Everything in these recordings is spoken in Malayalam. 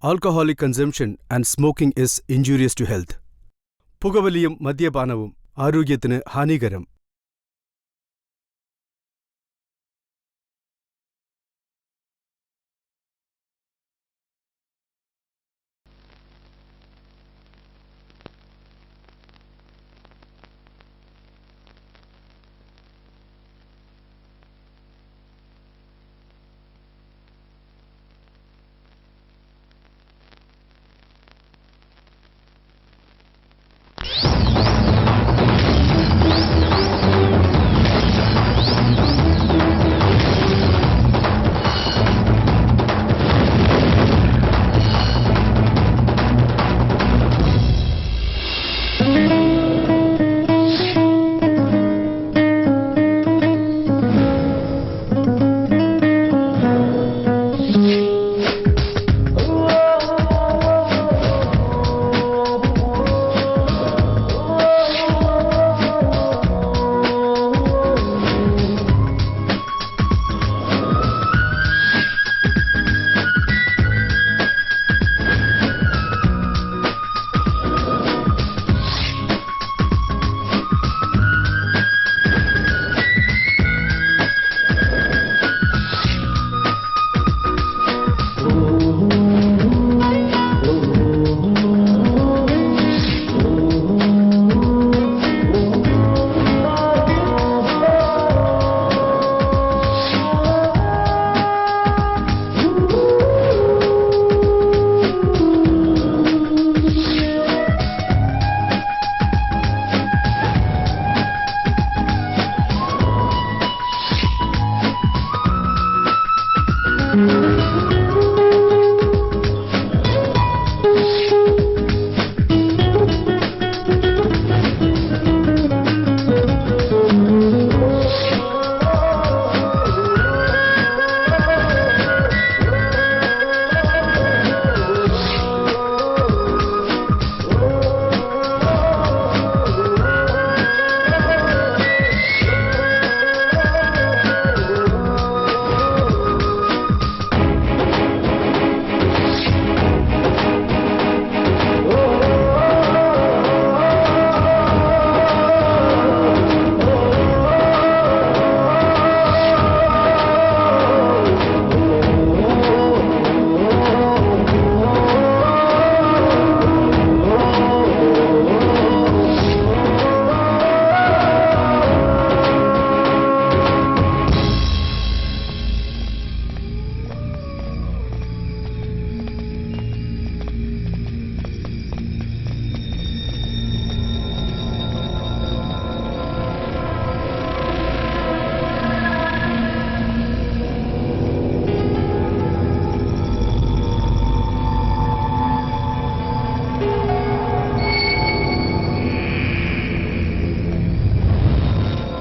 Alcoholic consumption and smoking is injurious to health. പുകവലിയും മദ്യപാനവും ആരോഗ്യത്തിന് ഹാനികരം.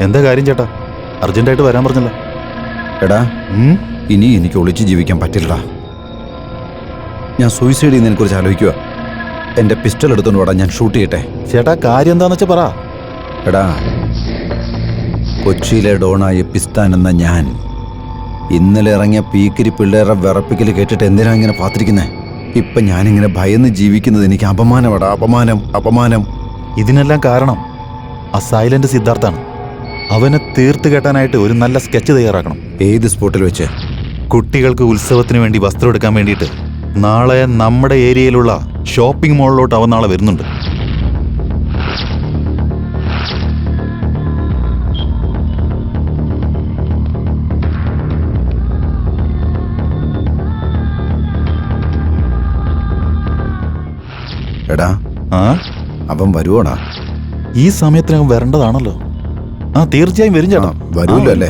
എന്താ കാര്യം ചേട്ടാ? അർജന്റായിട്ട് വരാൻ പറഞ്ഞല്ലോ. എടാ, ഇനി എനിക്ക് ഒളിച്ച് ജീവിക്കാൻ പറ്റില്ലടാ. ഞാൻ സൂയിസൈഡ് ചെയ്യുന്നതിനെ കുറിച്ച് ആലോചിക്കുക. എൻ്റെ പിസ്റ്റൾ എടുത്തോണ്ട് വാടാ, ഞാൻ ഷൂട്ട് ചെയ്യട്ടെ. ചേട്ടാ, കാര്യം എന്താന്ന് വെച്ചാൽ പറ. എടാ, കൊച്ചിയിലെ ഡോണായ പിസ്താൻ എന്ന ഞാൻ ഇന്നലെ ഇറങ്ങിയ പീക്കിരി പിള്ളേരുടെ വിറപ്പിക്കൽ കേട്ടിട്ട് എന്തിനാ ഇങ്ങനെ പാത്തിരിക്കുന്നേ? ഇപ്പം ഞാനിങ്ങനെ ഭയന്ന് ജീവിക്കുന്നത് എനിക്ക് അപമാനമാടാ. അപമാനം, അപമാനം. ഇതിനെല്ലാം കാരണം ആ സൈലന്റ് സിദ്ധാർത്ഥാണ്. അവനെ തീർത്ത് കെട്ടാനായിട്ട് ഒരു നല്ല സ്കെച്ച് തയ്യാറാക്കണം. ഏത് സ്പോട്ടിൽ വെച്ച്? കുട്ടികൾക്ക് ഉത്സവത്തിന് വേണ്ടി വസ്ത്രം എടുക്കാൻ വേണ്ടിയിട്ട് നാളെ നമ്മുടെ ഏരിയയിലുള്ള ഷോപ്പിംഗ് മോളിലോട്ട് അവൻ നാളെ വരുന്നുണ്ട്. എടാ, അവൻ വരുവോടാ? ഈ സമയത്തിനകം വരേണ്ടതാണല്ലോ. തീർച്ചയായും വരും ചേട്ടാ. വരുമല്ലോ അല്ലേ?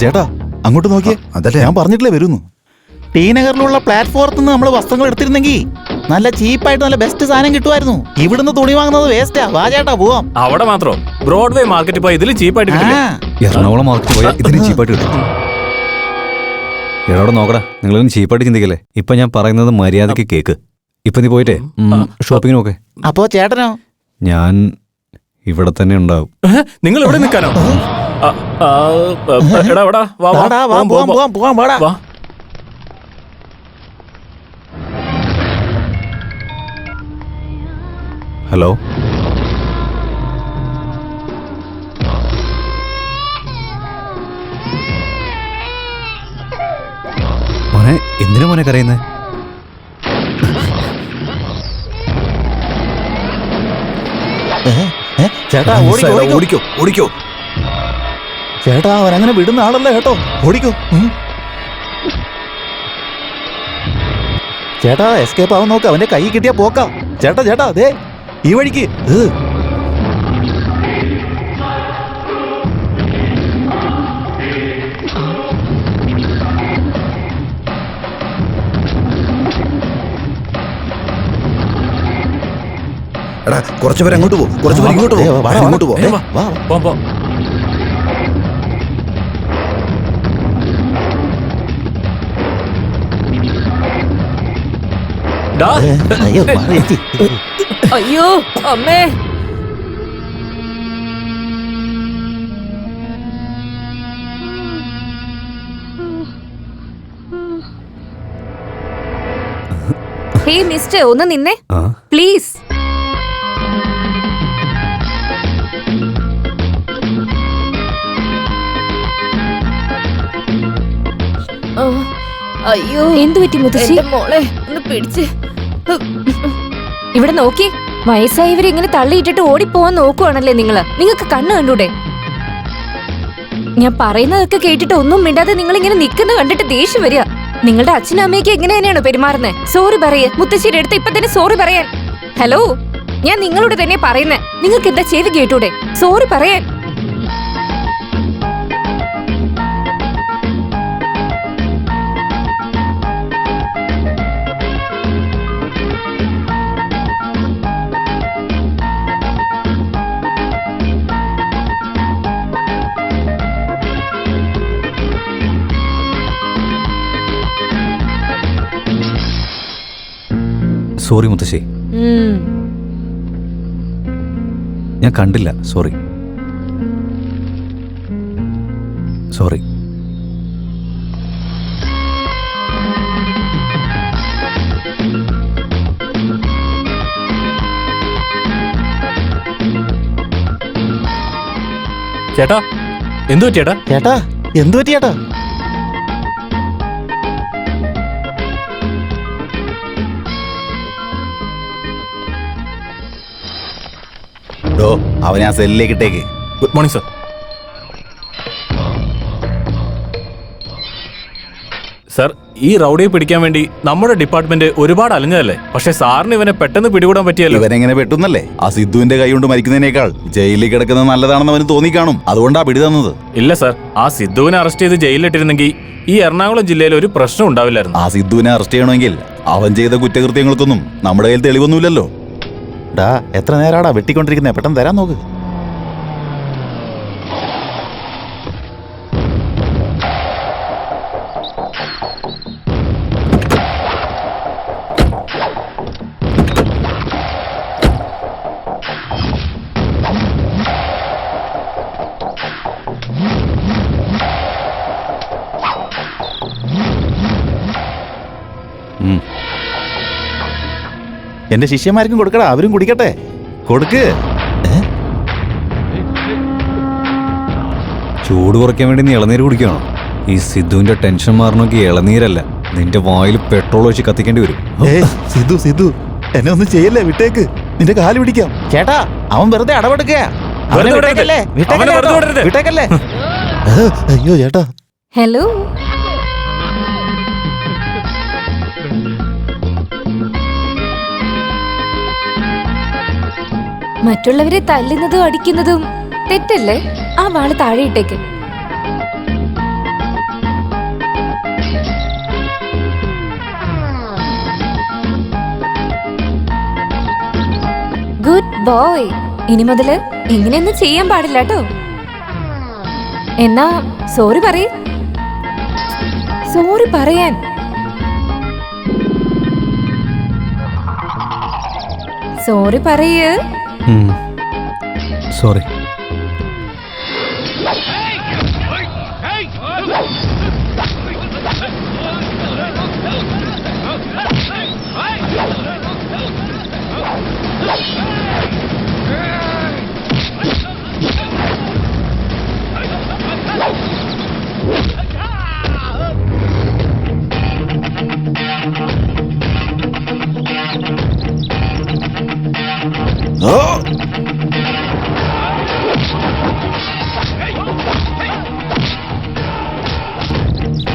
ചേട്ടാ, അങ്ങോട്ട് നോക്കിയേ. അതല്ലേ ഞാൻ പറഞ്ഞിട്ടില്ലേ വരുന്നു. ടി നഗറിലുള്ള പ്ലാറ്റ്ഫോറത്തിൽ നിന്ന് നമ്മൾ വസ്ത്രങ്ങൾ എടുത്തിരുന്നെങ്കിൽ നല്ല ചീപ്പായിട്ട് നല്ല ബെസ്റ്റ് സാധനം കിട്ടുമായിരുന്നു. ഇവിടുന്ന് തുണി വാങ്ങുന്നത് വേസ്റ്റാ. വാ ചേട്ടാ പോവാം. അവിടെ മാത്രം ബ്രോഡ്വേ മാർക്കറ്റ് പോയി ഇതിൽ ചീപ്പായിട്ട് കിട്ടില്ല. എറണാകുളം മാർക്കറ്റ് പോയാൽ ഇതിന് ചീപ്പായിട്ട് കിട്ടും. എവിടെ നോക്കടാ, നിങ്ങളൊന്നും ചീപ്പായിട്ട് ചിന്തിക്കല്ലേ. ഇപ്പൊ ഞാൻ പറയുന്നത് മര്യാദയ്ക്ക് കേക്ക്. ഇപ്പൊ നീ പോയിട്ടേ ഷോപ്പിങ്ങിന് നോക്കേ. അപ്പോ ചേട്ടനോ? ഞാൻ ഇവിടെ തന്നെ ഉണ്ടാവും. നിങ്ങൾ ഇവിടെ നിൽക്കാനോ? എടാ എടാ വാ വാ വാടാ, വാ, പോവാം, പോവാം, പോവാം, വാടാ. വാ. ഹലോ, മോനെ എന്തിനാ മോനെ കരയുന്നേ? ചേട്ടാ ഓടിക്കോ, ഓടിക്കോ. ഓടിക്കോ. ചേട്ടാ അവൻ അങ്ങനെ വിടുന്ന ആളല്ല കേട്ടോ, ഓടിക്കോ. ചേട്ടാ എസ്കേപ്പ് ആവാൻ നോക്ക്, അവന്റെ കൈ കിട്ടിയാ പോക്കാം. ചേട്ടാ ചേട്ടാ അതെ ഈ വഴിക്ക്. എടാ കുറച്ചു പേര് അങ്ങോട്ട് പോകും, കുറച്ചു പേര് ഇങ്ങോട്ട് പോകും. അങ്ങോട്ട് പോകും. വാ പോ പോ. ഡാ. അയ്യോ മാറി ചേച്ചി. അയ്യോ അമ്മേ. ഹേ മിസ്റ്റർ, ഒന്ന് നിന്നേ ആ പ്ലീസ്. അയ്യോ എന്തു പറ്റി മുത്തശ്ശി? മോളെ ഒന്ന് പിടിച്ച് ഇവിടെ നോക്കി. വയസ്സായവരെ ഇങ്ങനെ തള്ളിയിട്ടിട്ട് ഓടിപ്പോവാൻ നോക്കുവാണല്ലേ നിങ്ങള്. നിങ്ങൾക്ക് കണ്ണ് കണ്ടൂടെ? ഞാൻ പറയുന്നതൊക്കെ കേട്ടിട്ട് ഒന്നും മിണ്ടാതെ നിങ്ങൾ ഇങ്ങനെ നിൽക്കുന്ന കണ്ടിട്ട് ദേഷ്യം വരിക. നിങ്ങളുടെ അച്ഛനും അമ്മയ്ക്ക് എങ്ങനെ തന്നെയാണോ പെരുമാറുന്നത്? സോറി പറയേ. മുത്തശ്ശിയുടെ അടുത്ത് ഇപ്പൊ തന്നെ സോറി പറയാൻ. ഹലോ, ഞാൻ നിങ്ങളോട് തന്നെ പറയുന്നേ. നിങ്ങൾക്ക് എന്താ ചെവി കേട്ടൂടെ? സോറി പറയാൻ. സോറി മുത്തശ്ശി, ഞാൻ കണ്ടില്ല. Sorry sorry. ചേട്ടാ എന്തു പറ്റിയേട്ടാ? ചേട്ടാ എന്തു പറ്റി ചേട്ടാ? അവനെ ആ സെല്ലിലേക്ക് ഇട്ടേക്ക്. Good morning sir. സർ, ഈ റൗഡിയെ പിടിക്കാൻ വേണ്ടി നമ്മുടെ ഡിപ്പാർട്ട്മെന്റ് ഒരുപാട് അലഞ്ഞതല്ലേ. പക്ഷെ സാറിന് ഇവനെ പെട്ടെന്ന് പിടികൂടാൻ പറ്റിയല്ലോ. ഇവനെങ്ങനെ പെട്ടുന്നല്ലേ? ആ സിദ്ധുവിന്റെ കൈ കൊണ്ട് മരിക്കുന്നതിനേക്കാൾ ജയിലിൽ കിടക്കുന്നത് നല്ലതാണെന്ന് അവന് തോന്നിക്കാണും. അതുകൊണ്ടാ പിടി തന്നത്. ഇല്ല സർ, ആ സിദ്ധുവിനെ അറസ്റ്റ് ചെയ്ത് ജയിലിലിട്ടിരുന്നെങ്കിൽ ഈ എറണാകുളം ജില്ലയിൽ ഒരു പ്രശ്നം ഉണ്ടാവില്ലായിരുന്നു. ആ സിദ്ധുവിനെ അറസ്റ്റ് ചെയ്യണമെങ്കിൽ അവൻ ചെയ്ത കുറ്റകൃത്യങ്ങൾക്കൊന്നും നമ്മുടെ കയ്യിൽ തെളിവൊന്നുമില്ലല്ലോ. ഡാ, എത്ര നേരാടാ വെട്ടിക്കൊണ്ടിരിക്കുന്നേ? പെട്ടെന്ന് തരാൻ നോക്ക്. എന്റെ ശിഷ്യന്മാർക്കും കൊടുക്കടാ, അവരും കുടിക്കട്ടെ. കൊടുക്ക്. ചൂട് കുറയ്ക്കാൻ വേണ്ടി നീ ഇളനീര് കുടിക്കണോ? ഈ സിദ്ധുവിന്റെ ടെൻഷൻ മാറണമെങ്കിൽ ഇളനീരല്ല, നിന്റെ വായിൽ പെട്രോൾ ഒഴിച്ച് കത്തിക്കേണ്ടി വരും. സിദ്ധു സിദ്ധു എന്നെ ഒന്നും ചെയ്യല്ലേ, വിട്ടേക്ക്. നിന്റെ കാല് പിടിക്കാം. ചേട്ടാ അവൻ വെറുതെ അടവെടുക്കുക. വെറുതെ വിടരുത്. അവനെ വെറുതെ വിടരുത്. വിട്ടേക്കല്ലേ. അയ്യോ ചേട്ടാ. ഹലോ, മറ്റുള്ളവരെ തല്ലുന്നതും അടിക്കുന്നതും തെറ്റല്ലേ? ആ വാള് താഴെ ഇട്ടേക്ക്. Good boy. ഇനി മുതല് ഇങ്ങനെയൊന്നും ചെയ്യാൻ പാടില്ല കേട്ടോ. എന്നാ സോറി പറയ്. സോറി പറയാൻ. സോറി പറയ്. സോറി.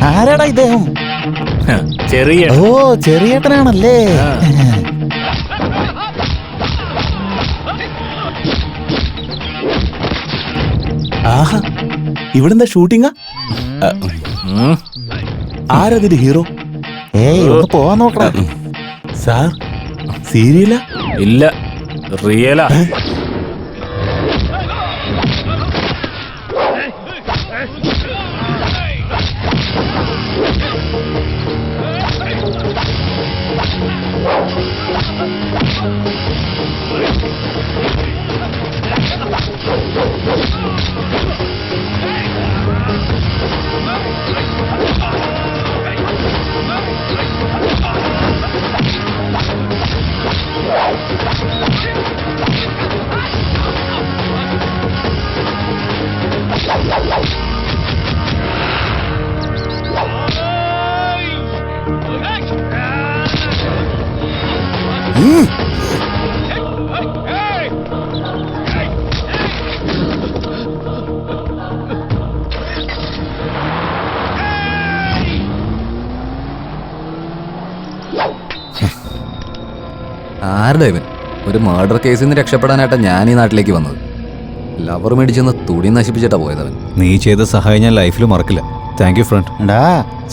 ആരാടാ ഇദ്ദേഹം? ചെറിയ ഓ, ചെറിയേട്ടനാണല്ലേ. ആഹാ, ഇവിടെന്താ ഷൂട്ടിംഗാ? ആരതിന്റെ ഹീറോ? ഏയ്, ഒന്ന് പോവാൻ നോക്കണം. സാർ, സീരിയലാ? ഇല്ല, റിയലാ. ആരുടെ ഇവൻ? ഒരു മർഡർ കേസിൽ നിന്ന് രക്ഷപ്പെടാനായിട്ടാ ഞാൻ ഈ നാട്ടിലേക്ക് വന്നത്. ലവർ മേടിച്ചെന്ന് തുണി നശിപ്പിച്ചിട്ടാ പോയതവൻ. നീ ചെയ്ത സഹായം ഞാൻ ലൈഫിൽ മറക്കില്ല. Thank you front. എടാ,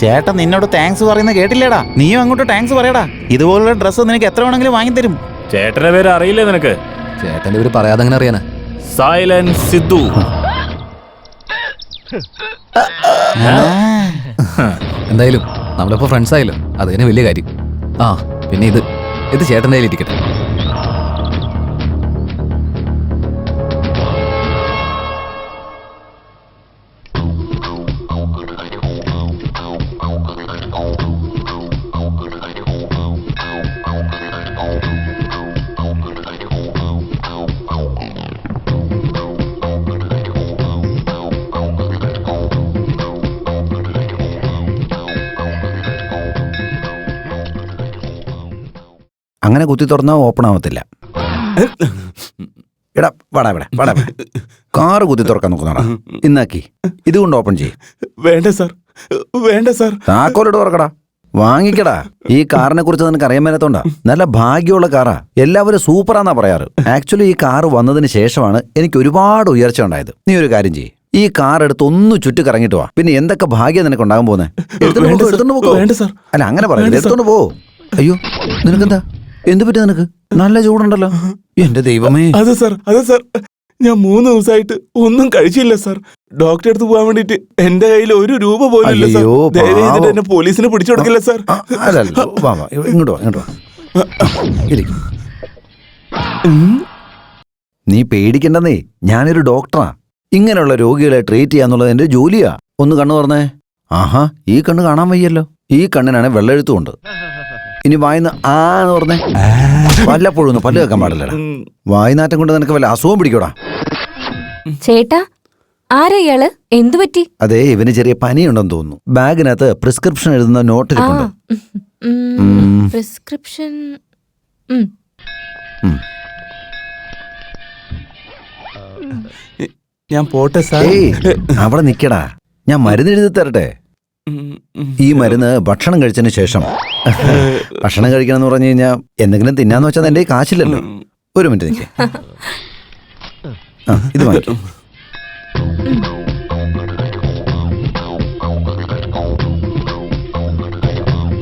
ചേട്ടൻ നിന്നോട് താങ്ക്സ് പറയുന്നത് കേട്ടില്ലേടാ? നീയും അങ്ങോട്ട് താങ്ക്സ് പറയടാ. ഇതുപോലുള്ള ഡ്രസ്സ് നിനക്ക് എത്ര വേണമെങ്കിലും വാങ്ങിത്തരും. ചേട്ടന്റെ പേര് അറിയില്ലേ നിനക്ക്? ചേട്ടൻ്റെ പേര് പറയാതെ അങ്ങനെ അറിയാനാ? സൈലന്റ് സിദ്ധു. എന്തായാലും നമ്മളിപ്പോ ഫ്രണ്ട്സ് ആയല്ലോ, അത് തന്നെ വലിയ കാര്യം. ആ പിന്നെ ഇത് ചേട്ടൻ്റെ കയ്യിൽ ഇരിക്കട്ടെ. അങ്ങനെ കുത്തി തുറന്നാൽ ഓപ്പൺ ആവത്തില്ല. എടാ വാടാ ഇവിടെ വാടാ. കാറ് കുത്തി തുറക്കാൻ നോക്കുന്നതാ. ഇന്നാക്കി ഇതുകൊണ്ട് ഓപ്പൺ ചെയ്യും. വേണ്ട സാർ, വേണ്ട സാർ. താക്കോലിട്ട് തുറക്കടാ, വാങ്ങിക്കടാ. ഈ കാറിനെ കുറിച്ച് നിനക്ക് അറിയാൻ മേലത്തോണ്ടാ. നല്ല ഭാഗ്യമുള്ള കാറാ. എല്ലാവരും സൂപ്പറാന്നാ പറയാറ്. ആക്ച്വലി ഈ കാറ് വന്നതിന് ശേഷമാണ് എനിക്ക് ഒരുപാട് ഉയർച്ച ഉണ്ടായത്. നീ ഒരു കാര്യം ചെയ്യ്, ഈ കാർ എടുത്ത് ഒന്ന് ചുറ്റി കറങ്ങിട്ട് വാ. പിന്നെ എന്തൊക്കെ ഭാഗ്യം നിനക്ക് ഉണ്ടാകാൻ പോകുന്നത്. എടുത്തോണ്ട് പോകോ? വേണ്ട സാർ. അല്ല അങ്ങനെ പറയരുത്, എടുത്തോണ്ട് പോ. അയ്യോ, നിനക്കെന്താ? എന്ത് പറ്റി നിനക്ക്? നല്ല ചൂടുണ്ടല്ലോ. എന്റെ ദൈവമേ. അതെ സാർ, ഞാൻ 3 ദിവസമായിട്ട് ഒന്നും കഴിച്ചില്ല സാർ. ഡോക്ടറെ അടുത്ത് പോകാൻ വേണ്ടിട്ട് എന്റെ കയ്യിൽ 1 രൂപ പോലും ഇല്ല സാർ. അയ്യോ, ദയവ് ചെയ്തിട്ട് എന്നെ പോലീസിന് പിടിച്ചു കൊടുക്കില്ല സാർ. അല്ലല്ലോ, വാ വാ, ഇങ്ങോട്ട് വാ, ഇങ്ങോട്ട് വാ. ഇരിക്ക്. നീ പേടിക്കണ്ടെന്നേ, ഞാനൊരു ഡോക്ടറാ. ഇങ്ങനെയുള്ള രോഗികളെ ട്രീറ്റ് ചെയ്യാന്നുള്ളത് എന്റെ ജോലിയാ. ഒന്ന് കണ്ണു തുറന്നേ. ആഹാ, ഈ കണ്ണ് കാണാൻ വയ്യല്ലോ. ഈ കണ്ണിനാണ് വെള്ളെഴുത്തുമുണ്ട്. ഇനി വായിന്ന് ആന്ന് പറഞ്ഞേ. വല്ലപ്പോഴും ഒന്ന് പല്ല് കേൾക്കാൻ പാടില്ലടാ. വായ്നാറ്റം കൊണ്ട് നിനക്ക് വല്ല അസുഖം പിടിക്കൂടാ. ചേട്ടാ, ആരാ ഇയാള്? എന്തു പറ്റി? അതെ, ഇവന് ചെറിയ പനിയുണ്ടെന്ന് തോന്നുന്നു. ബാഗിനകത്ത് പ്രിസ്ക്രിപ്ഷൻ എഴുതുന്ന നോട്ട് ഇരിപ്പുണ്ട്. പ്രിസ്ക്രിപ്ഷൻ. ഞാൻ പോട്ടെ സാർ. ഏയ്, അവിടെ നിക്കടാ, ഞാൻ മരുന്ന് എഴുതി തരട്ടെ. ഈ മരുന്ന് ഭക്ഷണം കഴിച്ചതിന് ശേഷം. ഭക്ഷണം കഴിക്കണം എന്ന് പറഞ്ഞു കഴിഞ്ഞാൽ എന്തെങ്കിലും തിന്നാന്ന് വെച്ചാൽ എന്റെ കാശില്ലല്ലോ. ഒരു മിനിറ്റ് നിൽക്കേ. ഇത് വാങ്ങിക്കും.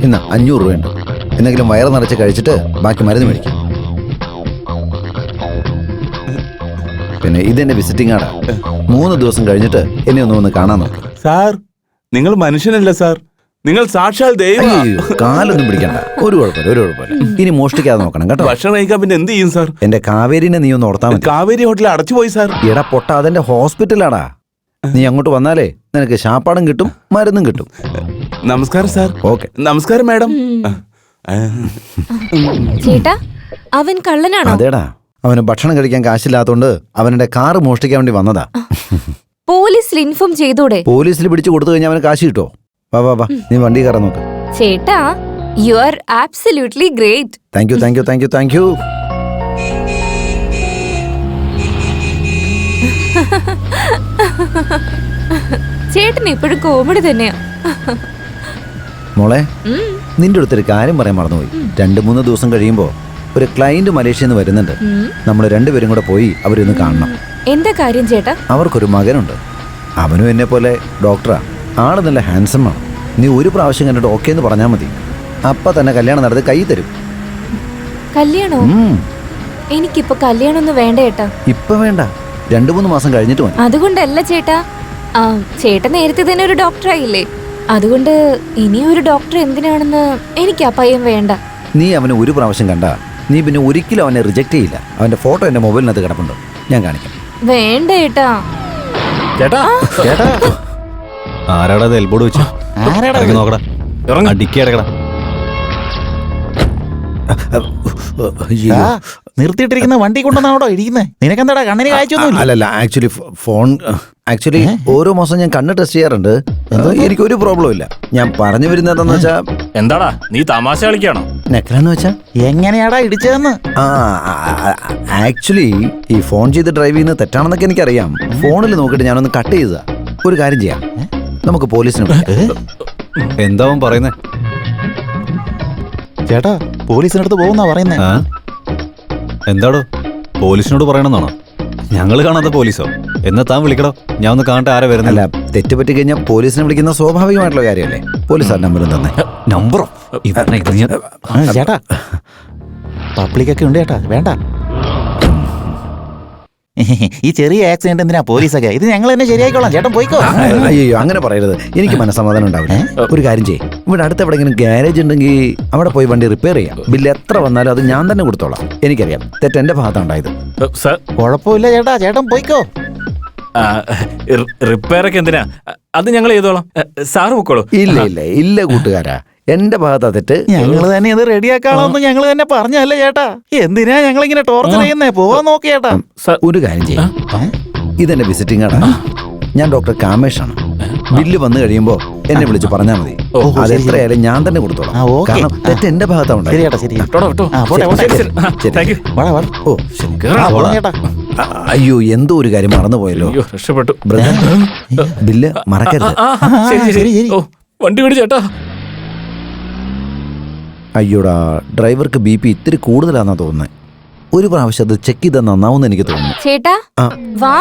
ഇന്ന് 500 രൂപയുണ്ട്. എന്തെങ്കിലും വയറ് നിറച്ച് കഴിച്ചിട്ട് ബാക്കി മരുന്ന് മേടിക്കും. പിന്നെ ഇതെന്റെ വിസിറ്റിംഗ് കാർഡാ. 3 ദിവസം കഴിഞ്ഞിട്ട് എന്നെ ഒന്ന് കാണാൻ നോക്കും. സാർ, നിങ്ങൾ മനുഷ്യനല്ല സാർ, നിങ്ങൾ സാക്ഷാൽ ദൈവം. അയ്യോ കാലൊന്നും പിടിക്കണ്ട. ഒരു കുഴപ്പമില്ല. ഇനി മോഷ്ടിക്കാതെ നോക്കണം കേട്ടോ. ഭക്ഷണം കഴിക്കാൻ പിന്നെ എന്ത് ചെയ്യും സാർ? എന്റെ കാവേരിനെ നീ ഒന്ന് ഓർത്താ മതി. കാവേരി ഹോട്ടൽ അടച്ചുപോയി സാർ. എടാ പൊട്ട, അതെന്റെ ഹോസ്പിറ്റലാടാ. നീ അങ്ങോട്ട് വന്നാലേ നിനക്ക് ശാപ്പാടും കിട്ടും മരുന്നും കിട്ടും. നമസ്കാരം സാർ. ഓക്കെ. നമസ്കാരം മാഡം. ചേട്ടാ അവൻ കള്ളനാണോ? അതേടാ, അവന് ഭക്ഷണം കഴിക്കാൻ കാശില്ലാത്തോണ്ട് അവന്റെ കാറ് മോഷ്ടിക്കാൻ വേണ്ടി വന്നതാ. പോലീസിൽ ഇൻഫോം ചെയ്തൂടെ? പോലീസിൽ പിടിച്ചു കൊടുത്തു കഴിഞ്ഞാൽ അവന് കാശ് കിട്ടോ? വാ നീ വണ്ടി കയറാൻ നോക്ക്. ചേട്ടാ you are absolutely great. Thank you. ചേട്ടൻ ഇപ്പോഴും കോമഡി തന്നെയാ. മോളെ, നിന്റെ അടുത്തൊരു കാര്യം പറയാൻ മറന്നുപോയി. 2-3 ദിവസം കഴിയുമ്പോ ഒരു ക്ലയന്റ് മലേഷ്യയിൽ നിന്ന് വരുന്നുണ്ട്. നമ്മൾ രണ്ടുപേരും കൂടെ പോയി അവരൊന്ന് കാണണം. എന്താ കാര്യം ചേട്ടാ? അവർക്കൊരു മകനുണ്ട്. അവനും എന്നെ പോലെ ഡോക്ടറാ. ആള് നല്ല ഹാൻസമാണ്. നീ ഒരു പ്രാവശ്യം കണ്ടിട്ട് ഓക്കെ എന്ന് പറഞ്ഞാൽ മതി. അപ്പൊ തന്നെ കല്യാണം നടത്തി കൈ തരും. കല്യാണോ? എനിക്കിപ്പോ കല്യാണം ഒന്നും വേണ്ട ചേട്ടാ. ഇപ്പൊ വേണ്ട, 2-3 മാസം കഴിഞ്ഞിട്ട് മതി. അതുകൊണ്ടല്ല ചേട്ടാ, ചേട്ടൻ നേരത്തെ തന്നെ ഒരു ഡോക്ടറായില്ലേ, അതുകൊണ്ട് ഇനി ഒരു ഡോക്ടർ എന്തിനാണെന്ന് എനിക്ക് ആ പയ്യൻ വേണ്ട. നീ അവനെ ഒരു പ്രാവശ്യം കണ്ട നീ പിന്നെ ഒരിക്കലും അവനെ റിജക്ട് ചെയ്യില്ല. അവന്റെ ഫോട്ടോ എന്റെ മൊബൈലിനകത്ത് കിടപ്പുണ്ട്, ഞാൻ കാണിക്കാം. വേണ്ട ചേട്ടാ. ചേട്ടാ ആരാടാ അത് എൽബോർഡ് വെച്ചു? നോക്കടാ, അടിക്കടക്കടാ. നിർത്തിയിട്ടിരിക്കുന്ന വണ്ടി കൊണ്ടുവന്നാണോ ഇരിക്കുന്നത്? നിനക്കെന്താടാ കണ്ണിന് കാഴ്ചയൊന്നുമില്ല? അല്ലല്ല, ആക്ച്വലി ഓരോ മാസം ഞാൻ കണ്ണ് ടെസ്റ്റ് ചെയ്യാറുണ്ട്. എനിക്കൊരു പ്രോബ്ലം ഇല്ല. ഞാൻ പറഞ്ഞു വരുന്നത് എന്താന്ന് വെച്ചാ, എന്താടാ നീ തമാശ കളിക്കാണോ? നെക്കലെന്ന് വെച്ചാ എങ്ങനെയാടാ ഇടിച്ചതെന്ന്? ആക്ച്വലി ഈ ഫോൺ ചെയ്ത് ഡ്രൈവ് ചെയ്യുന്നത് തെറ്റാണെന്നൊക്കെ എനിക്കറിയാം. ഫോണിൽ നോക്കിയിട്ട് ഞാനൊന്ന് കട്ട് ചെയ്തതാ. ഒരു കാര്യം ചെയ്യാം, നമുക്ക് പോലീസിനെ വിളിക്കാം. എന്താ അവൻ പറയുന്നേ? ചേട്ടാ പോലീസിനടുത്ത് പോകുന്നാ പറയുന്നേ. എന്താടോ, പോലീസിനോട് പറയണമെന്നാണോ? ഞങ്ങൾ കാണാത്ത പോലീസോ? എന്നാ താൻ വിളിക്കടോ, ഞാൻ ഒന്ന് കാണട്ടെ ആരെ വരുന്നില്ല. അല്ല, തെറ്റുപറ്റി കഴിഞ്ഞാൽ പോലീസിനെ വിളിക്കുന്ന സ്വാഭാവികമായിട്ടുള്ള കാര്യമല്ലേ. പോലീസ് നമ്പറും തന്നെ. നമ്പറോ? ചേട്ടാ പബ്ലിക്കൊക്കെ ഉണ്ട് ചേട്ടാ, വേണ്ട. ഈ ചെറിയ ആക്സിഡന്റ് എന്തിനാ പോലീസൊക്കെ? ഇത് ഞങ്ങൾ തന്നെ ശരിയായിക്കോളാം, ചേട്ടൻ പോയിക്കോ. അയ്യോ അങ്ങനെ പറയരുത്, എനിക്ക് മനസ്സമാധാനം ഉണ്ടാവില്ല. ഒരു കാര്യം ചെയ്യും, ഇവിടെ അടുത്ത് എവിടെയെങ്കിലും ഗ്യാരേജ് ഉണ്ടെങ്കിൽ അവിടെ പോയി വണ്ടി റിപ്പയർ ചെയ്യാം. ബില്ല് എത്ര വന്നാലും അത് ഞാൻ തന്നെ കൊടുത്തോളാം. എനിക്കറിയാം തെറ്റ് എന്റെ ഭാഗത്താണ് ഉണ്ടായത്. കുഴപ്പമില്ല ചേട്ടാ, ചേട്ടൻ പോയിക്കോ. റിപ്പയർ ഒക്കെ എന്തിനാ? അത് ഞങ്ങൾ ചെയ്തോളാം. സാറ് പൊക്കോളൂ. ഇല്ല കൂട്ടുകാരാ, എന്റെ ഭാഗത്താ തെറ്റ്. ഞങ്ങൾ തന്നെ ഇത് റെഡിയാക്കാളോന്ന് ഞങ്ങൾ തന്നെ പറഞ്ഞല്ലേ ചേട്ടാ. എന്തിനാ ഞങ്ങൾ ഇങ്ങനെ ടോർച്ചർ ചെയ്യുന്നേ? പോവാൻ നോക്കി ചേട്ടാ. ഒരു കാര്യം ചെയ്യാം, ഇതെന്റെ വിസിറ്റിംഗ് ആണ്. ഞാൻ ഡോക്ടർ കാമേഷാണ്. ബില്ല് വന്നു കഴിയുമ്പോ എന്നെ വിളിച്ച് പറഞ്ഞാൽ മതി. അത് എത്രയായാലും ഞാൻ തന്നെ കൊടുത്തോളാം. കാരണം തെറ്റ് എന്റെ ഭാഗത്താണ്. അയ്യോ, എന്തോ ഒരു കാര്യം മറന്നുപോയല്ലോ. രക്ഷപ്പെട്ടു. ബില്ല് മറക്കരുത്. വണ്ടി വിട് ചേട്ടാ. അയ്യോടാ, ഡ്രൈവർക്ക് BP ഇത്തിരി കൂടുതലാന്നാ തോന്നുന്നത്. ഒരു പ്രാവശ്യം അത് ചെക്ക് ചെയ്താൽ നന്നാവുമെന്ന് എനിക്ക് തോന്നുന്നു. ചേട്ടാ വാ.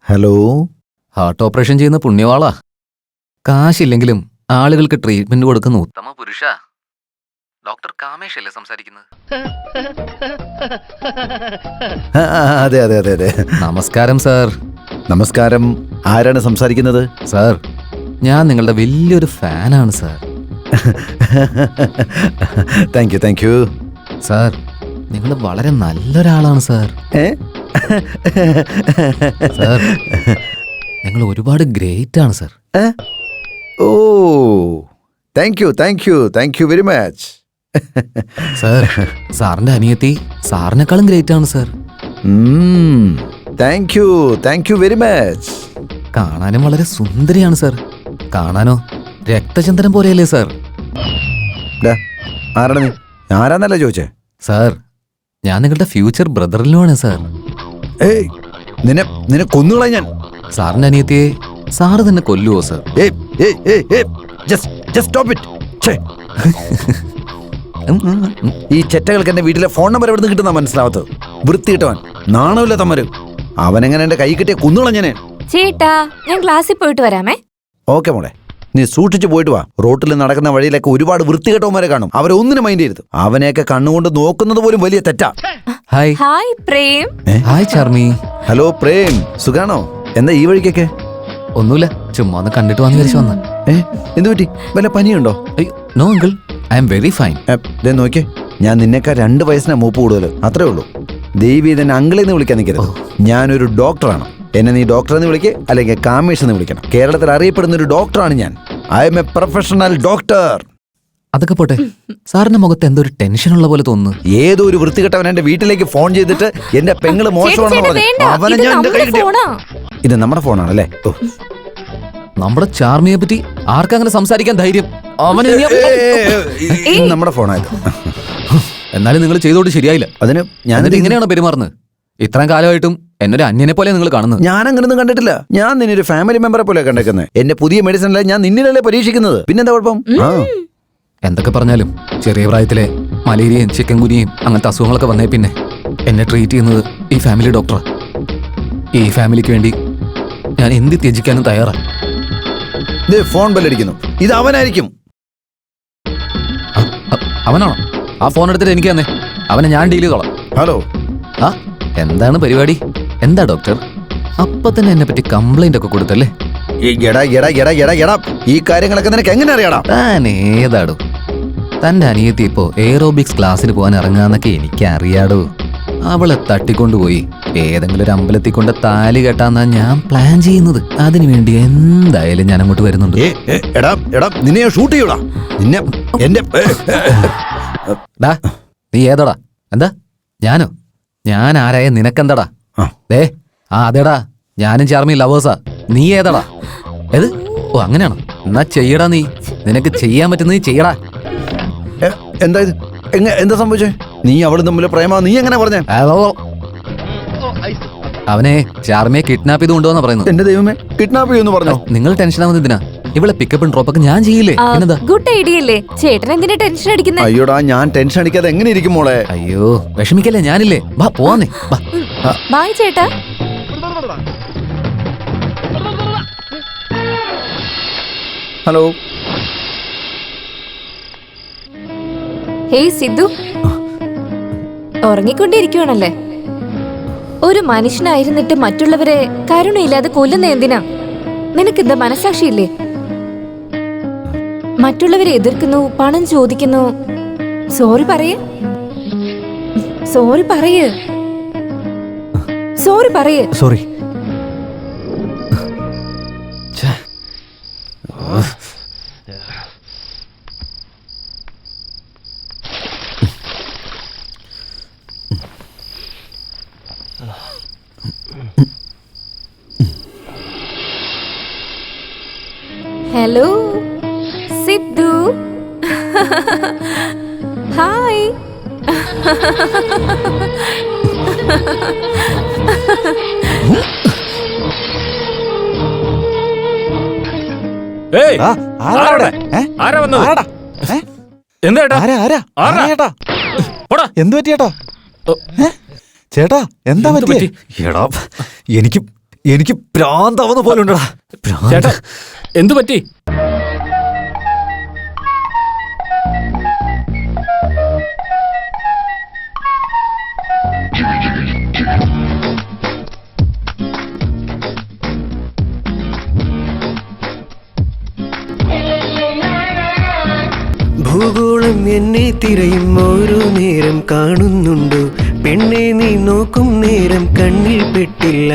ഹലോ, ഹാർട്ട് ഓപ്പറേഷൻ ചെയ്യുന്ന പുണ്യവാളാ. കാശില്ലെങ്കിലും ആളുകൾക്ക് ട്രീറ്റ്മെന്റ് കൊടുക്കുന്ന ഉത്തമ പുരുഷ. ഡോക്ടർ കാമേഷ് അല്ലേ സംസാരിക്കുന്നത്? അതെ. നമസ്കാരം സാർ. നമസ്കാരം. ആരാണ് സംസാരിക്കുന്നത്? സാർ, ഞാൻ നിങ്ങളുടെ വലിയൊരു ഫാനാണ് സാർ. Thank U. സാർ, നിങ്ങൾ വളരെ നല്ലൊരാളാണ് സാർ. സാർ, നിങ്ങൾ ഒരുപാട് ഗ്രേറ്റ് ആണ് sir. Oh, thank you very much. Sir, സാറിന്റെ അനിയത്തി സാറിനേക്കാളും ഗ്രേറ്റ് ആണ് sir. Thank you very much. കാണാനും വളരെ സുന്ദരിയാണ് സാർ. കാണാനോ രക്തചന്ദ്രൻ പോലെയല്ലേ സാർ? ആരാണ് നീ? ആരാന്നല്ല ചോദിച്ചേ. സാർ, ഞാൻ നിങ്ങളുടെ ഫ്യൂച്ചർ ബ്രദറിലുമാണ് സാർ. നിന്നെ കൊന്നുകളാ ഞാൻ. സാറിന്റെ അനിയത്തിയെ സാറ് തന്നെ കൊല്ലുവോ സാർ? ഈ ചെറ്റകൾക്ക് എന്റെ വീട്ടിലെ ഫോൺ നമ്പർ എവിടെ നിന്ന് കിട്ടുന്ന മനസ്സിലാവത്തത്? വൃത്തിയിട്ടവൻ, നാണമില്ല തമ്മര്. അവനെങ്ങനെ എന്റെ കൈ കിട്ടിയ കുന്നുകളഞ്ഞനെ. ചേട്ടാ ഞാൻ ക്ലാസ്സിൽ പോയിട്ട് വരാമേ. ഓക്കെ മോളെ, നീ സൂക്ഷിച്ചു പോയിട്ട് വാ. റോട്ടിൽ നടക്കുന്ന വഴിയിലൊക്കെ ഒരുപാട് വൃത്തികെട്ടവന്മാരെ കാണും. അവരെ ഒന്നിനും മൈൻഡ് ചെയ്യരുത്. അവനെയൊക്കെ കണ്ണുകൊണ്ട് നോക്കുന്നത് പോലും വലിയ തെറ്റാ. Hi hi Prem. Hi Charmi. Hello Prem, സുഖാണോ? എന്താ ഈ വഴിക്കൊക്കെ? ഒന്നുമില്ല, ചുമ്മാ ഒന്ന് കണ്ടിട്ട് വന്ന് വിളിച്ചു വന്ന. എന്തു പറ്റി? വല്ല പനിയുണ്ടോ? No uncle, I am very fine. നോക്കിയേ, ഞാൻ നിന്നേക്കാ 2 വയസ്സിനാ മൂപ്പ് കൂടുതൽ, അത്രേ ഉള്ളൂ. ദേവി തന്നെ അങ്കിളെന്ന് വിളിക്കാൻ നിൽക്കരുത്. ഞാനൊരു ഡോക്ടറാണ്. എന്നെ നീ ഡോക്ടർ എന്ന് വിളിക്കേ, അല്ലെങ്കിൽ കാമേഷ് എന്ന് വിളിക്കണം. കേരളത്തിൽ അറിയപ്പെടുന്ന ഒരു ഡോക്ടറാണ് ഞാൻ. I M A professional doctor. അതൊക്കെ പോട്ടെ, സാറിന്റെ മുഖത്ത് എന്തോ ഒരു ടെൻഷൻ ഉള്ള പോലെ തോന്നുന്നു. ഏതോ ഒരു വൃത്തികെട്ടവൻ എന്റെ വീട്ടിലേക്ക് ഫോൺ ചെയ്തിട്ട് എന്റെ പെങ്ങള് മോശമാണെന്ന് പറഞ്ഞു. അവനെ ഞാൻ എന്റെ കയ്യിൽ ഇത് നമ്മുടെ ഫോണാണല്ലേ? നമ്മുടെ ചാർമിയെ പറ്റി ആർക്കങ്ങനെ സംസാരിക്കാൻ ധൈര്യം? അവനെ നമ്മുടെ ഫോണായത്. എന്നാലും നിങ്ങൾ ചെയ്തോട്ട് ശരിയായില്ല. അതിന് ഞാൻ ഇങ്ങനെയാണോ പെരുമാറുന്നത്? ഇത്രയും കാലമായിട്ടും എന്നൊരു അന്യനെ പോലെ നിങ്ങൾ കാണുന്നത്. ഞാൻ അങ്ങനൊന്നും കണ്ടിട്ടില്ല. ഞാൻ നിന്നൊരു ഫാമിലി മെമ്പറെ പോലെ കണ്ടേക്കുന്നത്. എന്റെ പുതിയ മെഡിസിനല്ല ഞാൻ നിന്നിലല്ലേ പരീക്ഷിക്കുന്നത്. പിന്നെന്താ കുഴപ്പം? എന്തൊക്കെ പറഞ്ഞാലും ചെറിയ പ്രായത്തിലെ മലേറിയയും ചിക്കൻ ഗുനിയും അങ്ങനത്തെ അസുഖങ്ങളൊക്കെ വന്നേ പിന്നെ എന്നെ ട്രീറ്റ് ചെയ്യുന്നത് ഈ ഫാമിലി ഡോക്ടറാ. ഈ ഫാമിലിക്ക് വേണ്ടി ഞാൻ എന്ത് ത്യജിക്കാനും തയ്യാറാണ്. ഫോൺ ബെല്ലടിക്കുന്നു. ഇത് അവനായിരിക്കും. അവനാണോ? ആ ഫോൺ എടുത്തിട്ട് എനിക്ക് തന്നെ. അവനെ ഞാൻ ഡീൽ ചെയ്തോളാം. ഹലോ. ആ, എന്താണ് പരിപാടി? എന്താ ഡോക്ടർ? അപ്പൊ തന്നെ എന്നെ പറ്റി കംപ്ലൈന്റ് ഒക്കെ കൊടുത്തല്ലേ? ഈ കാര്യങ്ങളൊക്കെ നിനക്ക് എങ്ങനെ അറിയാടാ? താൻ ഏതാടോ? തന്റെ അനിയത്തി ഇപ്പോ എയറോബിക്സ് ക്ലാസ്സിന് പോകാൻ ഇറങ്ങാന്നൊക്കെ എനിക്കറിയാടോ. അവളെ തട്ടിക്കൊണ്ടുപോയി ഏതെങ്കിലും ഒരു അമ്പലത്തിൽ കൊണ്ട് താലി കെട്ടാന്നാ ഞാൻ പ്ലാൻ ചെയ്യുന്നത്. അതിനുവേണ്ടി എന്തായാലും ഞാൻ അങ്ങോട്ട് വരുന്നുണ്ട്. നിന്നെ ഷൂട്ട് ചെയ്യൂടാ. നിന്നെ എന്റെ നീ ഏതാടാ? എന്താ? ഞാനോ? ഞാൻ ആരായ നിനക്കെന്താടാ? അതെടാ, ഞാനും ചാർമി ലവേഴ്സാ. നീ ഏതാടാ? ഏത്? ഓ അങ്ങനെയാണോ? എന്നാ ചെയ്യടാ. നീ നിനക്ക് ചെയ്യാൻ പറ്റുന്നത് ചെയ്യടാ. എന്താ ഇത്? എന്താ സംഭവിച്ചേ? നീ അവളും തമ്മിൽ പ്രേമ? നീ എങ്ങനെ പറഞ്ഞേ? അവനെ ചാർമിയെ കിഡ്നാപ്പ് ചെയ്ത് കൊണ്ടുവന്നാ പറയുന്നത്. എന്റെ ദൈവമേ, കിഡ്നാപ്പ് ചെയ്യുമെന്ന് പറഞ്ഞോ? നിങ്ങൾ ടെൻഷൻ ആവുന്ന എന്തിനാ? ഇവളെ പിക്കപ്പും ഡ്രോപ്പൊക്കെ ഞാൻ ചെയ്യില്ലേ? ഗുഡ് ഐഡിയ അല്ലേ? ചേട്ടൻ എന്തിനാ ടെൻഷൻ അടിക്കുന്നത്? അയ്യോടാ, ഞാൻ ടെൻഷൻ അടിക്കാതെ എങ്ങനെ ഇരിക്കും മോളെ? അയ്യോ വിഷമിക്കല്ലേ, ഞാനില്ലേ. വാ പോവാന്നേ. ബൈ ചേട്ടാ. ഹലോ. ഹേയ് സിദ്ധു, ഉറങ്ങിക്കൊണ്ടിരിക്കുവാണല്ലേ? ഒരു മനുഷ്യനായിരുന്നിട്ട് മറ്റുള്ളവരെ കരുണയില്ലാതെ കൊല്ലുന്ന എന്തിനാ? നിനക്കെന്താ മനസാക്ഷിയില്ലേ? മറ്റുള്ളവരെ എതിർക്കുന്നു, പണം ചോദിക്കുന്നു. സോറി പറയേ. സോറി പറയേ. സോറി പറയേ. സോറി. ഹലോ സിദ്ധു. ഹായ്. എന്ത് പറ്റിയേട്ടാ? ചേട്ടാ എന്താ പറ്റി? എനിക്ക് പ്രാന്താവുന്ന പോലെ ഉണ്ടടാ. ചേട്ടാ എന്തു പറ്റി? ഭൂഗോളം എന്നെ തിരയും ഓരോ നേരം കാണുന്നുണ്ടോ പെണ്ണെ, നീ നോക്കും നേരം കണ്ണിൽ പെട്ടില്ല.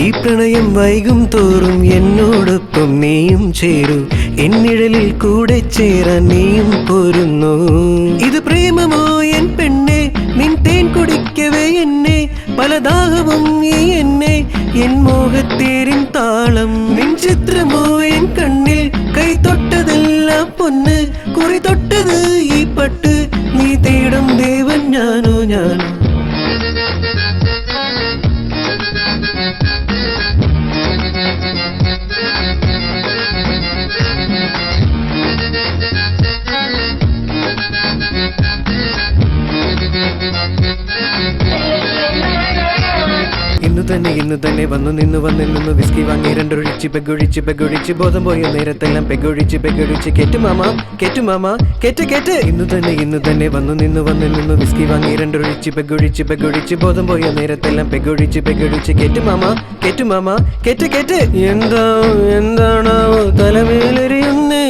ഈ പ്രണയം വൈകും തോറും എന്നോടൊപ്പം നീയും ചേരൂ. എന്നിഴലിൽ കൂടെ ചേരാൻ നീയും പോരുന്നു. ഇത് പ്രേമമോ എൻ പെണ്ണെ? നിൻ തേൻ കുടിക്കവേ എന്നെ പലദാഹവും ഈ എന്നെ. എൻ മോഹത്തേരിൻ താളം നിൻ ചിത്രമോ എൻ കണ്ണിൽ. കൈ തൊട്ടതെല്ലാം പൊന്ന്, കുറി തൊട്ടത് ഈ പട്ട്. നീ തേടും ദേവൻ ഞാനോ ഞാനോ? ഇന്നു തന്നെ വന്നു നിന്നു വന്നിൽ നിന്ന് വിസ്കി വാങ്ങി രണ്ടൊഴിച്ച് പെഗൊഴിച്ച് ബോധം പോയ നേരത്തെല്ലാം പെഗൊഴിച്ച് കേറ്റു മാമ കേറ്റ് ഇന്നു തന്നെ വന്നു നിന്നു വന്നിൽ നിന്ന് വിസ്കി വാങ്ങി രണ്ടൊഴിച്ച് പെഗൊഴിച്ച് ബോധം പോയ നേരത്തെല്ലാം പെഗൊഴിച്ച് കേറ്റു മാമ കേറ്റ് എന്താണോ തലമേലെറിയുന്നേ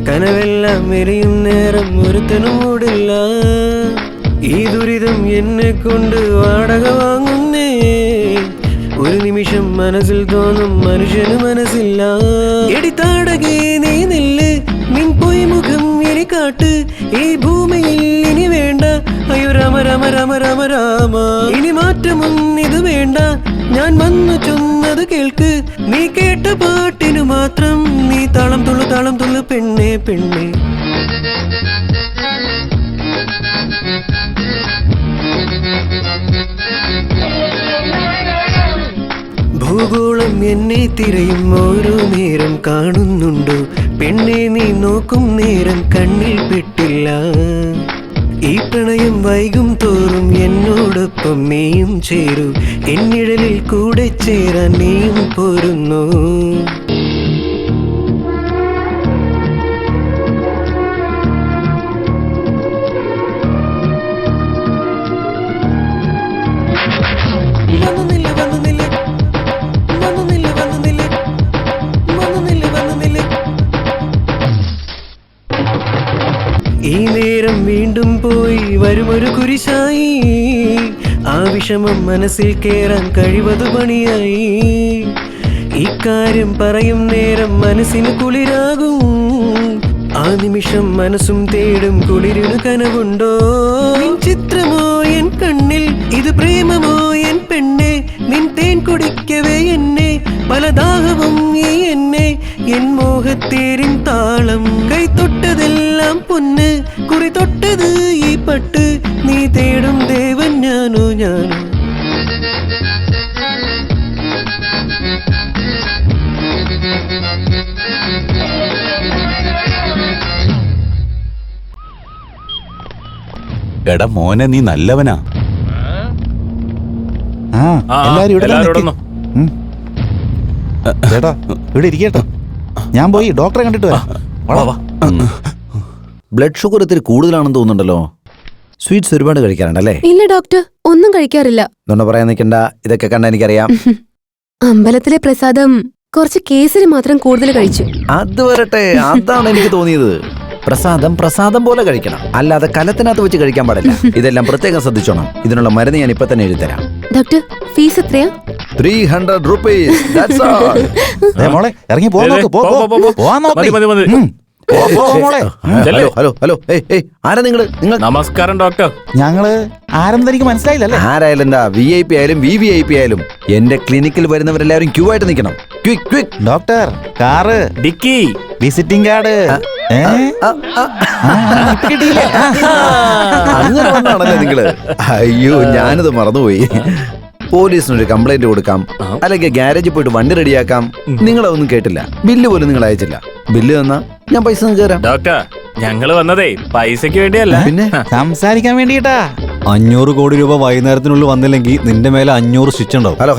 കനവെല്ലാം എരിയും നേരം ഒരുത്തനും മൂടില്ല ഈ ദുരിതം എന്നെ കൊണ്ട് വാടക വാങ്ങുന്നേ ഒരു നിമിഷം മനസ്സിൽ തോന്നും മനുഷ്യന് മനസ്സില്ല എടിത്താടകേ നീ നില്ല് നിൻ പോയി മുഖം ഇനി കാട്ട് ഈ ഭൂമിയിൽ ഇനി വേണ്ട അയ്യോ രാമ ഇനി മാറ്റമൊന്നിത് വേണ്ട ഞാൻ വന്നു ചൊന്നത് കേൾക്ക് നീ കേട്ട പാട്ടിനു മാത്രം നീ താളം തുള്ളു പെണ്ണേ ഭൂഗോളം എന്നെ തിരയും ഓരോ നേരം കാണുന്നുണ്ടോ പെണ്ണെ നീ നോക്കും നേരം കണ്ണിൽ പെട്ടില്ല ഈ പ്രണയം വൈകും തോറും എന്നോടൊപ്പം നീയും ചേരൂ എന്നിഴലിൽ കൂടെ ചേരാൻ നീയും പോരുന്നു ഈ നേരം വീണ്ടും പോയി വരുമൊരു കുരിശായി ആ വിഷമം മനസ്സിൽ കേറാൻ കഴിവതു പണിയായി ഇക്കാര്യം പറയും നേരം മനസ്സിന് കുളിരാകും ആ നിമിഷം മനസ്സും തേടും കുളിരിനു കനവുണ്ടോ നിൻ ചിത്രമോ എൻ കണ്ണിൽ ഇത് പ്രേമമോ എൻ പെണ്ണെ നിൻ തേൻ കുടിക്കവേ എന്നെ പലദാഹവും ഈ എന്നെ എൻ മോഹത്തേരിൻ താളം കൈ തൊട്ടതെല്ലാം പൊന്ന് കുറി തൊട്ടത് ഈ പട്ട് നീ തേടും ദേവൻ ഞാനോ എടാ മോനെ നീ നല്ലവനാ. എല്ലാരും ഇവിടെ നിക്ക്. ചേട്ടാ ഇവിടെ ഇരിക്കട്ടോ, ഞാൻ പോയി ഡോക്ടറെ കണ്ടിട്ട് വരാം. ബ്ലഡ് ഷുഗർ ഇത്തിരി കൂടുതലാണെന്ന് തോന്നുന്നുണ്ടല്ലോ. സ്വീറ്റ്സ് ഒരുപാട് കഴിക്കാറുണ്ടല്ലേ? ഇല്ല ഡോക്ടർ, ഒന്നും കഴിക്കാറില്ല. എന്നൊന്ന് പറയാൻ നിൽക്കണ്ട, ഇതൊക്കെ കണ്ട എനിക്കറിയാം. അമ്പലത്തിലെ പ്രസാദം കുറച്ച് കേസരി മാത്രം കൂടുതൽ കഴിച്ചു. അത് വരട്ടെ, അതാണ് എനിക്ക് തോന്നിയത്. പ്രസാദം പോലെ കഴിക്കണം, അല്ലാതെ കലത്തിനകത്ത് വെച്ച് കഴിക്കാൻ പാടില്ല. ഇതെല്ലാം പ്രത്യേകം ശ്രദ്ധിച്ചോണം. ഇതിനുള്ള മരുന്ന് ഞാൻ ഇപ്പൊ തന്നെ എഴുതിത്തരാം. ഡോക്ടർ, ഫീസ് എത്രയാ? 300 rupees. That's all. മോളെ ഇറങ്ങി പോവാൻ നോക്ക്. ഹലോ ആരാ നിങ്ങൾ? നമസ്കാരം ഡോക്ടർ. ഞങ്ങള് ആരെന്ന് എനിക്ക് മനസ്സിലായില്ലല്ലേ? ആരായാലും എന്താ, VIP ആയാലും VVIP ആയാലും എന്റെ ക്ലിനിക്കിൽ വരുന്നവരെല്ലാവരും ക്യൂ ആയിട്ട് നിൽക്കണം. Quick. Doctor, car, dicky, visiting card അങ്ങനെ വന്നാണല്ലേ നിങ്ങള്? അയ്യോ, ഞാനിത് മറന്നുപോയി. പോലീസിനൊരു കംപ്ലൈന്റ് കൊടുക്കാം, അല്ലെങ്കിൽ ഗ്യാരേജിൽ പോയിട്ട് വണ്ടി റെഡിയാക്കാം. നിങ്ങളതൊന്നും കേട്ടില്ല. ബില്ല് പോലും നിങ്ങൾ അയച്ചില്ല. ബില്ല് തന്നാ ഞാൻ പൈസ തരാം. ഡോക്ടർ, ഞങ്ങള് വന്നതേ പൈസക്ക് വേണ്ടിയല്ല, പിന്നെ സംസാരിക്കാൻ വേണ്ടിട്ടാ. 500 കോടി രൂപ വൈകുന്നേരത്തിനുള്ളിൽ വന്നില്ലെങ്കിൽ നിന്റെ മേലെ 500 സ്റ്റിച്ച് ഉണ്ടാവും. ഹലോ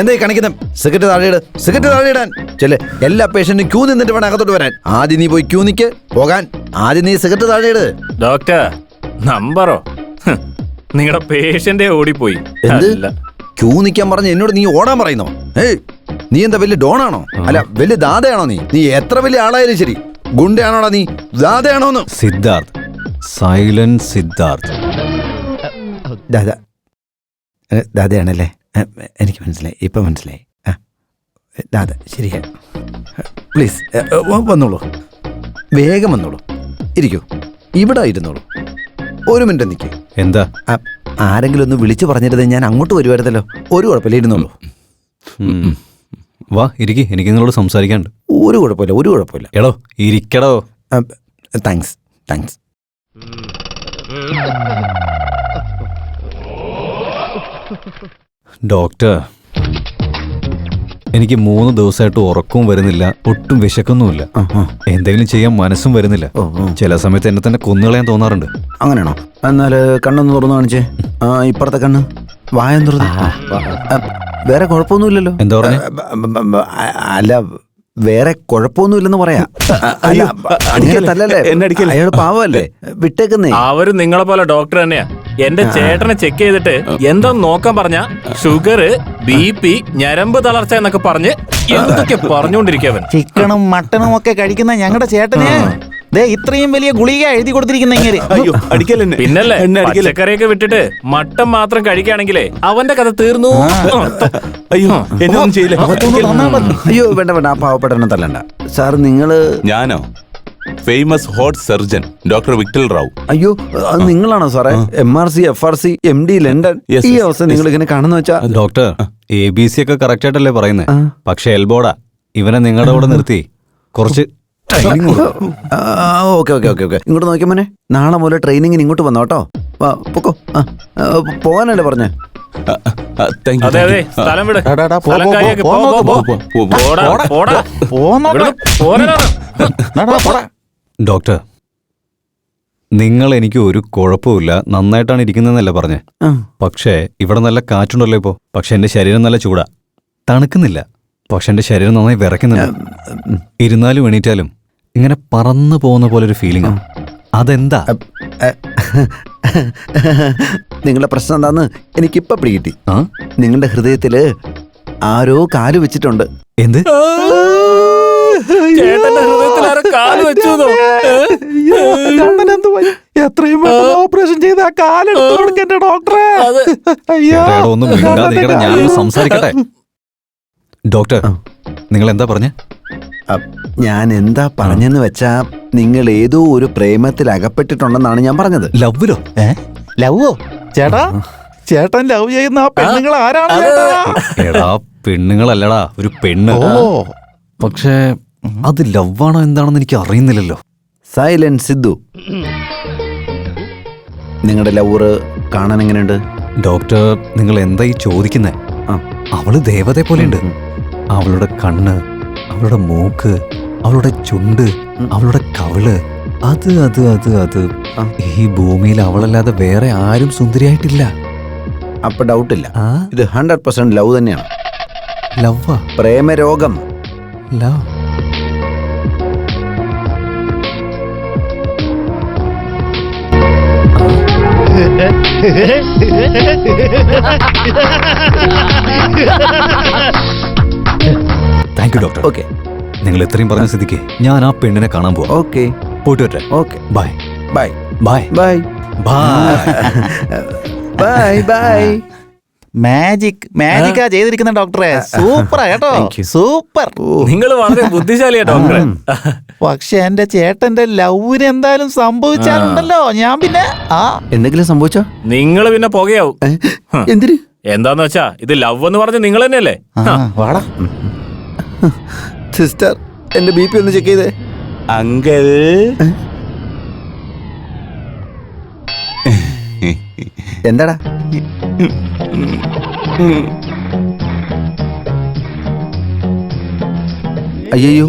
എന്തായി കാണിക്കുന്ന? സിഗരറ്റ് താഴെയിടാൻ ചെല്ലേ. എല്ലാ പേഷ്യന്റും ക്യൂ നിന്നിട്ട് വേണം അകത്തോട്ട് വരാൻ. ആദ്യം നീ പോയി ക്യൂ നിക്ക്. പോകാൻ ആദ്യം നീ സിഗരറ്റ് താഴെയിട്. ഡോക്ടർ, നമ്പറോ? നിങ്ങളുടെ പേഷ്യന്റെ ഓടിപ്പോയി. ക്യൂ നിക്കാൻ പറഞ്ഞ എന്നോട് നീ ഓടാൻ പറയുന്നോ? നീ എന്താ വലിയ ഡോണാണോ? അല്ല വലിയ ദാതയാണോ നീ? നീ എത്ര വലിയ ആളായാലും ശരി, ഗുണ്ടയാണോടാ നീ? ദാതയാണോന്ന്? സിദ്ധാർത്ഥ്, സൈലന്റ് സിദ്ധാർത്ഥ്. ദാതയാണല്ലേ? എനിക്ക് മനസ്സിലായി, ഇപ്പൊ മനസ്സിലായി. ദാദ ശരിയാ. പ്ലീസ് വന്നോളൂ, വേഗം വന്നോളൂ. ഇരിക്കൂ, ഇവിടെ ഇരുന്നോളൂ. 1 മിനിറ്റ് നിൽക്കേ. എന്താ? ആരെങ്കിലും ഒന്ന് വിളിച്ചു പറഞ്ഞിരുന്നത് ഞാൻ അങ്ങോട്ട് വരുമായിരുന്നല്ലോ. ഒരു കുഴപ്പമില്ല, ഇരുന്നോളൂ. വാ ഇരിക്കി, എനിക്ക് നിങ്ങളോട് സംസാരിക്കാനുണ്ട്. ഒരു കുഴപ്പമില്ല. എടോ ഇരിക്കടോ. താങ്ക്സ്. ഡോക്ടർ, എനിക്ക് 3 ദിവസമായിട്ട് ഉറക്കവും വരുന്നില്ല, ഒട്ടും വിശക്കൊന്നുമില്ല, എന്തെങ്കിലും ചെയ്യാൻ മനസ്സും വരുന്നില്ല. ചില സമയത്ത് എന്നെ തന്നെ കൊന്നുകളയാൻ തോന്നാറുണ്ട്. അങ്ങനെയാണോ? എന്നാൽ കണ്ണൊന്ന് തുറന്നു കാണിച്ചേ. ഇപ്പുറത്തെ കണ്ണ്. വായം തുറന്ന്. വേറെ കുഴപ്പമൊന്നുമില്ലല്ലോ. എന്താ പറഞ്ഞേ? അല്ല, വേറെ കുഴപ്പമൊന്നുമില്ലെന്ന് പറയാ. അല്ല, അങ്ങനെ തല്ലല്ലേ, എന്നെ അടിക്കല്ലേ. അയാൾ പാവല്ലേ, വിട്ടേക്കുന്നേ. അവര് നിങ്ങളെ പോലെ ഡോക്ടർ തന്നെയാ. എന്റെ ചേട്ടനെ ചെക്ക് ചെയ്തിട്ട് എന്താ നോക്കാൻ പറഞ്ഞ ഷുഗർ, BP, ഞരമ്പ് തളർച്ച എന്നൊക്കെ പറഞ്ഞ് എന്തൊക്കെ പറഞ്ഞുകൊണ്ടിരിക്കവൻ. ചിക്കനും മട്ടനും ഒക്കെ കഴിക്കുന്ന ഞങ്ങളുടെ ചേട്ടന് ദേ ഇത്രയും വലിയ ഗുളിക എഴുതി കൊടുത്തിരിക്കുന്ന ഇങ്ങനെ. അയ്യോ അടിക്കലെന്നെ. പിന്നല്ലേ എന്നെ അടിക്കല്ലേ. പച്ചക്കറിയൊക്കെ വിട്ടിട്ട് മട്ടൻ മാത്രം കഴിക്കുകയാണെങ്കിലേ അവന്റെ കഥ തീർന്നു. അയ്യോ എന്നെ ഒന്നും ചെയ്യില്ല. അയ്യോ വേണ്ട വേണ്ട, ആ പാവപ്പെട്ടനെ തല്ലണ്ട. സാർ നിങ്ങള്? ഞാനോ? Famous hot surgeon doctor Victor Rao. അയ്യോ, അത് നിങ്ങളാണോ സാറേ? MRC, FRC, MD London. Yes, ഈ yes, അവസ്ഥ yes. നിങ്ങൾ ഇങ്ങനെ കാണുന്ന വെച്ചാ? ഡോക്ടർ, ABC ഒക്കെ കറക്റ്റ് ആയിട്ടല്ലേ പറയുന്നത്. പക്ഷെ എൽബോടാ. ഇവനെ നിങ്ങളുടെ കൂടെ നിർത്തി കുറച്ച് training കൊടുക്കും. Okay okay okay okay. ഇങ്ങോട്ട് നോക്കിയ മോനെ, നാളെ മുതൽ ട്രെയിനിങ്ങിന് ഇങ്ങോട്ട് വന്നോ കേട്ടോ. പൊക്കോ. പോകാനല്ലേ പറഞ്ഞേ? അതെ അതെ, സ്ഥലം വിട്. സ്ഥലം കാര്യാക്ക്. പോ, പോ, പോ. പോടാ, പോടാ. ഇവിടുന്ന് പോരാ. ഡോക്ടർ, നിങ്ങൾ എനിക്ക് ഒരു കുഴപ്പമില്ല, നന്നായിട്ടാണ് ഇരിക്കുന്നതെന്നല്ല പറഞ്ഞേ. പക്ഷേ ഇവിടെ നല്ല കാറ്റുണ്ടല്ലോ ഇപ്പോ. പക്ഷെ എന്റെ ശരീരം നല്ല ചൂടാ, തണുക്കുന്നില്ല. പക്ഷെ എന്റെ ശരീരം നന്നായി വിറയ്ക്കുന്നുണ്ട്. ഇരുന്നാലും എണീറ്റാലും ഇങ്ങനെ പറന്നു പോകുന്ന പോലെ ഒരു ഫീലിംഗ്. അതെന്താ? നിങ്ങളുടെ പ്രശ്നം എന്താന്ന് എനിക്കിപ്പ പിടികിട്ടി. നിങ്ങളുടെ ഹൃദയത്തില് ആരോ കാല് വെച്ചിട്ടുണ്ട്. എന്ത്? ചേട്ടന്റെ ഹൃദയത്തിൽ ആരോ കാല് വെച്ചു. എത്രയും ഓപ്പറേഷൻ ചെയ്ത് ആ കാലെടുത്ത് കൊടുക്കണ്ട ഡോക്ടറെ. ചേട്ടാ, ഒന്നും മിണ്ടാതിരിക്കട്ടെ, ഞാനൊന്ന് സംസാരിക്കട്ടെ. ഡോക്ടർ, നിങ്ങൾ എന്താ പറഞ്ഞേ? ഞാൻ എന്താ പറഞ്ഞെന്ന് വെച്ചാ, നിങ്ങൾ ഏതോ ഒരു പ്രേമത്തിൽ അകപ്പെട്ടിട്ടുണ്ടെന്നാണ് ഞാൻ പറഞ്ഞത്. ലവ്വിലോ? ലവോ? ചേട്ടാ, ചേട്ടൻ ലവ് ചെയ്യുന്ന ആ പെണ്ണുങ്ങൾ ആരാണ് ചേട്ടാ? എടാ, പെണ്ണുങ്ങളല്ലടാ, ഒരു പെണ്ണ്. പക്ഷേ അത് ലവാണോ എന്താണെന്ന് എനിക്ക് അറിയുന്നില്ലല്ലോ. സൈലന്റ് സിദ്ധു, നിങ്ങളുടെ ലവറ് കാണാൻ എങ്ങനെയുണ്ട്? ഡോക്ടർ, നിങ്ങൾ എന്താ ഈ ചോദിക്കുന്നേ? അവള് ദേവതയെ പോലെയുണ്ട്. അവളുടെ കണ്ണ്, അവളുടെ മൂക്ക്, അവളുടെ ചുണ്ട്, അവളുടെ കവിള്, അത് അത് അത് അത് ഈ ഭൂമിയിൽ അവളല്ലാതെ വേറെ ആരും സുന്ദരിയായിട്ടില്ല. അപ്പൊ ഡൗട്ടില്ല, ഇത് 100% ലവ് തന്നെയാണ്. ലവ്വാ? പ്രേമരോഗം. Love? Thank you doctor. Okay, നിങ്ങൾ ഇത്രയും പറഞ്ഞ സ്ഥിതിക്ക് ഞാൻ ആ പെണ്ണിനെ കാണാൻ പോവാം. ഓക്കെ, പോയിട്ട് വരട്ടെ. Okay. Bye bye bye bye bye. Bye bye. മാജിക്കാ ചെയ്തിരിക്കുന്ന ഡോക്ടറെ. സൂപ്പറാ കേട്ടോ, സൂപ്പർ. നിങ്ങൾ വളരെ ബുദ്ധിശാലിയാ ഡോക്ടറെ. പക്ഷെ എന്റെ ചേട്ടന്റെ ലവിന് എന്തായാലും സംഭവിച്ചാലുണ്ടല്ലോ, ഞാൻ പിന്നെ എന്തെങ്കിലും സംഭവിച്ചോ? നിങ്ങൾ പിന്നെ പുകയാവും. എന്തിന്? എന്താന്ന് വെച്ചാ ഇത് ലവ് എന്ന് പറഞ്ഞ നിങ്ങൾ തന്നെയല്ലേ? വാടാ. സിസ്റ്റർ, എന്റെ BP ഒന്ന് ചെക്ക് ചെയ്തേ. അങ്കിൾ, എന്താടാ? അയ്യോ,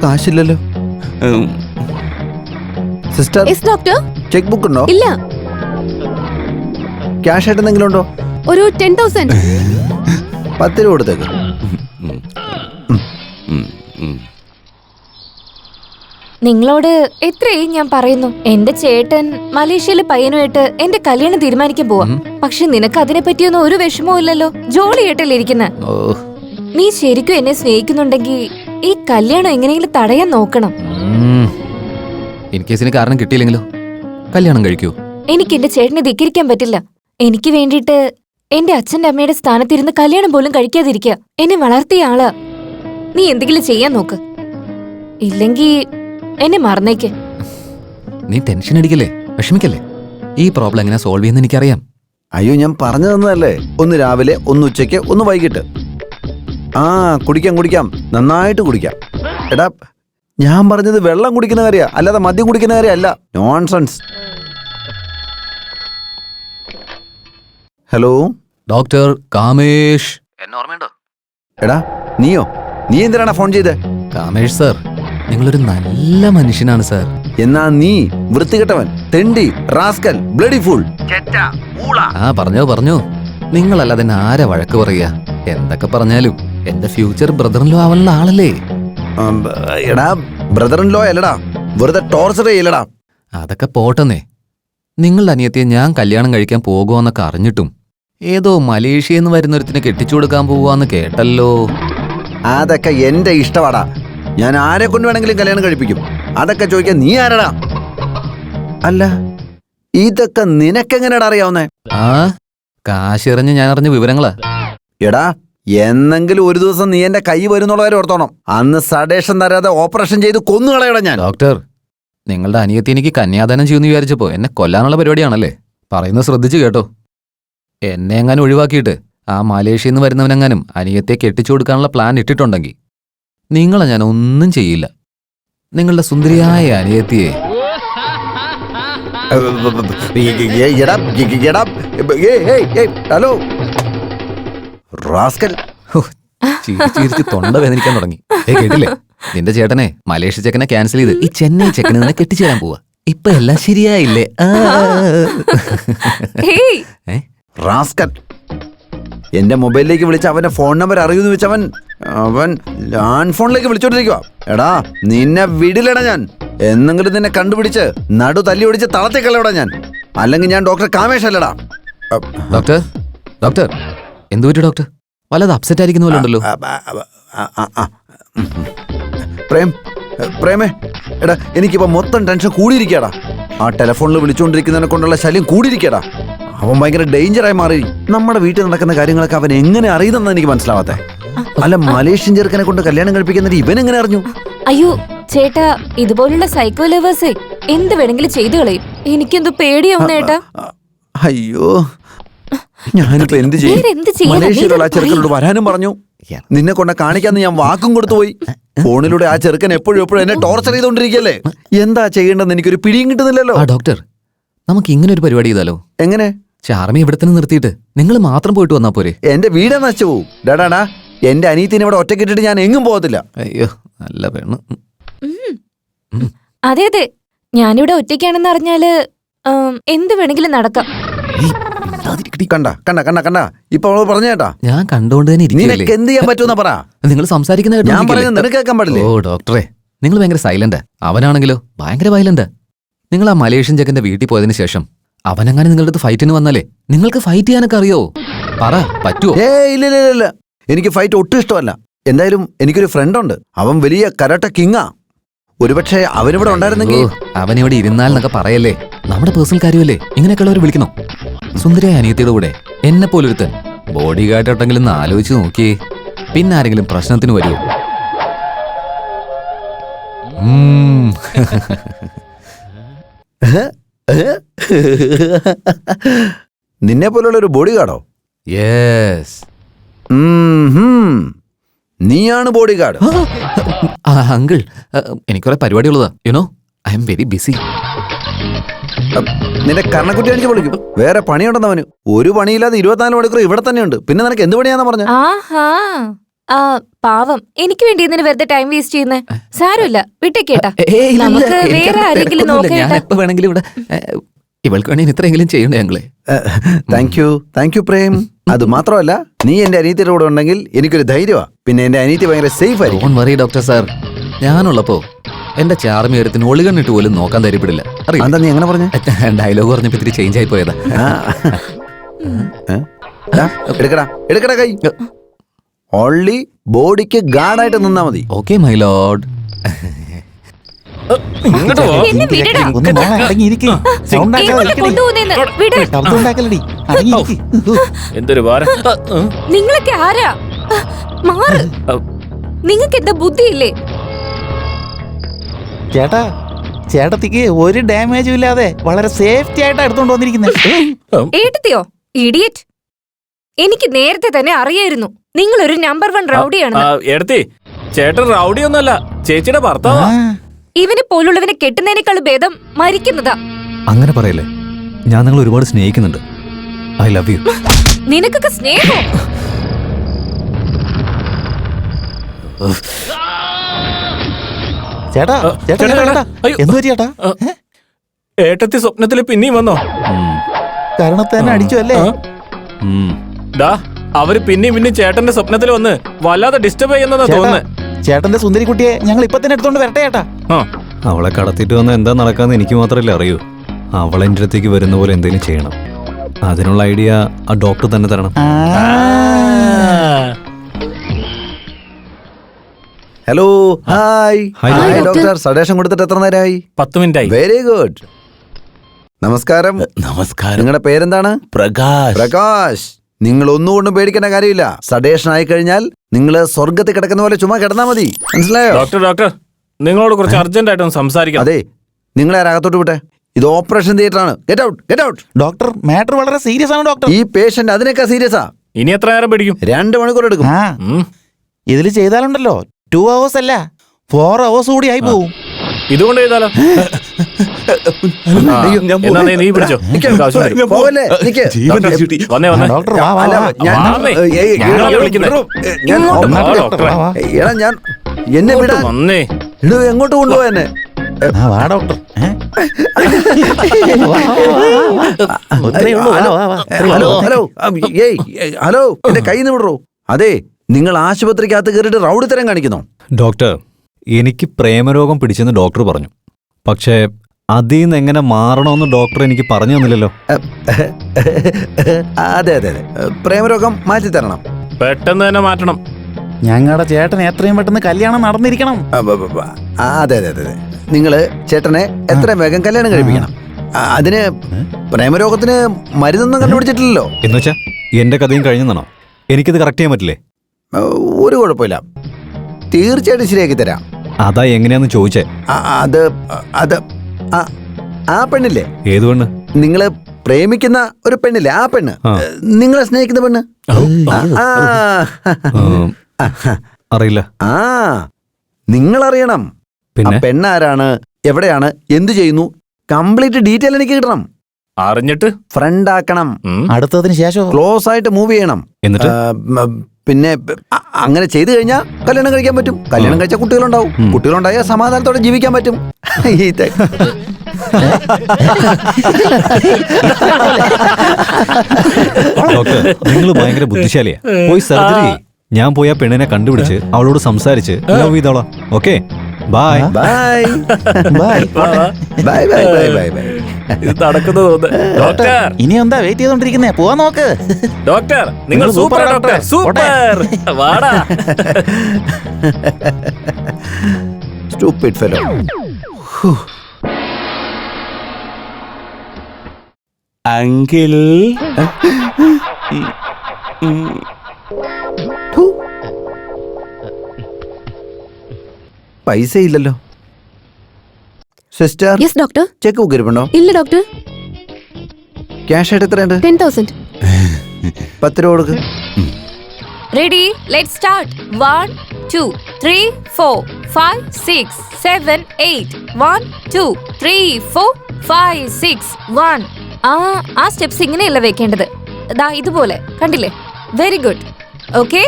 കാശില്ലല്ലോ. Sister, doctor. ചെക്ക് ബുക്ക് ഉണ്ടോ? ഇല്ല. ക്യാഷ് ആയിട്ട് എന്തെങ്കിലും ഉണ്ടോ? ഒരു 10,000. 10 രൂപ കൊടുത്തേക്ക്. നിങ്ങളോട് എത്രയും ഞാൻ പറയുന്നു, എന്റെ ചേട്ടൻ മലേഷ്യയിലെ പയ്യനുമായിട്ട് എന്റെ കല്യാണം തീരുമാനിക്കാൻ പോവാ. പക്ഷെ നിനക്ക് അതിനെ പറ്റിയൊന്നും ഒരു വിഷമവും ഇല്ലല്ലോ, ജോളിയായിട്ടല്ലേ ഇരിക്കുന്ന. നീ ശരിക്കും എന്നെ സ്നേഹിക്കുന്നുണ്ടെങ്കിൽ ഈ കല്യാണം എങ്ങനെയെങ്കിലും തടയാൻ നോക്കണം. ഇൻ കേസിന് കാരണം കിട്ടിയില്ലെങ്കിലോ? കല്യാണം കഴിക്കൂ. എനിക്ക് എന്റെ ചേട്ടനെ ധിക്കരിക്കാൻ പറ്റില്ല. എനിക്ക് വേണ്ടിയിട്ട് എന്റെ അച്ഛന്റെ അമ്മയുടെ സ്ഥാനത്തിരുന്ന് കല്യാണം പോലും കഴിക്കാതിരിക്കുക. എന്നെ വളർത്തിയ ആളാ. നീ എന്തെങ്കിലും ചെയ്യാൻ നോക്ക്, ഇല്ലെങ്കി എന്നെ മറന്നേക്ക്. നീ ടെൻഷൻ അടിക്കല്ലേ, വിഷമിക്കല്ലേ. ഈ പ്രോബ്ലം എങ്ങനെ സോൾവ് ചെയ്യുന്ന എനിക്കറിയാം. അയ്യോ, ഞാൻ പറഞ്ഞു തന്നതല്ലേ. ഒന്ന് രാവിലെ, ഒന്ന് ഉച്ചയ്ക്ക്, ഒന്ന് വൈകിട്ട്. കുടിക്കാം, നന്നായിട്ട് കുടിക്കാം. എടാ, ഞാൻ പറഞ്ഞത് വെള്ളം കുടിക്കുന്ന കാര്യ, അല്ലാതെ മദ്യം കുടിക്കുന്ന കാര്യമല്ല. നോൺസെൻസ്. Hello doctor Kamesh. എന്നെ ഓർമ്മയുണ്ടോ? എടാ, നീ എന്തിനാണ് ഫോൺ ചെയ്തേ? കാമേഷ് സാർ, നിങ്ങളൊരു നല്ല മനുഷ്യനാണ് സാർ. എന്നാ നീ വൃത്തികെട്ടവൻ, തെണ്ടി, റാസ്കൽ, ബ്ലഡി ഫൂൾ. പറഞ്ഞോ. നിങ്ങളല്ലാതെ എന്നെ ആരാ വഴക്ക് പറയാ? എന്തൊക്കെ പറഞ്ഞാലും എന്റെ ഫ്യൂച്ചർ ബ്രദറിലോ ആവുന്ന ആളല്ലേ. എടാ ബ്രദർ ഇൻ ലോ അല്ലടാ, വെറുതെ ടോർച്ചർ ചെയ്യലടാ. അതൊക്കെ പോട്ടെന്നേ. നിങ്ങളുടെ അനിയത്തിയെ ഞാൻ കല്യാണം കഴിക്കാൻ പോകുമെന്നൊക്കെ അറിഞ്ഞിട്ടും ഏതോ മലേഷ്യയിൽ നിന്ന് വരുന്നൊരുത്തിനെ കെട്ടിച്ചു കൊടുക്കാൻ പോവാന്ന് കേട്ടല്ലോ. അതൊക്കെ എന്റെ ഇഷ്ടമാടാ. ഞാൻ ആരെ കൊണ്ട് വേണമെങ്കിലും കല്യാണം കഴിപ്പിക്കും. അതൊക്കെ ചോദിക്കാൻ നീ ആരടാ? അല്ല, ഇതൊക്കെ നിനക്കെങ്ങനെയാടാ അറിയാവുന്നേ? ആ കാശെറിഞ്ഞ് ഞാൻ അറിഞ്ഞ വിവരങ്ങളാ. എടാ, എന്നെങ്കിലും ഒരു ദിവസം നീ എന്റെ കൈ വരുന്നുള്ളവരെ ഓർത്തോണം. അന്ന് സഡേഷൻ തരാതെ ഓപ്പറേഷൻ ചെയ്ത് കൊന്നുകളയടാ ഞാൻ. ഡോക്ടർ, നിങ്ങളുടെ അനിയത്തി എനിക്ക് കന്യാദാനം ചെയ്യുമെന്ന് വിചാരിച്ചപ്പോ എന്നെ കൊല്ലാനുള്ള പരിപാടിയാണല്ലേ? പറയുന്നത് ശ്രദ്ധിച്ചു കേട്ടോ. എന്നെ എങ്ങാനും ഒഴിവാക്കിയിട്ട് ആ മലേഷ്യയിൽ നിന്ന് വരുന്നവനെങ്ങാനും അനിയത്തെ കെട്ടിച്ചു കൊടുക്കാനുള്ള പ്ലാൻ ഇട്ടിട്ടുണ്ടെങ്കിൽ നിങ്ങളെ ഞാൻ ഒന്നും ചെയ്യില്ല. നിങ്ങളുടെ സുന്ദരിയായ അനിയത്തിയെ ഹലോ റാസ്കൽ. ചിരിച്ച് തൊണ്ട വേദനിക്കാൻ തുടങ്ങി. കേട്ടില്ലേ? നിന്റെ ചേട്ടനെ മലേഷ്യ ചെക്കനെ ക്യാൻസൽ ചെയ്ത് ഈ ചെന്നൈ ചെക്കനെ നിന്നെ കെട്ടിച്ചു തരാൻ പോവാ. ഇപ്പൊ എല്ലാം ശരിയായില്ലേ? റാസ്കൽ, എന്റെ മൊബൈലിലേക്ക് വിളിച്ച അവന്റെ ഫോൺ നമ്പർ അറിയുമെന്ന് വെച്ചവൻ അവൻ ലാൻഡ് ഫോണിലേക്ക് വിളിച്ചോണ്ടിരിക്കുക. എടാ, നിന്നെ വിടില്ലടാ ഞാൻ. എന്നെങ്കിലും നിന്നെ കണ്ടുപിടിച്ച് നടു തല്ലി ഒടിച്ച് തളത്തേക്കല്ലടാ ഞാൻ. അല്ലെങ്കിൽ ഞാൻ ഡോക്ടർ കാമേഷ് അല്ലടാ. ഡോക്ടർ, ഡോക്ടർ എന്തു പറ്റി ഡോക്ടർ? വല്ലത് അപ്സെറ്റ് ആയിരിക്കുന്ന പോലെ ഉണ്ടല്ലോ. പ്രേമേ, എടാ എനിക്കിപ്പോ മൊത്തം ടെൻഷൻ കൂടിയിരിക്കടാ. ആ ടെലിഫോണിൽ വിളിച്ചുകൊണ്ടിരിക്കുന്നതിനെ കൊണ്ടുള്ള ശല്യം കൂടിയിരിക്കടാ. അവൻ ഭയങ്കര ഡേഞ്ചറായി മാറി. നമ്മുടെ വീട്ടിൽ നടക്കുന്ന കാര്യങ്ങളൊക്കെ അവൻ എങ്ങനെ അറിയുന്നെന്ന് എനിക്ക് മനസ്സിലാവാത്തെ. അല്ല, മലേഷ്യൻ ചെറുക്കനെ കൊണ്ട് കല്യാണം കഴിപ്പിക്കുന്നത് ഇവൻ എങ്ങനെ അറിഞ്ഞു? അയ്യോ ചേട്ടാ, ഇതുപോലുള്ള സൈക്കോ ലവേഴ്സേ എന്ത് വേണമെങ്കിലും ചെയ്തു കളയും. എനിക്കെന്തോ പേടിയാവുന്ന ഏട്ടാ. അയ്യോ, ഞാനിപ്പോ എന്ത് ചെയ്യും? മലേഷ്യയിലുള്ള ആ ചെറുക്കനോട് വരാനും പറഞ്ഞു. നിന്നെ കൊണ്ട് കാണിക്കാന്ന് ഞാൻ വാക്കും കൊടുത്തുപോയി. ഫോണിലൂടെ ആ ചെറുക്കൻ എപ്പോഴും എന്നെ ടോർച്ചർ ചെയ്തോണ്ടിരിക്കല്ലേ. എന്താ ചെയ്യേണ്ടെന്ന് എനിക്കൊരു പിടിയും കിട്ടുന്നില്ലല്ലോ. ആ ഡോക്ടർ, നമുക്ക് ഇങ്ങനെ ഒരു പരിപാടി ചെയ്താലോ? എങ്ങനെ? ചാർമി ഇവിടെ തന്നെ നിർത്തിയിട്ട് നിങ്ങൾ മാത്രം പോയിട്ട് വന്നാ പോരെ? എന്റെ വീട് നശിച്ചു പോവും. ഡാടാ, എന്റെ അനിയത്തിനെ ഇവിടെ ഒറ്റക്കിട്ടിട്ട് ഞാൻ എങ്ങും പോകത്തില്ല. അയ്യോ, നല്ല പെണ്ണ്. അതെ അതെ, ഞാനിവിടെ ഒറ്റയ്ക്കാണെന്ന് അറിഞ്ഞാല് എന്ത് വേണമെങ്കിലും നടക്കാം. കണ്ട കണ്ട കണ്ട കണ്ട ഇപ്പൊ അവള് പറഞ്ഞേട്ടാ. ഞാൻ കണ്ടോണ്ട് തന്നെ നിനക്ക് എന്ത് ചെയ്യാൻ പറ്റുമെന്നാ പറ. നിങ്ങൾ സംസാരിക്കുന്ന ഞാൻ പറയുന്നത് നിനക്ക് കേൾക്കാൻ പാടില്ലേ? ഓ ഡോക്ടറെ, നിങ്ങൾ ഭയങ്കര സൈലന്റ്. അവനാണെങ്കിലോ ഭയങ്കര വയലന്റ്. നിങ്ങൾ ആ മലേഷ്യൻ ചെക്കന്റെ വീട്ടിൽ പോയതിനു ശേഷം അവനെങ്ങനെ നിങ്ങളുടെ അടുത്ത് ഫൈറ്റിന് വന്നാലേ നിങ്ങൾക്ക് ഫൈറ്റ് ചെയ്യാനൊക്കെ അറിയോ? പറ, പറ്റുമോ? ഇല്ല, എനിക്ക് ഫൈറ്റ് ഒട്ടും ഇഷ്ടമല്ല. എന്തായാലും എനിക്കൊരു ഫ്രണ്ട് ഉണ്ട്. അവൻ വലിയ കരാട്ട കിങ്ങാ. ഒരുപക്ഷെ അവനിവിടെ ഉണ്ടായിരുന്നെങ്കിൽ. അവനിവിടെ ഇരുന്നാലെന്നൊക്കെ പറയല്ലേ, നമ്മുടെ പേഴ്സണൽ കാര്യമല്ലേ. ഇങ്ങനെയൊക്കെയുള്ളവർ വിളിക്കണോ? സുന്ദരിയായ അനിയത്തിയുടെ കൂടെ എന്നെ പോലൊരുത്തൻ ബോഡി ഗാർഡായിട്ടെങ്കിലും ഒന്ന് ആലോചിച്ച് നോക്കിയേ. പിന്നെ ആരെങ്കിലും പ്രശ്നത്തിന് വരുമോ? നിന്നെ പോലുള്ള ഒരു ബോഡി ഗാർഡോ? യെസ്, നീയാണ് ബോഡി ഗാർഡ്? അങ്കിൾ, എനിക്കുറെ പരിപാടി ഉള്ളതാ. You know, I am very busy. നിന്റെ കർണക്കുട്ടി അടിച്ച് വിളിക്കും. വേറെ പണിയുണ്ടെന്നവന്. ഒരു പണിയില്ലാതെ 24 മണിക്കൂർ ഇവിടെ തന്നെയുണ്ട്. പിന്നെ നിനക്ക് എന്ത് പണിയാന്നാ പറഞ്ഞ? ആഹാ, പാവം, എനിക്ക് വേണ്ടി ഇതിന് വെറുതെ ടൈം വേസ്റ്റ് ചെയ്യുന്നേ. സാരമില്ല, വിട്ടേക്കേട്ടാ. നമുക്ക് വേറെ ആരെങ്കിലും നോക്കാം. എപ്പോ വേണമെങ്കിലും ഇവിടെ ഇവൾക്ക് വേണമെങ്കിൽ ഇത്രയെങ്കിലും ചെയ്യണ്ടേ ഞങ്ങളെ. Thank you Prem. അത് മാത്രമല്ല, നീ എന്റെ അനിയത്തിയുടെ കൂടെ ഉണ്ടെങ്കിൽ എനിക്കൊരു ധൈര്യമാ. പിന്നെ എന്റെ അനിയത്തി ഭയങ്കര സേഫ് ആയിരിക്കും. Don't worry doctor sir. ഞാനുള്ളപ്പോ എന്റെ ചാർമി ഒരുത്തിന് ഒളികണ്ണിട്ട് പോലും നോക്കാൻ ധൈര്യപ്പെടില്ല. എന്താ നീ എങ്ങനെ പറഞ്ഞ? ഡയലോഗ് പറഞ്ഞപ്പോ ഇത്തിരി ചേഞ്ച് ആയി പോയതാ. എടുക്കടാ കൈ. ഓൺലി ബോഡിക്ക് ഗാർഡായിട്ട് നിന്നാ മതി. Okay my Lord. എന്തൊരു ഭാരം. നിങ്ങളൊക്കെ ആരാ? മാറ്. നിങ്ങൾക്ക് എന്താ ബുദ്ധിയില്ലേ? ചേട്ടത്തിക്ക് ഒരു ഡാമേജും ഇല്ലാതെ വളരെ സേഫ്റ്റി ആയിട്ടാ എടുത്തോണ്ട് വന്നിരിക്കുന്നത്. ഏട്ടത്തിയോ? ഇഡിയറ്റ്. എനിക്ക് നേരത്തെ തന്നെ അറിയായിരുന്നു നിങ്ങളൊരു നമ്പർ 1 റൗഡിയാണെന്ന്. എടുത്തി, ചേട്ടൻ റൗഡിയൊന്നുമല്ല, ചേച്ചിയുടെ ഭർത്താവാ. ഇവനെ പോലുള്ളവനെ കെട്ടുന്നതിനേക്കാൾ ഭേദം മരിക്കുന്നതാ. അങ്ങനെ പറയല്ലേ, ഞാൻ നിങ്ങൾ ഒരുപാട് സ്നേഹിക്കുന്നുണ്ട്. I love you. നിനക്കൊക്കെ സ്നേഹം? ഏട്ടത്തി സ്വപ്നത്തില് പിന്നെയും വന്നോ? കരണത്ത് തന്നെ അടിച്ചു അല്ലേ? ഡാ അവര് പിന്നെയും ചേട്ടന്റെ സ്വപ്നത്തിൽ വന്ന് വല്ലാതെ ഡിസ്റ്റർബ് ചെയ്യുന്നതാ തോന്നുന്നത്. ചേട്ടന്റെ സുന്ദരി കുട്ടിയെ ഞങ്ങൾ ഇപ്പൊ തന്നെ എടുത്തോണ്ട് വരട്ടെ ചേട്ടാ. ആ അവളെ കടത്തിട്ട് വന്ന എന്താ നടക്കാന്ന് എനിക്ക് മാത്രമല്ലേ അറിയൂ. അവളെൻ്റെ അടുത്തേക്ക് വരുന്ന പോലെ എന്തെങ്കിലും ചെയ്യണം. അതിനുള്ള ഐഡിയ ആ ഡോക്ടർ തന്നെ തരണം. Hello, hi. Hi, hi doctor. Doctor. Sedation കൊടുത്തിട്ട് എത്ര നേരമായി? 10 മിനിറ്റായി. Very good. നമസ്കാരം. നമസ്കാരം. നിങ്ങളുടെ പേരെന്താണ്? പ്രകാശ്. പ്രകാശ്. നിങ്ങൾ ഒന്നുകൊണ്ടും പേടിക്കേണ്ട കാര്യമില്ല. സഡേഷൻ ആയി കഴിഞ്ഞാൽ നിങ്ങൾ സ്വർഗത്തിൽ കിടക്കുന്ന പോലെ ചുമ്മാ കിടന്നാ മതി. മനസ്സിലായോ? ഡോക്ടർ നിങ്ങളോട് കുറച്ച് അർജന്റ് ആയിട്ടൊന്ന് സംസാരിക്കാം. അതെ, നിങ്ങളെ അകത്തോട്ട് വിട്ടെ. ഇത് ഓപ്പറേഷൻ തിയേറ്റർ ആണ്. Get out, get out. Doctor matter വളരെ സീരിയസ് ആണ് ഡോക്ടർ. ഈ പേഷ്യന്റ് അതിനേക്കാൾ സീരിയസാ. ഇനി എത്ര നേരം പിടിക്കും? 2 മണിക്കൂർ എടുക്കും. ആ ഇതിൽ ചെയ്താലുണ്ടല്ലോ 2 hours അല്ല 4 hours കൂടി ആയി പോവും. ഇതുകൊണ്ട് ചെയ്താലോ? അയ്യോ, എന്നാ നീ പിടിച്ചോ. നിക്ക്. ആവശ്യം വരും. പോവല്ലേ? നിക്ക്. വന്നേ ഡോക്ടർ വാ വാ അല്ല, വാ. ഞാൻ- വാമേ. ഏയ്, ഞങ്ങളെ വിളിക്കുന്നെ. ഞാൻ- ഇങ്ങോട്ട് വാ, ഡോക്ടർ, ഡോക്ടറെ. വാ, വാ. എടാ, ഞാൻ എന്നെ വിടാൻ വന്നേ. ഇടൂ, എങ്ങോട്ട് കൊണ്ടുപോവാ എന്നെ? ആ, വാ ഡോക്ടർ. ഒത്രേ ഉള്ളൂ. വാ, വാ, വാ. Hello, hello. ഏയ്, ഹലോ, എന്റെ കയ്യിൽ നിന്ന് വിടറോ. അതെ, നിങ്ങൾ ആശുപത്രിക്കകത്ത് കയറിയിട്ട് റൗഡിത്തരം കാണിക്കുന്നോ? ഡോക്ടർ, എനിക്ക് പ്രേമരോഗം പിടിച്ചെന്ന് ഡോക്ടർ പറഞ്ഞു. പക്ഷേ അതിൽ നിന്ന് എങ്ങനെ മാറണമെന്ന് ഡോക്ടർ എനിക്ക് പറഞ്ഞു തന്നില്ലല്ലോ. അതെ അതെ അതെ, പ്രേമരോഗം മാറ്റി തരണം. പെട്ടെന്ന് തന്നെ മാറ്റണം. ഞങ്ങളുടെ ചേട്ടൻ എത്രയും പെട്ടെന്ന് കല്യാണം നടന്നിരിക്കണം. അതെ അതെ അതെ, നിങ്ങള് ചേട്ടനെ എത്രയും വേഗം കല്യാണം കഴിപ്പിക്കണം. അതിന് പ്രേമരോഗത്തിന് മരുന്നൊന്നും കണ്ടുപിടിച്ചിട്ടില്ലല്ലോ. എന്നുവെച്ചാ എന്റെ കഥയും കഴിഞ്ഞെന്നാണോ? എനിക്കിത് കറക്റ്റ് ചെയ്യാൻ പറ്റില്ലേ? ഒരു കുഴപ്പമില്ല, തീർച്ചയായിട്ടും ശരിയാക്കി തരാം. അതാ എങ്ങനെയാന്ന് ചോദിച്ചേ. അത് അത് ആ പെണ്ണില്ലേ, ഏത് പെണ്ണ്? നിങ്ങള് പ്രേമിക്കുന്ന ഒരു പെണ്ണില്ലേ, ആ പെണ്ണ്, ആ. നിങ്ങളെ സ്നേഹിക്കുന്ന പെണ്ണ്. അറിയില്ല. ആ നിങ്ങളറിയണം. പിന്നെ പെണ്ണാരാണ്, എവിടെയാണ്, എന്തു ചെയ്യുന്നു, കംപ്ലീറ്റ് ഡീറ്റെയിൽ എനിക്ക് കിട്ടണം. അറിഞ്ഞിട്ട് ഫ്രണ്ട് ആക്കണം. അടുത്തതിന് ശേഷം ക്ലോസ് ആയിട്ട് മൂവ് ചെയ്യണം. എന്നിട്ട് പിന്നെ അങ്ങനെ ചെയ്തു കഴിഞ്ഞാൽ കല്യാണം കഴിക്കാൻ പറ്റും. കല്യാണം കഴിച്ചാൽ കുട്ടികളുണ്ടാവും. കുട്ടികളുണ്ടായാൽ സമാധാനത്തോടെ ജീവിക്കാൻ പറ്റും. ഇത് ഡോക്ടർ, നിങ്ങൾ ഭയങ്കര ബുദ്ധിശാലിയാ. പോയി സർജറി. ഞാൻ പോയി ആ പെണ്ണിനെ കണ്ടുപിടിച്ച് അവളോട് സംസാരിച്ച് ലവ് ചെയ്തോളാം. Okay, bye. Bye bye bye bye bye bye bye. ഇത് നടക്കുന്നത് തോന്നുന്നു. ഡോക്ടർ ഇനി എന്താ വെയിറ്റ് ചെയ്തോണ്ടിരിക്കുന്നേ? പോവാൻ നോക്ക്. ഡോക്ടർ നിങ്ങൾ സൂപ്പർ ഡോക്ടർ, സൂപ്പർ. വാടാ. Stupid fellow. അങ്കിൾ പൈസ ഇല്ലല്ലോ. Sister, yes doctor. Check book ഇരിപ്പുണ്ടോ? ഇല്ല ഡോക്ടർ. ക്യാഷ് ആയിട്ട് എത്രയുണ്ട്? 10,000. 10 രൂപ കൊടുക്ക്. Ready? Let's start. 1, 2, 3, 4, 5, 6, 7, 8. 1, 2, 3, 4, 5, 6, 1. ആ സ്റ്റെപ്സ് ഇങ്ങനെയല്ല വെക്കേണ്ടത്. ദാ ഇതുപോലെ കണ്ടില്ലേ? Very good. Okay,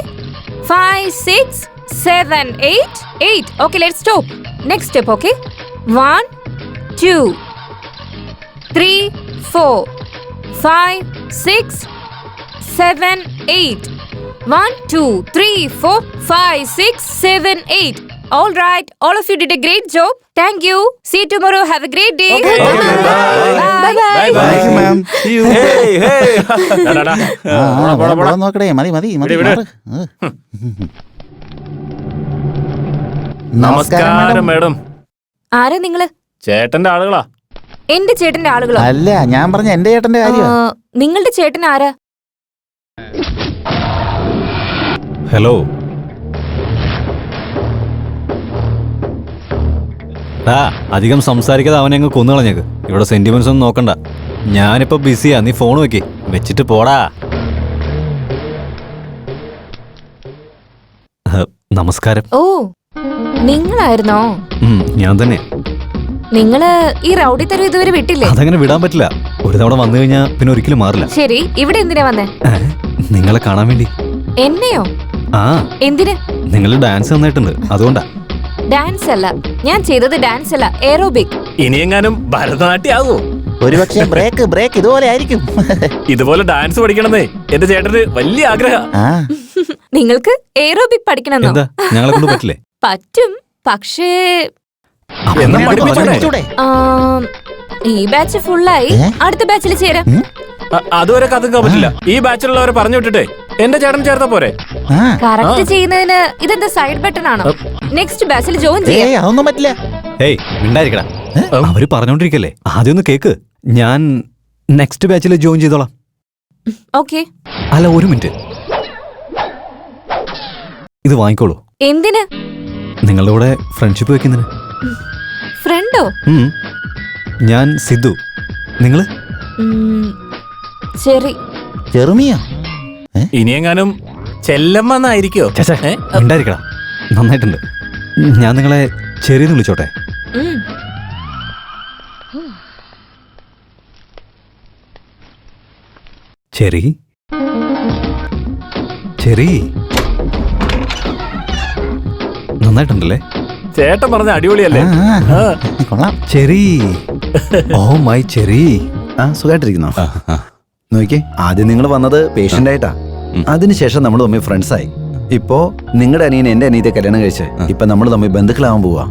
5, 6, 7, 8. 8. Okay, let's stop. Next step. Okay, 1, 2, 3, 4, 5, 6, 7, 8. 1, 2, 3, 4, 5, 6, 7, 8. All right, all of you did a great job. Thank you. See you tomorrow. Have a great day. Okay, Bye. Bye. Thank you, ma'am. See you. Hey. നോക്കടേ. മതി മതി മതി. ഇവിടെ, ഇവിടെ. മാറ്. നമസ്കാരം മേഡം. ആരാ നിങ്ങള്? ചേട്ടന്റെ ആളുകളാ. എന്റെ ചേട്ടന്റെ ആളുകളോ? അല്ല, ഞാൻ പറഞ്ഞ എന്റെ ചേട്ടന്റെ കാര്യം. നിങ്ങളുടെ ചേട്ടൻ ആരാ? ഹലോ. അധികം സംസാരിക്കാതെ അവനെ അങ്ങ് കൊന്നുകളഞ്ഞേക്ക്. ഇവിടെ സെന്റിമെന്റ്സ് ഒന്നും നോക്കണ്ട. ഞാനിപ്പോ ബിസിയാ. നീ ഫോൺ വെച്ചിട്ട് പോടാ. നമസ്കാരം. ഓ, നിങ്ങളായിരുന്നോ? ഞാൻ തന്നെ. നിങ്ങള് ഈ റൗഡി തരം ഇതുവരെ വിട്ടില്ലേ? അതങ്ങനെ വിടാൻ പറ്റില്ല. ഒരു തവണ വന്നു കഴിഞ്ഞാൽ പിന്നെ ഒരിക്കലും മാറില്ല. ശരി, ഇവിടെ എന്തിനാ വന്നേ? നിങ്ങളെ കാണാൻ വേണ്ടി. എന്നെയോ? ആ, എന്തിന്? നിങ്ങൾ ഡാൻസ് നന്നായിട്ടുണ്ട്, അതുകൊണ്ടാ. ഡാൻസ് അല്ല ഞാൻ ചെയ്തത്, ഡാൻസ് അല്ല, എയറോബിക്. ഇനിയെങ്ങാനും ഭരതനാട്യം ആകുമോ? ഒരുപക്ഷെ ബ്രേക്ക് ഇതുപോലെ ആയിരിക്കും. ഇതുപോലെ ഡാൻസ് പഠിക്കണമെന്നേ എന്റെ ചേട്ടന് വലിയ ആഗ്രഹം. ആ, നിങ്ങൾക്ക് എയറോബിക് പഠിക്കണമെന്നോ? എന്താ ഞങ്ങളെ കൊണ്ട് പറ്റില്ലേ? പറ്റും, പക്ഷേ എന്നാ അത് പഠിപ്പിച്ചോടെ? പഠിപ്പിച്ചൂടെ? ഈ ബാച്ച് ഫുള്ളായി. ഏ? അടുത്ത ബാച്ചിൽ ചേരാം. അതുവരെ കഥക്കാൻ പറ്റില്ല. ഈ ബാച്ചിലുള്ളവരെ പറഞ്ഞു വിട്ടിട്ടേ എന്റെ ചേട്ടൻ ചേർത്താ പോരെ? ആ, കറക്റ്റ് ചെയ്യുന്നതിന് ഇതെന്താ സൈഡ് ബട്ടൺ ആണോ? നെക്സ്റ്റ് ബാച്ചിൽ ജോയിൻ ചെയ്യാം. അതൊന്നും പറ്റില്ല. ഏയ് മിണ്ടായിരിക്കടാ. അവര് പറഞ്ഞോണ്ടിരിക്കല്ലേ, ആദ്യം ഒന്ന് കേക്ക്. ഞാൻ നെക്സ്റ്റ് ബാച്ചിൽ ജോയിൻ ചെയ്തോളാം. ഓക്കെ. അല്ല, ഒരു മിനിറ്റ്. ഇത് വാങ്ങിക്കോളൂ. എന്തിന്? നിങ്ങളുടെ കൂടെ ഫ്രണ്ട്ഷിപ്പ് വെക്കുന്നതിന്. ഫ്രണ്ടോ? ഞാൻ സിദ്ധു. നിങ്ങള്? ശരി. ചെറുമിയോ? ഇനിയെങ്ങാനും ചെല്ലമ്മന്നായിരിക്കോ? മിണ്ടായിരിക്കടാ. നന്നായിട്ടുണ്ട്. ഞാൻ നിങ്ങളെ ചെറിയെന്ന് വിളിച്ചോട്ടെ? Cherry cherry. നന്നായിട്ടുണ്ടല്ലേ? ചേട്ടൻ പറഞ്ഞ അടിപൊളിയല്ലേ? ആ. കൊള്ളാം. ചെറി. Oh my cherry. ആ സുഖമായിട്ടിരിക്കുന്നോ? നോക്കിയേ, ആദ്യം നിങ്ങൾ വന്നത് പേഷ്യന്റ് ആയിട്ടാ. അതിനുശേഷം നമ്മൾ തമ്മിൽ ഫ്രണ്ട്സ് ആയി. ഇപ്പോ നിങ്ങളുടെ അനിയൻ എന്റെ അനിയത്തെ കല്യാണം കഴിച്ച് ഇപ്പൊ നമ്മൾ തമ്മിൽ ബന്ധുക്കളാവാൻ പോവാ.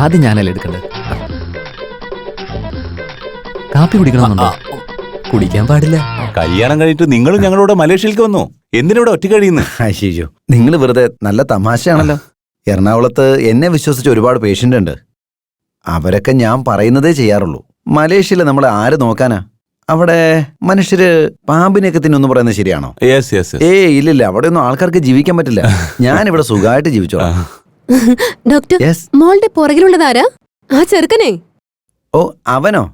അത് ഞാനല്ലേ എടുക്കണ്ടത്. കാപ്പി കുടിക്കണമെന്നുണ്ടോ? കുടിക്കാൻ പാടില്ല. കല്യാണം കഴിഞ്ഞിട്ട് നിങ്ങളും ഞങ്ങളോട് മലേഷ്യയിലേക്ക് വന്നു. എന്തിനിവിടെ ഒറ്റ കഴിയുന്നു? അയ്യോ, നിങ്ങൾ വെറുതെ നല്ല തമാശയാണല്ലോ. എറണാകുളത്ത് എന്നെ വിശ്വസിച്ച് ഒരുപാട് പേഷ്യന്റ് ഉണ്ട്. അവരൊക്കെ ഞാൻ പറയുന്നതേ ചെയ്യാറുള്ളൂ. മലേഷ്യയിൽ നമ്മളെ ആര് നോക്കാനാ? അവിടെ മനുഷ്യര് പാമ്പിനെയൊക്കെ തിന്നൊന്ന് പറയുന്നത് ശരിയാണോ? ഇല്ലില്ല, അവിടെ ഒന്നും ആൾക്കാർക്ക് ജീവിക്കാൻ പറ്റില്ല. ഞാൻ ഇവിടെ സുഖമായിട്ട് ജീവിച്ചോളാം. Doctor, yes. മോളുടെ പുറകിലുള്ളതാരാ? ആ ചെറുക്കനെ? ഓ, അവനോ?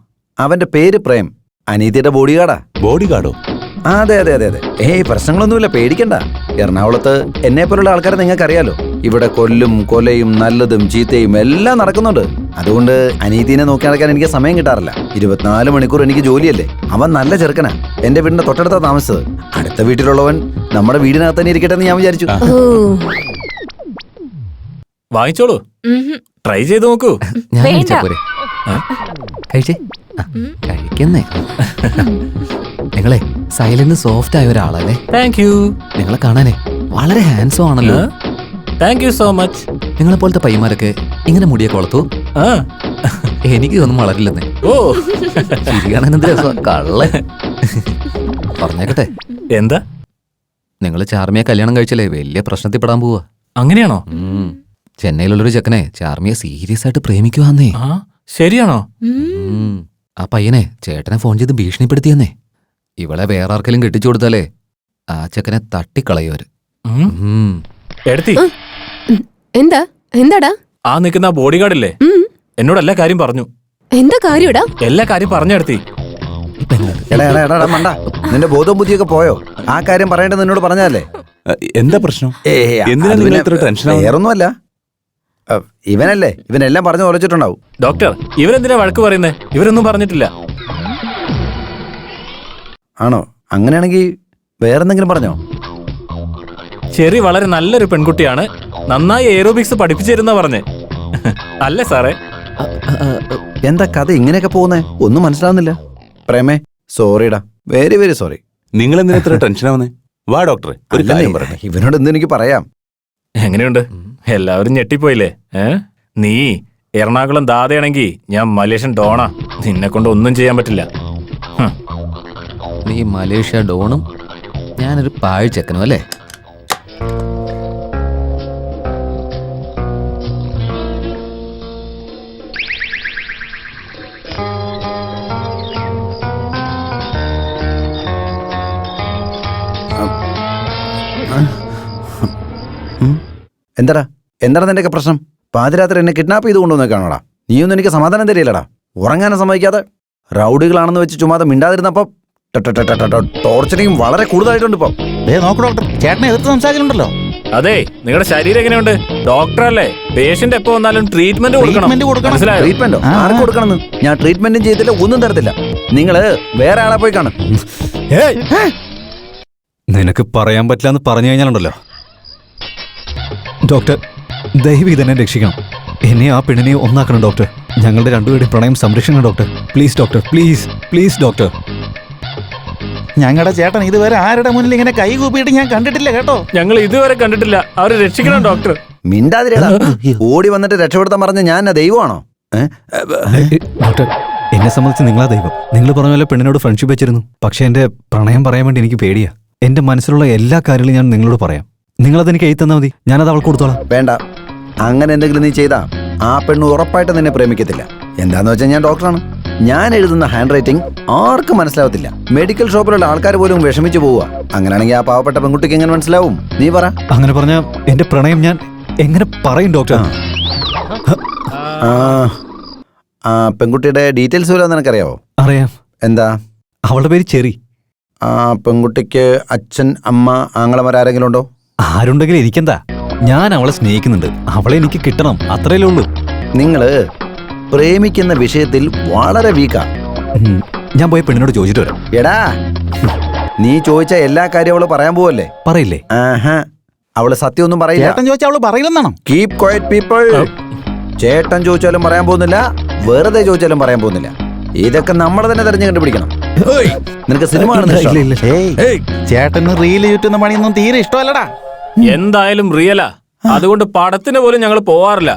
അവന്റെ പേര് പ്രേം. അനീതിയുടെ ബോഡിഗാർഡോ? അതെ അതെ അതെ അതെ. പ്രശ്നങ്ങളൊന്നുമില്ല, പേടിക്കണ്ട. എറണാകുളത്ത് എന്നെ പോലുള്ള ആൾക്കാരെ നിങ്ങൾക്ക് അറിയാലോ. ഇവിടെ കൊല്ലും കൊലയും നല്ലതും ചീത്തയും എല്ലാം നടക്കുന്നുണ്ട്. അതുകൊണ്ട് അനീതിനെ നോക്കി നടക്കാൻ എനിക്ക് സമയം കിട്ടാറില്ല. 24 മണിക്കൂർ എനിക്ക് ജോലിയല്ലേ. അവൻ നല്ല ചെറുക്കനാ. എന്റെ വീടിന്റെ തൊട്ടടുത്താ താമസിച്ചത്. അടുത്ത വീട്ടിലുള്ളവൻ നമ്മുടെ വീടിനകത്ത് തന്നെ ഇരിക്കട്ടെ എന്ന് ഞാൻ വിചാരിച്ചു. വാങ്ങിച്ചോളൂ, ട്രൈ ചെയ്ത് നോക്കൂ. ഞാൻ വേണ്ട. കഴിച്ചാ പോരെ? കഴിച്ചേ. കഴിക്കുന്നേ. നിങ്ങളെ സൈലന്റ് സോഫ്റ്റ് ആയ ഒരാളല്ലേ? Thank you. നിങ്ങളെ കാണാനേ വളരെ ഹാൻഡ്സം ആണല്ലോ. Thank you so much. നിങ്ങളെ പോലത്തെ പയ്യന്മാരൊക്കെ ഇങ്ങനെ മുടിയൊക്കെ വളർത്തു. ആ, എനിക്ക് ഒന്നും വളരില്ലെന്നേ. ഓ, ശരിയാണെന്ത് രസം. കള്ള പറഞ്ഞേക്കട്ടെ. എന്താ? നിങ്ങൾ ചാർമിയെ കല്യാണം കഴിച്ചല്ലേ വലിയ പ്രശ്നത്തിൽ പെടാൻ പോവാ. അങ്ങനെയാണോ? ചെന്നൈയിലുള്ളൊരു ചെക്കനെ ചാർമിയെ സീരിയസ് ആയിട്ട് പ്രേമിക്കുവാന്നേ. ആ, ശരിയാണോ? ആ പയ്യനെ ചേട്ടനെ ഫോൺ ചെയ്ത് ഭീഷണിപ്പെടുത്തിയെന്നേ. ഇവളെ വേറെ ആർക്കെങ്കിലും കെട്ടിച്ചു കൊടുത്താലേ ആ ചെക്കനെ തട്ടിക്കളയുവര്. എടുത്തി എന്താ എന്താടാ? ആ നിൽക്കുന്ന ബോഡി ഗാർഡില്ലേ, എന്നോട് എല്ലാ കാര്യം പറഞ്ഞു. എന്താ കാര്യടാ? എല്ലാ കാര്യം പറഞ്ഞെടുത്തി. എടാ എടാ എടാ മണ്ട, നിന്റെ ബോധവും ബുദ്ധിയൊക്കെ പോയോ? ആ കാര്യം പറയേണ്ടത് നിന്നോട് പറഞ്ഞതല്ലേ? എന്താ പ്രശ്നം? എന്തിനാ നിങ്ങൾ ഇത്ര ടെൻഷൻ? വേറൊന്നുമല്ല, ഇവനല്ലേ, ഇവനെല്ലാം പറഞ്ഞു ഉറച്ചിട്ടുണ്ടാവും. ഡോക്ടർ, ഇവരെന്തിനാ വഴക്ക് പറയുന്നേ? ഇവരൊന്നും പറഞ്ഞിട്ടില്ല. ആണോ? അങ്ങനെയാണെങ്കിൽ വേറെന്തെങ്കിലും പറഞ്ഞോ? ചെറി വളരെ നല്ലൊരു പെൺകുട്ടിയാണ്, നന്നായി എയറോബിക്സ് പഠിപ്പിച്ചിരുന്ന പറഞ്ഞേ. അല്ലേ സാറേ? എന്താ കഥ ഇങ്ങനെയൊക്കെ പോകുന്നേ? ഒന്നും മനസ്സിലാവുന്നില്ല. പ്രേമേ, സോറിടാ, വെരി വെരി സോറി. നിങ്ങൾ എന്തിനാ ഇത്ര ടെൻഷനാവുന്നേ? വാ ഡോക്ടറെ, ഒരു കാര്യം പറയട്ടെ. ഇവനോട് എന്ത് എനിക്ക് പറയാം? എങ്ങനെയുണ്ട്? എല്ലാവരും ഞെട്ടിപ്പോയില്ലേ? നീ എറണാകുളം ദാതയാണെങ്കിൽ ഞാൻ മലേഷ്യൻ ഡോണാ. നിന്നെ കൊണ്ട് ഒന്നും ചെയ്യാൻ പറ്റില്ല. നീ മലേഷ്യ ഡോണും ഞാനൊരു പാഴ് ചെക്കനും അല്ലേ? എന്താടാ എന്താണ് നിന്റെയൊക്കെ പ്രശ്നം? പാതിരാത്രി എന്നെ കിഡ്നാപ്പ് ചെയ്ത് കൊണ്ടുവന്നേക്കാണോടാ? നീയൊന്നും എനിക്ക് സമാധാനം തരില്ലടാ. ഉറങ്ങാനും സമ്മതിക്കാതെ റൗഡികളാണെന്ന് വെച്ച് ചുമ്മാതെ മിണ്ടാതിരുന്നപ്പോ ടോർച്ചറിങ് വളരെ കൂടുതലായിട്ടുണ്ട്. ഇപ്പൊ നോക്കൂ ഡോക്ടർ, ചേട്ടനെ എതിർത്ത് സംസാരിക്കുന്നുണ്ടല്ലോ. അതെ, നിങ്ങളുടെ ശരീരം എങ്ങനെയുണ്ട്? ഡോക്ടറല്ലേ, പേഷ്യന്റ് എപ്പോ വന്നാലും ട്രീറ്റ്മെന്റ് കൊടുക്കണം. മനസ്സിലായോ? ട്രീറ്റ്മെന്റോ? ആർക്ക് കൊടുക്കണമെന്ന്? ഞാൻ ട്രീറ്റ്മെന്റും ചെയ്തില്ല, ഒന്നും തരത്തില്ല. നിങ്ങള് വേറെ ആളെ പോയി കാണും. നിനക്ക് പറയാൻ പറ്റില്ല എന്ന് പറഞ്ഞു കഴിഞ്ഞാലുണ്ടല്ലോ. ഡോക്ടർ, ദയവ് ഇതെന്നെ രക്ഷിക്കണം. എന്നെ ആ പെണ്ണിനെ ഒന്നാക്കണം ഡോക്ടർ. ഞങ്ങളുടെ രണ്ടുപേരുടെയും പ്രണയം സംരക്ഷിക്കണം doctor. Please doctor, please please doctor. ഞങ്ങളുടെ ചേട്ടൻ ഇതുവരെ ആരുടെ മുന്നിൽ ഇങ്ങനെ കൈ കൂപ്പിയിട്ട് ഞാൻ കണ്ടിട്ടില്ല കേട്ടോ. ഞങ്ങൾ ഇതുവരെ കണ്ടിട്ടില്ല. അവരെ രക്ഷിക്കണം ഡോക്ടർ. മിണ്ടാതിരടാ. ഓടി വന്നിട്ട് രക്ഷപ്പെടുത്താൻ പറഞ്ഞ ഞാൻ ദൈവമാണോ? ഡോക്ടർ, എന്നെ സംബന്ധിച്ച് നിങ്ങളാ ദൈവം. നിങ്ങൾ പറഞ്ഞ പോലെ പെണ്ണിനോട് ഫ്രണ്ട്ഷിപ്പ് വെച്ചിരുന്നു. പക്ഷെ എന്റെ പ്രണയം പറയാൻ വേണ്ടി എനിക്ക് പേടിയാ. എന്റെ മനസ്സിലുള്ള എല്ലാ കാര്യങ്ങളും ഞാൻ നിങ്ങളോട് പറയാം. നിങ്ങളതെനിക്ക് എഴുതി തന്നാൽ മതി, ഞാനത് അവൾക്ക് കൊടുത്തോളാം. വേണ്ട, അങ്ങനെ എന്തെങ്കിലും നീ ചെയ്താ ആ പെണ്ണ് ഉറപ്പായിട്ട് നിന്നെ പ്രേമിക്കത്തില്ല. എന്താന്ന് വെച്ചാൽ ഞാൻ ഡോക്ടറാണ്. ഞാൻ എഴുതുന്ന ഹാൻഡ് റൈറ്റിംഗ് ആർക്കും മനസ്സിലാവത്തില്ല. മെഡിക്കൽ ഷോപ്പിലുള്ള ആൾക്കാർ പോലും വിഷമിച്ചു പോവുക. അങ്ങനെയാണെങ്കിൽ ആ പാവപ്പെട്ട പെൺകുട്ടിക്ക് എങ്ങനെ മനസ്സിലാവും? നീ പറ. അങ്ങനെ പറഞ്ഞ എന്റെ പ്രണയം ഞാൻ എങ്ങനെ പറയും ഡോക്ടർ? ആ പെൺകുട്ടിയുടെ ഡീറ്റെയിൽസ് വല്ലതും നിനക്കറിയാവോ? അറിയാം. എന്താ? അവളുടെ പേര് ചെറി. ആ പെൺകുട്ടിക്ക് അച്ഛൻ, അമ്മ, ആങ്ങളമാരാരെങ്കിലും ഉണ്ടോ? ആരുണ്ടെങ്കിലും എനിക്കെന്താ? ഞാൻ അവളെ സ്നേഹിക്കുന്നുണ്ട്. അവളെ എനിക്ക് കിട്ടണം, അത്രയല്ലേ ഉള്ളൂ. നിങ്ങള് പ്രേമിക്കുന്ന വിഷയത്തിൽ വളരെ വീക്കാ. ഞാൻ പോയി പെണ്ണിനോട് ചോദിച്ചിട്ട് വരാം. എടാ, നീ ചോദിച്ച എല്ലാ കാര്യം അവള് പറയാൻ പോവല്ലേ? പറയില്ലേ? ആഹാ, അവള് സത്യമൊന്നും പറയില്ല. ചേട്ടൻ ചോദിച്ചാൽ അവള് പറയില്ലെന്നാണോ? Keep quiet people. ചേട്ടൻ ചോദിച്ചാലും പറയാൻ പോകുന്നില്ല, വെറുതെ ചോദിച്ചാലും പറയാൻ പോകുന്നില്ല. ഇതൊക്കെ നമ്മൾ തന്നെ തെരഞ്ഞു കണ്ടുപിടിക്കണം. നിനക്ക് സിനിമ ചേട്ടന് റീല് ചുറ്റുന്ന പണിയൊന്നും തീരെ ഇഷ്ടമല്ലടാ. എന്തായാലും റിയലാ. അതുകൊണ്ട് പടത്തിന് പോലും ഞങ്ങൾ പോവാറില്ല.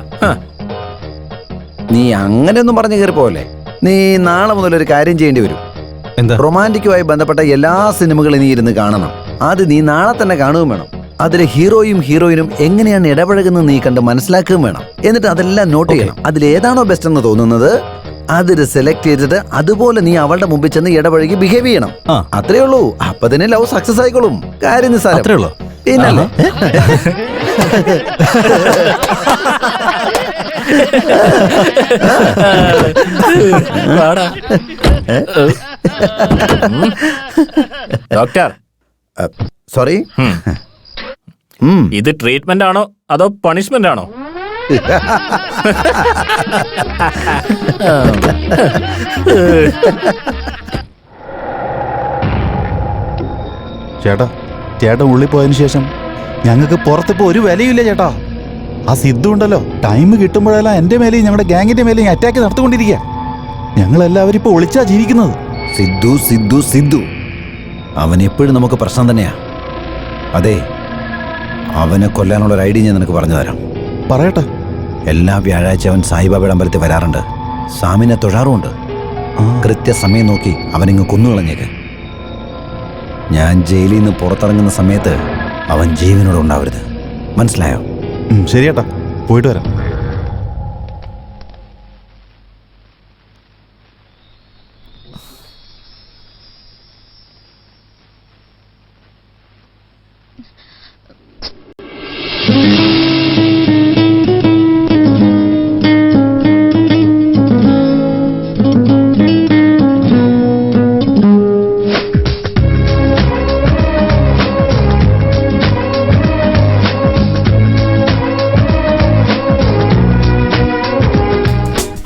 നീ അങ്ങനെയൊന്നും പറഞ്ഞു കയറി പോവല്ലേ. നീ നാളെ മുതൽ ഒരു കാര്യം ചെയ്യേണ്ടി വരും. എന്താ? റൊമാൻറ്റിക്കുമായി ബന്ധപ്പെട്ട എല്ലാ സിനിമകളും നീ ഇരുന്ന് കാണണം. അത് നീ നാളെ തന്നെ കാണുകയും വേണം. അതിലെ ഹീറോയും ഹീറോയിനും എങ്ങനെയാണ് ഇടപഴകുന്നത് നീ കണ്ട് മനസ്സിലാക്കുകയും വേണം. എന്നിട്ട് അതെല്ലാം നോട്ട് ചെയ്യണം. അതിലേതാണോ ബെസ്റ്റ് എന്ന് തോന്നുന്നത് അതിൽ സെലക്ട് ചെയ്തിട്ട് അതുപോലെ നീ അവളുടെ മുമ്പിൽ ചെന്ന് ഇടപഴകി ബിഹേവ് ചെയ്യണം. അത്രേ ഉള്ളൂ. അപ്പൊ തന്നെ ലവ് സക്സസ് ആയിക്കോളും. കാര്യം നിസ്സാരം. അത്രേ ഉള്ളൂ. പിന്നല്ലേ? ഡോക്ടർ, സോറി, ഇത് ട്രീറ്റ്മെന്റ് ആണോ അതോ പണിഷ്മെന്റ് ആണോ? ചേട്ടാ, ചേട്ടൻ ഉള്ളിൽ പോയതിനു ശേഷം ഞങ്ങൾക്ക് പുറത്തിപ്പോ ഒരു വിലയില്ല ചേട്ടാ. ആ സിദ്ധു ഉണ്ടല്ലോ, ടൈം കിട്ടുമ്പോഴെല്ലാം എന്റെ മേലെയും ഞങ്ങളുടെ ഗാങ്ങിന്റെ മേലെയും അറ്റാക്ക് നടത്തിക്കൊണ്ടിരിക്കുക. ഞങ്ങളെല്ലാവരും ഇപ്പൊ ഒളിച്ചാ ജീവിക്കുന്നത്. സിദ്ധു സിദ്ധു സിദ്ധു അവൻ എപ്പോഴും നമുക്ക് പ്രശ്നം തന്നെയാ. അതെ, അവനെ കൊല്ലാനുള്ള ഒരു ഐഡിയ ഞാൻ നിനക്ക് പറഞ്ഞു തരാം. പറയട്ടെ. എല്ലാ വ്യാഴാഴ്ച അവൻ സായിബാബയുടെ അമ്പലത്തിൽ വരാറുണ്ട്. സ്വാമിനെ തൊഴാറുമുണ്ട്. കൃത്യസമയം നോക്കി അവനിങ്ങ് കൊന്നുകളഞ്ഞേക്ക്. ഞാൻ ജയിലിൽ നിന്ന് പുറത്തിറങ്ങുന്ന സമയത്ത് അവൻ ജീവനോട് ഉണ്ടാവരുത്. മനസ്സിലായോ? ശരി ചേട്ടാ, പോയിട്ട് വരാം.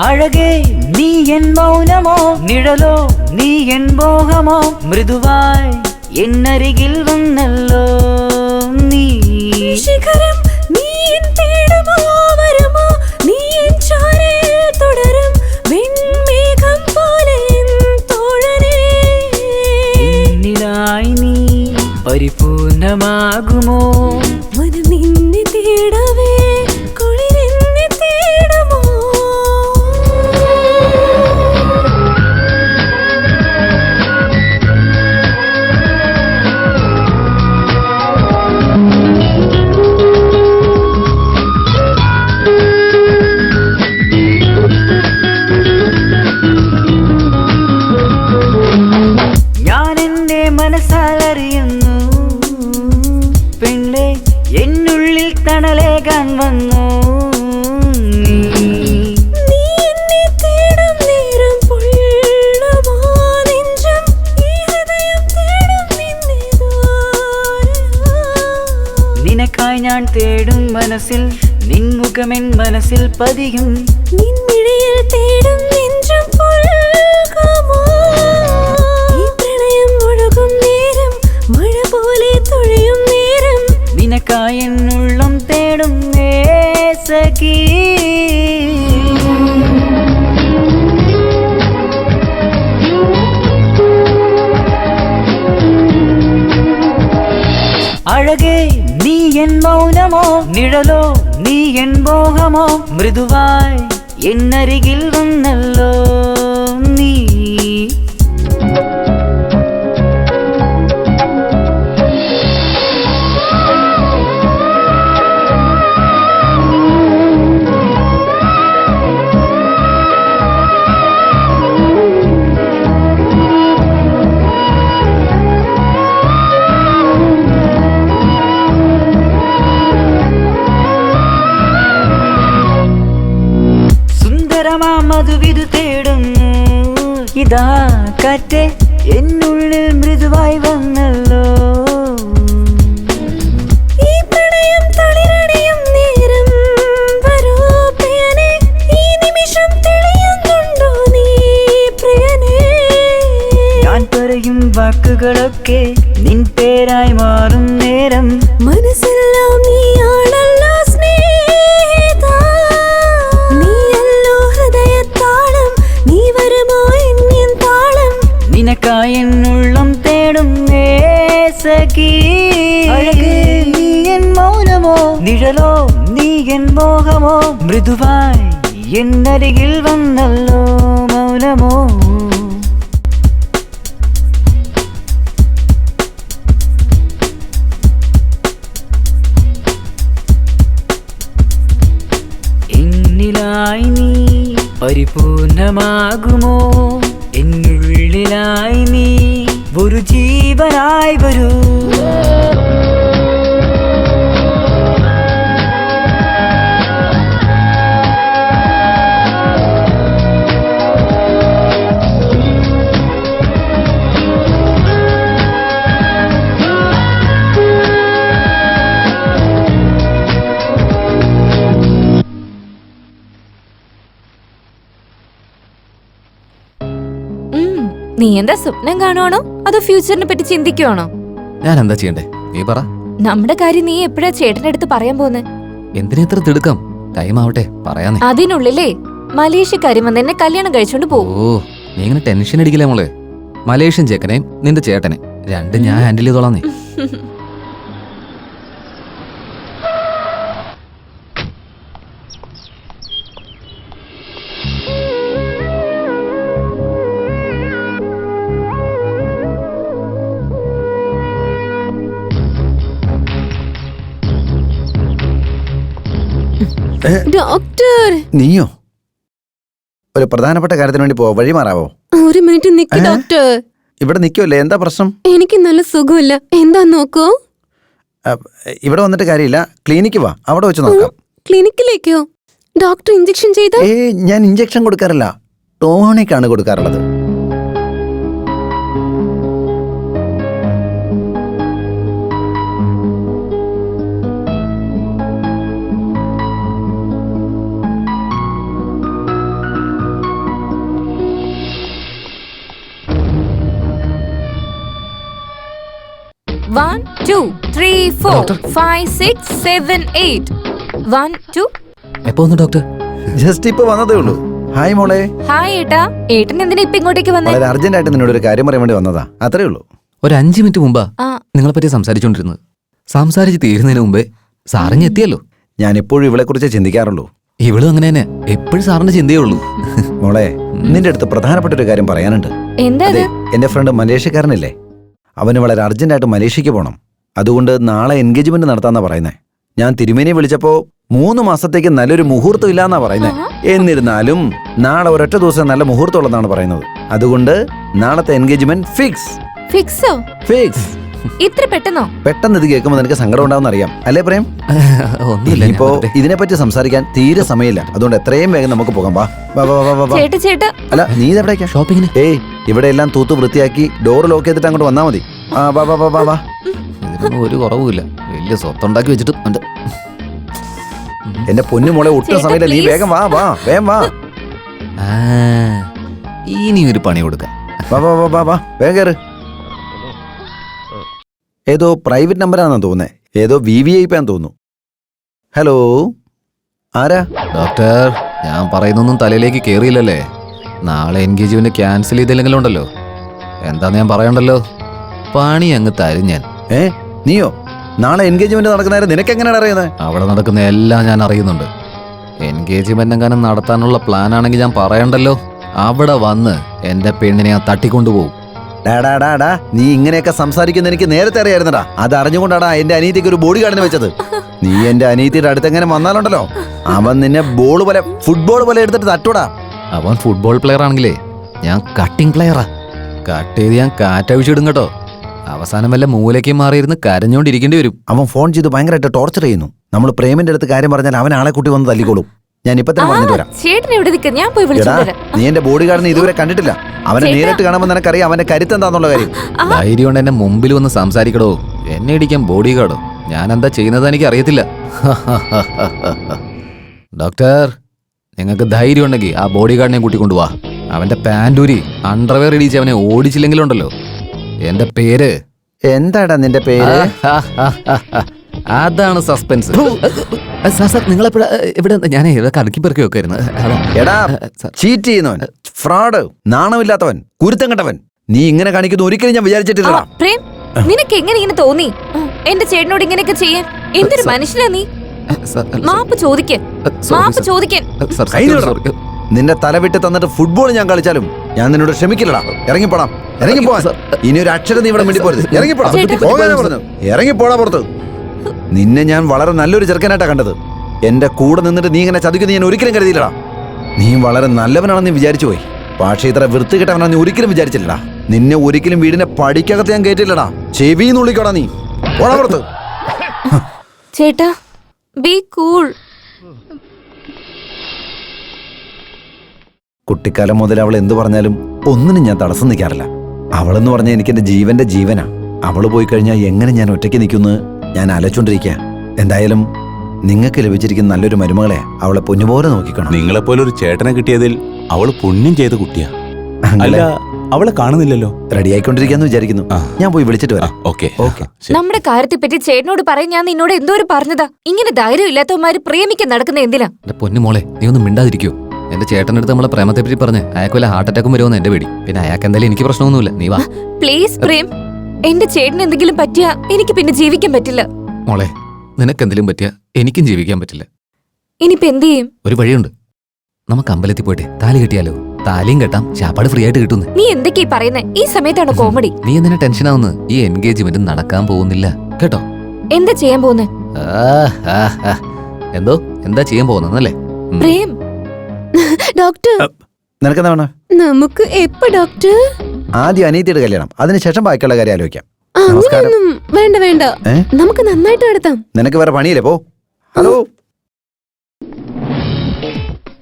അഴകേ നീ എൻ മൗനമോ, നിഴലോ നീ എൻ മോഹമോ, മൃദുവായി എന്നരികിൽ വന്നല്ലോ നീ. ശിഖരം നീ എൻ തേടുമോ, വരുമോ നീ എൻ ചാരയിൽ തുടരും വെൺമേഘം പോലെ തോഴനേ. എന്നിലായി നീ പരിപൂർണമാകുമോ, മനം നിന്നെ തേടവേ കുളിരെന്നെ തേടുമോ. മനസ്സാലറിയുന്നു പെണ്ണെ, എന്നുള്ളിൽ തണലേകാൻ വന്നു നീ. എന്നെ തേടും നേരം പൊള്ളുമോ നെഞ്ചം, ഈ ഹൃദയം തേടും നിന്നെ നിനക്കായി ഞാൻ തേടും മനസ്സിൽ നിൻമുഖമെൻ മനസ്സിൽ പതിയും. നിൻമിഴിയിൽ തേടും നെഞ്ചം പൊള്ളുമോ, മഴ പോലെ തുഴയും നേരം നിനക്കായി എന്നുള്ളം തേടും സഖി. അഴകേ നീ എൻ മൗനമോ നിഴലോ നീ എൻ മോഹമോ മൃദുവായി എന്നരികിൽ വന്നല്ലോ നീ മധുവിധു തേടുന്നു ഇതാ കാറ്റേ എന്നുള്ളിൽ മൃദുവായി വന്നല്ലോ ഈ പ്രണയം തളിരണിയും നേരം വരൂ പ്രിയനേ ഈ നിമിഷം തെളിയുന്നുണ്ടോ നീ പ്രിയനേ ഞാൻ പറയും വാക്കുകളൊക്കെ നിൻ പേരായി മാറും നേരം മനസ്സെല്ലാം നീയാണല്ലോ സ്നേഹിത നിനക്കായി എന്നുള്ളം തേടും സഖി അഴകേ നീ എൻ മൗനമോ നിഴലോ നീ എൻ മോഹമോ മൃദുവായി എന്നരികിൽ വന്നല്ലോ മൗനമോ എന്നിലായി നീ പരിപൂർണമാകുമോ എന്നുള്ളിലായി നീ ഒരു ജീവനായി വരൂ നീ എന്താ സ്വപ്നം കാണുവാണോ അതോ ഫ്യൂച്ചറിനെ പറ്റി ചിന്തിക്കുവാണോ? ഞാൻ എന്താ ചെയ്യണ്ടേ നീ പറ. നമ്മുടെ കാര്യം നീ എപ്പോഴാ ചേട്ടന്റെ അടുത്ത് പറയാൻ പോന്നെ? എന്തിനെത്ര തിടുക്കം? ടൈം ആവട്ടെ പറയാന്നേ. അതിനുള്ളിലേ മലേഷ്യക്കാരും വന്ന് എന്നെ കല്യാണം കഴിച്ചോണ്ട് പോകും. ഓ നീ ഇങ്ങനെ ടെൻഷൻ അടിക്കില്ലേ മോളെ. മലേഷ്യൻ ചേക്കനെയും നിന്റെ ചേട്ടനെ രണ്ടും ഞാൻ ഹാൻഡിൽ ചെയ്തോളാന്നേ. ഡോക്ടർ നീയോ? ഒരു പ്രധാനപ്പെട്ട കാര്യത്തിന് വേണ്ടി പോ, വഴി മാറാവോ? ഒരു മിനിറ്റ് നിക്ക് ഡോക്ടർ. ഇവിടെ നിൽക്കുമല്ലേ, എന്താ പ്രശ്നം? എനിക്ക് നല്ല സുഖമില്ല, എന്താ നോക്കൂ. ഇവിടെ വന്നിട്ട് കാര്യമില്ല, ക്ലിനിക്ക് വാ, അവിടെ വെച്ച് നോക്കാം. ക്ലിനിക്കിലേക്കോ? ഡോക്ടർ ഇഞ്ചക്ഷൻ ചെയ്ത? ഞാൻ ഇഞ്ചക്ഷൻ കൊടുക്കാറില്ല, ടോണിക്കാണ് കൊടുക്കാറുള്ളത്. One, two, three, four, 5, 6, 7, 8. 1, 2. എപ്പോ വന്നു ഡോക്ടർ? ജസ്റ്റ് ഇപ്പൊ വന്നതേ ഉള്ളൂ. ഹായ് മോളെ. ഹായ് ഏട്ടാ. ഏട്ടൻ എന്തിനാ ഇപ്പൊ ഇങ്ങോട്ടേക്ക് വന്നേ? വളരെ അർജന്റ് ആയിട്ട് നിന്നോട് ഒരു കാര്യം പറയാൻ വേണ്ടി വന്നതാ, അത്രേ ഉള്ളൂ. ഒരു 5 മിനിറ്റ് മുമ്പാ നിങ്ങളെ പറ്റി സംസാരിച്ചോണ്ടിരുന്നത്. സംസാരിച്ച് തീരുന്നതിന് മുമ്പേ സാറിഞ്ഞ് എത്തിയല്ലോ. ഞാൻ എപ്പോഴും ഇവളെ കുറിച്ച് ചിന്തിക്കാറുള്ളൂ. ഇവളും അങ്ങനെ തന്നെ, എപ്പോഴും സാറിന്റെ ചിന്തയേ ഉള്ളൂ. മോളെ, നിന്റെ അടുത്ത് പ്രധാനപ്പെട്ട ഒരു കാര്യം പറയാനുണ്ട്. എന്താ? എന്റെ ഫ്രണ്ട് മലേഷ്യക്കാരനില്ലേ, അവന് വളരെ അർജന്റായിട്ട് മലേഷ്യക്ക് പോകണം. അതുകൊണ്ട് നാളെ എൻഗേജ്മെന്റ് നടത്താന്നാ പറയുന്നേ. ഞാൻ തിരുമേനിയെ വിളിച്ചപ്പോ 3 മാസത്തേക്ക് നല്ലൊരു മുഹൂർത്തം ഇല്ലാന്നാ പറയുന്നേ. എന്നിരുന്നാലും നാളെ ഒരൊറ്റ ദിവസം നല്ല മുഹൂർത്തം ഉള്ളതാണ് പറയുന്നത്. അതുകൊണ്ട് നാളത്തെ എൻഗേജ്മെന്റ് ഫിക്സ്. ഫിക്സോ? ഫിക്സ്. ഇത്ര പെട്ടെന്നോ? പെട്ടെന്ന് ഇത് കേൾക്കുമ്പോൾ നിനക്ക് സങ്കടം ഉണ്ടാവും അറിയാം അല്ലേ പ്രേം? ഇപ്പോ ഇതിനെപ്പറ്റി സംസാരിക്കാൻ തീരെ സമയമില്ല. അതുകൊണ്ട് എത്രയും വേഗം നമുക്ക് പോകാം. വാ അല്ല, നീ ഇതെവിടേക്കാ? ഷോപ്പിങ്ങിന്. ഏയ്, ഇവിടെ എല്ലാം തൂത്ത് വൃത്തിയാക്കി ഡോർ ലോക്ക് ചെയ്തിട്ട് അങ്ങോട്ട് വന്നാ മതി. ഇതിനൊന്നും ഒരു കുറവുമില്ല, വലിയ സ്വത്തുണ്ടാക്കി വെച്ചിട്ട്. എന്റെ പൊന്നു മോളെ, ഒട്ടും സമയമില്ല, നീ വേഗം വാ, വേഗം വാ. ഇനി ഒരു പണി കൊടുക്കാം. വേഗം കയറ്. ഏതോ പ്രൈവറ്റ് നമ്പറാണെന്ന് തോന്നുന്നേ, ഏതോ VVIP ആണെന്ന് തോന്നുന്നു. ഹലോ, ആരാ? ഡോക്ടർ, ഞാൻ പറയുന്നൊന്നും തലയിലേക്ക് കേറിയില്ലല്ലേ? നാളെ എൻഗേജ്മെന്റ് ക്യാൻസൽ ചെയ്തില്ലെങ്കിലും ഉണ്ടല്ലോ, എന്താന്ന് ഞാൻ പറയണ്ടല്ലോ, പണി അങ്ങ് തരും ഞാൻ. നീയോ? നാളെ എൻഗേജ്മെന്റ് നടക്കുന്നവരെ നിനക്ക് എങ്ങനെയാണ് അറിയുന്നത്? അവിടെ നടക്കുന്ന എല്ലാം ഞാൻ അറിയുന്നുണ്ട്. എൻഗേജ്മെന്റ് എങ്ങാനും നടത്താനുള്ള പ്ലാൻ ആണെങ്കിൽ ഞാൻ പറയണ്ടല്ലോ. അവിടെ വന്ന് എന്റെ പെണ്ണിനെ ഞാൻ തട്ടിക്കൊണ്ടുപോകും. ഡാ നീ ഇങ്ങനെയൊക്കെ സംസാരിക്കുന്ന എനിക്ക് നേരത്തെ അറിയായിരുന്നടാ. അത് അറിഞ്ഞുകൊണ്ടാടാ എന്റെ അനിയത്തിക്ക് ഒരു ബോഡി ഗാർഡിനെ വെച്ചത്. നീ എന്റെ അനിയത്തിയുടെ അടുത്തെങ്ങനെ വന്നാലുണ്ടല്ലോ, അവൻ നിന്നെ ഫുട്ബോൾ പോലെ എടുത്തിട്ട് തട്ടൂടാ. അവൻ ഫുട്ബോൾ പ്ലെയർ ആണെങ്കിലേ ഞാൻ കട്ടിംഗ് പ്ലെയറാ. കട്ട് ചെയ്ത് ഞാൻ കാറ്റഴിച്ചിടും കേട്ടോ. അവസാനം വല്ല മൂലയ്ക്ക് മാറിയിരുന്ന് കരഞ്ഞോണ്ടിരിക്കേണ്ടി വരും. അവൻ ഫോൺ ചെയ്ത് ഭയങ്കരമായിട്ട് ടോർച്ചർ ചെയ്യുന്നു. നമ്മൾ പ്രേമിന്റെ അടുത്ത് കാര്യം പറഞ്ഞാൽ അവൻ ആളെ കൂട്ടി വന്ന് തല്ലിക്കോളും. ഞാൻ ഇപ്പൊ തന്നെ പറഞ്ഞിട്ട് വരാം. ചേട്ടൻ എവിടെ നിൽക്കുക? ഞാൻ പോയി വിളിച്ചോണ്ട് വരാം. നീ എന്റെ ബോഡി ഗാർഡിനെ ഇതുവരെ കണ്ടിട്ടില്ല. അവനെ നേരിട്ട് കാണുമ്പോൾ നിനക്കറിയാം അവന്റെ കരുത്ത് എന്താന്നുള്ള കാര്യം. ധൈര്യം കൊണ്ട് എന്നെ മുമ്പിൽ വന്ന് സംസാരിക്കടോ. എന്നെ ഇടിക്കാൻ ബോഡി ഗാർഡോ? ഞാൻ എന്താ ചെയ്യുന്നത് എനിക്ക് അറിയത്തില്ല. ഡോക്ടർ, നിങ്ങൾക്ക് ധൈര്യം ഉണ്ടെങ്കിൽ ആ ബോഡി ഗാർഡിനെ കൂട്ടിക്കൊണ്ടുപോവാ. അവന്റെ പാൻറ്റൂരി അണ്ടർവെയർ ഇടിച്ച് അവനെ ഓടിച്ചില്ലെങ്കിലുണ്ടല്ലോ, എന്റെ പേര് എന്താടാ നിന്റെ പേര്? അതാണ് സസ്പെൻസ്. സാർ നിങ്ങളെപ്പോഴാ ഇവിടെ? ഞാൻ കലക്കി പെറുക്കി വെക്കായിരുന്നു. എടാ, ചീറ്റ് ചെയ്യുന്നവൻ, ഫ്രോഡ്, നാണമില്ലാത്തവൻ, കുരുത്തം കെട്ടവൻ, നീ ഇങ്ങനെ കാണിക്കുന്ന ഒരിക്കലും ഞാൻ വിചാരിച്ചിട്ടില്ല. പ്രേം, നിനക്ക് എങ്ങനെ ഇങ്ങനെ തോന്നി എന്റെ ചേട്ടനോട് ഇങ്ങനെയൊക്കെ ചെയ്യാൻ? എന്തൊരു മനുഷ്യനാ നീ? മാപ്പ് ചോദിക്കാൻ. നിന്റെ തല വിട്ട് തന്നിട്ട് ഫുട്ബോൾ ഞാൻ കളിച്ചാലും ഞാൻ നിന്നോട് ക്ഷമിക്കില്ലടാ. ഇറങ്ങിപ്പോടാ, ഇറങ്ങിപ്പോവാൻ. ഇനി ഒരു അക്ഷരം നീ ഇവിടെ മിണ്ടിപ്പോരുത്. ഇറങ്ങിപ്പോടാ, പോകാനാ പറഞ്ഞു. ഇറങ്ങിപ്പോടാ പുറത്ത്. നിന്നെ ഞാൻ വളരെ നല്ലൊരു ചെറുക്കനായിട്ടാ കണ്ടത്. എന്റെ കൂടെ നിന്നിട്ട് നീ ഇങ്ങനെ ചതിക്കുന്ന ഞാൻ ഒരിക്കലും കരുതിയില്ലടാ. നീ വളരെ നല്ലവനാണെന്ന് വിചാരിച്ചു പോയി. പക്ഷേ ഇത്ര വൃത്തികെട്ടവനാണെന്ന് ഒരിക്കലും വിചാരിച്ചില്ലടാ. നിന്നെ ഒരിക്കലും വീടിന്റെ പടിക്കകത്ത് ഞാൻ കേട്ടില്ലടാ. ചെവിന്നുള്ളിക്കോടാ നീ. പോടാ പുറത്ത്. ചേട്ടാ, ബി കൂൾ. കുട്ടിക്കാലം മുതൽ അവൾ എന്തു പറഞ്ഞാലും ഒന്നിനും ഞാൻ തടസ്സം നിൽക്കാറില്ല. അവളെന്ന് പറഞ്ഞാൽ എനിക്ക് എന്റെ ജീവന്റെ ജീവനാ. അവള് പോയി കഴിഞ്ഞാൽ എങ്ങനെ ഞാൻ ഒറ്റയ്ക്ക് നിൽക്കുന്നു ഞാൻ ആലോചിച്ചോണ്ടിരിക്കുക. എന്തായാലും നിങ്ങൾക്ക് ലഭിച്ചിരിക്കുന്ന നല്ലൊരു മരുമകളെ അവളെ പൊന്നുപോലെ നോക്കിക്കണം. നിങ്ങളെപ്പോലെ ഒരു ചേട്ടനെ കിട്ടിയതിൽ അവള് പുണ്യം ചെയ്ത കുട്ടിയാ. അല്ല, അവളെ കാണുന്നില്ലല്ലോ. റെഡി ആയിക്കൊണ്ടിരിക്കാന്ന് വിചാരിക്കുന്നു. ഞാൻ പോയി വിളിച്ചിട്ട് വരാം. ഓക്കെ. നമ്മുടെ കാര്യത്തെ പറ്റി ചേട്ടനോട് പറയും. ഞാൻ നിന്നോട് എന്തോരം പറഞ്ഞതാ. ഇങ്ങനെ ധൈര്യം ഇല്ലാത്തവന്മാര് പ്രേമിക്കാൻ നടക്കുന്ന എന്തിനാ? എന്റെ പൊന്നുമോളെ, നീ ഒന്നും മിണ്ടാതിരിക്കോ. എന്റെ ചേട്ടൻ്റെ അടുത്ത് നമ്മളെ പ്രേമത്തെ പറ്റി പറഞ്ഞ് അയാൾക്ക് വല്ല ഹാർട്ട് അറ്റാക്കും വരുമെന്ന് എന്റെ പേടി. പിന്നെ അയാൾക്ക് എന്തായാലും എനിക്ക് പ്രശ്നമൊന്നുമില്ല. നീ വാ പ്ലീസ് പ്രേം. എന്റെ ചേട്ടന് എന്തെങ്കിലും പറ്റിയാ എനിക്ക് പിന്നെ ജീവിക്കാൻ പറ്റില്ല. മോളെ, നിനക്ക് എന്തെങ്കിലും പറ്റിയാ എനിക്കും ജീവിക്കാൻ പറ്റില്ല. ഇനിയിപ്പോ എന്ത് ചെയ്യും? ഒരു വഴിയുണ്ട്. നമുക്ക് അമ്പലത്തിൽ പോയിട്ട് താലി കെട്ടിയാലോ? താലിയും കെട്ടാം, ചാപ്പാട് ഫ്രീ ആയിട്ട് കിട്ടുന്നു. നീ എന്തൊക്കെയാ പറയുന്നേ? ഈ സമയത്താണ് കോമഡി. നീ എന്തിനാ ടെൻഷൻ ആവുന്നു? ഈ എൻഗേജ്മെന്റ് നടക്കാൻ പോകുന്നില്ല കേട്ടോ. എന്താ ചെയ്യാൻ പോകുന്നേ? എന്താ ചെയ്യാൻ പോകുന്നല്ലേ? പ്രേം, ഡോക്ടർ, നിനക്കെന്താ വേണം? നമുക്ക് എപ്പോ ഡോക്ടർ? ആദ്യം അനിയത്തിയുടെ കല്യാണം, അതിനുശേഷം ബാക്കിയുള്ള കാര്യം ആലോചിക്കാം. നമസ്കാരം. വേണ്ട വേണ്ട, നമുക്ക് നന്നായിട്ട് നടത്താം. നിനക്ക് വേറെ പണിയില്ലേ? പോ. ഹലോ,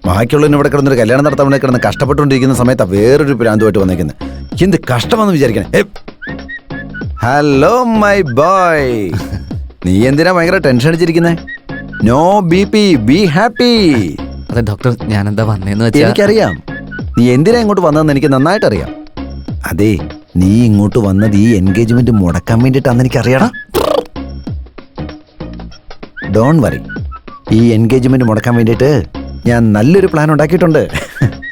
ബാക്കിയുള്ളവന് ഇവിടെ കിടന്നൊരു കല്യാണം നടത്താൻ വേണ്ടി കിടന്ന് കഷ്ടപ്പെട്ടുകൊണ്ടിരിക്കുന്ന സമയത്താ വേറൊരു പ്രാന്തുമായിട്ട് വന്നേക്കുന്നത്. എന്ത് കഷ്ടമെന്ന് വിചാരിക്കണേ. ഹലോ മൈ ബോയ്, നീ എന്തിനാ ഭയങ്കര ടെൻഷൻ അടിച്ചിരിക്കുന്നേ? No BP, be happy. അതെ ഡോക്ടർ, ഞാൻ എന്താ വന്നേന്ന് വെച്ചാൽ എനിക്കറിയാം നീ എന്തിനാ ഇങ്ങോട്ട് വന്നതെന്ന് എനിക്ക് നന്നായിട്ട് അറിയാം. അതെ, നീ ഇങ്ങോട്ട് വന്നത് ഈ എൻഗേജ്മെന്റ് മുടക്കാൻ വേണ്ടിയിട്ടാന്ന് എനിക്കറിയണം. ഡോൺ വറി, ഈ എൻഗേജ്മെന്റ് മുടക്കാൻ വേണ്ടിയിട്ട് ഞാൻ നല്ലൊരു പ്ലാൻ ഉണ്ടാക്കിയിട്ടുണ്ട്.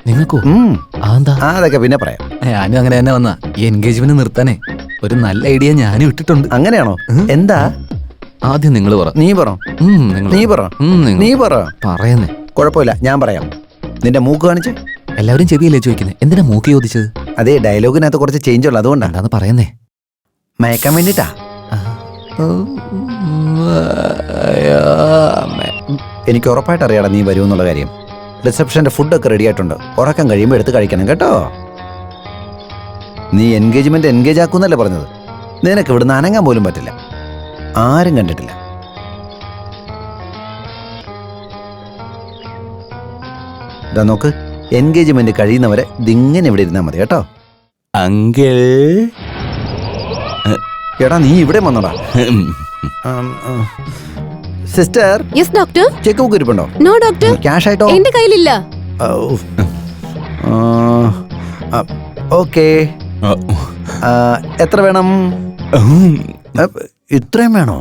നിങ്ങൾക്കോ? അതൊക്കെ പിന്നെ പറയാം. ഞാനും അങ്ങനെ തന്നെ വന്ന ഈ എൻഗേജ്മെന്റ് നിർത്താനേ ഒരു നല്ല ഐഡിയ ഞാനും ഇട്ടിട്ടുണ്ട്. അങ്ങനെയാണോ? എന്താ? ആദ്യം നിങ്ങൾ പറ. നീ പറ. നീ പറ. പറയുന്നേ. കുഴപ്പമില്ല, ഞാൻ പറയാം. നിന്റെ മൂക്ക് കാണിച്ച്. എല്ലാവരും ചെവിയല്ലേ ചോദിക്കുന്നത്? എന്തിനാ മൂക്ക് ചോദിച്ചത്? അതേ, ഡയലോഗിനകത്ത് കുറച്ച് ചേഞ്ച് ഉള്ളു, അതുകൊണ്ടാണ്. എന്താന്ന് പറയുന്നേ? മയക്കാൻ വേണ്ടിട്ടാ. എനിക്ക് ഉറപ്പായിട്ട് അറിയാടാ നീ വരുമെന്നുള്ള കാര്യം. റിസപ്ഷന്റെ ഫുഡൊക്കെ റെഡി ആയിട്ടുണ്ട്. ഉറക്കം കഴിയുമ്പോൾ എടുത്ത് കഴിക്കണം കേട്ടോ. നീ എൻഗേജ് ആക്കുന്നല്ലേ പറഞ്ഞത്? നിനക്ക് ഇവിടുന്ന് അനങ്ങാൻ പോലും പറ്റില്ല. ആരും കണ്ടിട്ടില്ല. ഇതാ നോക്ക്, എൻഗേജ്മെന്റ് കഴിയുന്നവരെ ഇതിങ്ങനെ ഇവിടെ ഇരുന്നാ മതി കേട്ടോ. അങ്കിൾ, എടാ നീ ഇവിടെ വന്നോടാ. Sister. Yes doctor. Check book ഇരിപ്പുണ്ടോ? No doctor. ക്യാഷ് ആയിട്ടോ? എന്റെ കയ്യിലില്ല. ഓക്കെ, എത്ര വേണം? ഇത്രയും വേണോ?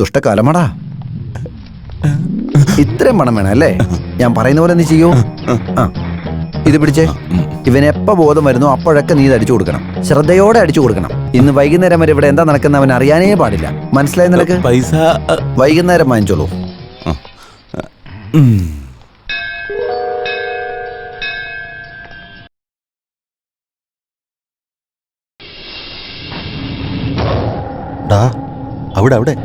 ദുഷ്ടകാലമാടാ. ഇത്രയും പണം വേണം അല്ലേ? ഞാൻ പറയുന്ന പോലെ നീ ചെയ്യൂ. ഇത് പിടിച്ചേ. ഇവൻ എപ്പോ ബോധം വരുന്നോ അപ്പോഴൊക്കെ നീ ഇത് അടിച്ചു കൊടുക്കണം. ശ്രദ്ധയോടെ അടിച്ചു കൊടുക്കണം. ഇന്ന് വൈകുന്നേരം വരെ ഇവിടെ എന്താ നടക്കുന്ന അവൻ അറിയാനേ പാടില്ല. മനസ്സിലായി നിനക്ക്? പൈസ വൈകുന്നേരം വാങ്ങിച്ചോളൂ. ഡാ അവിടെ അവിടെ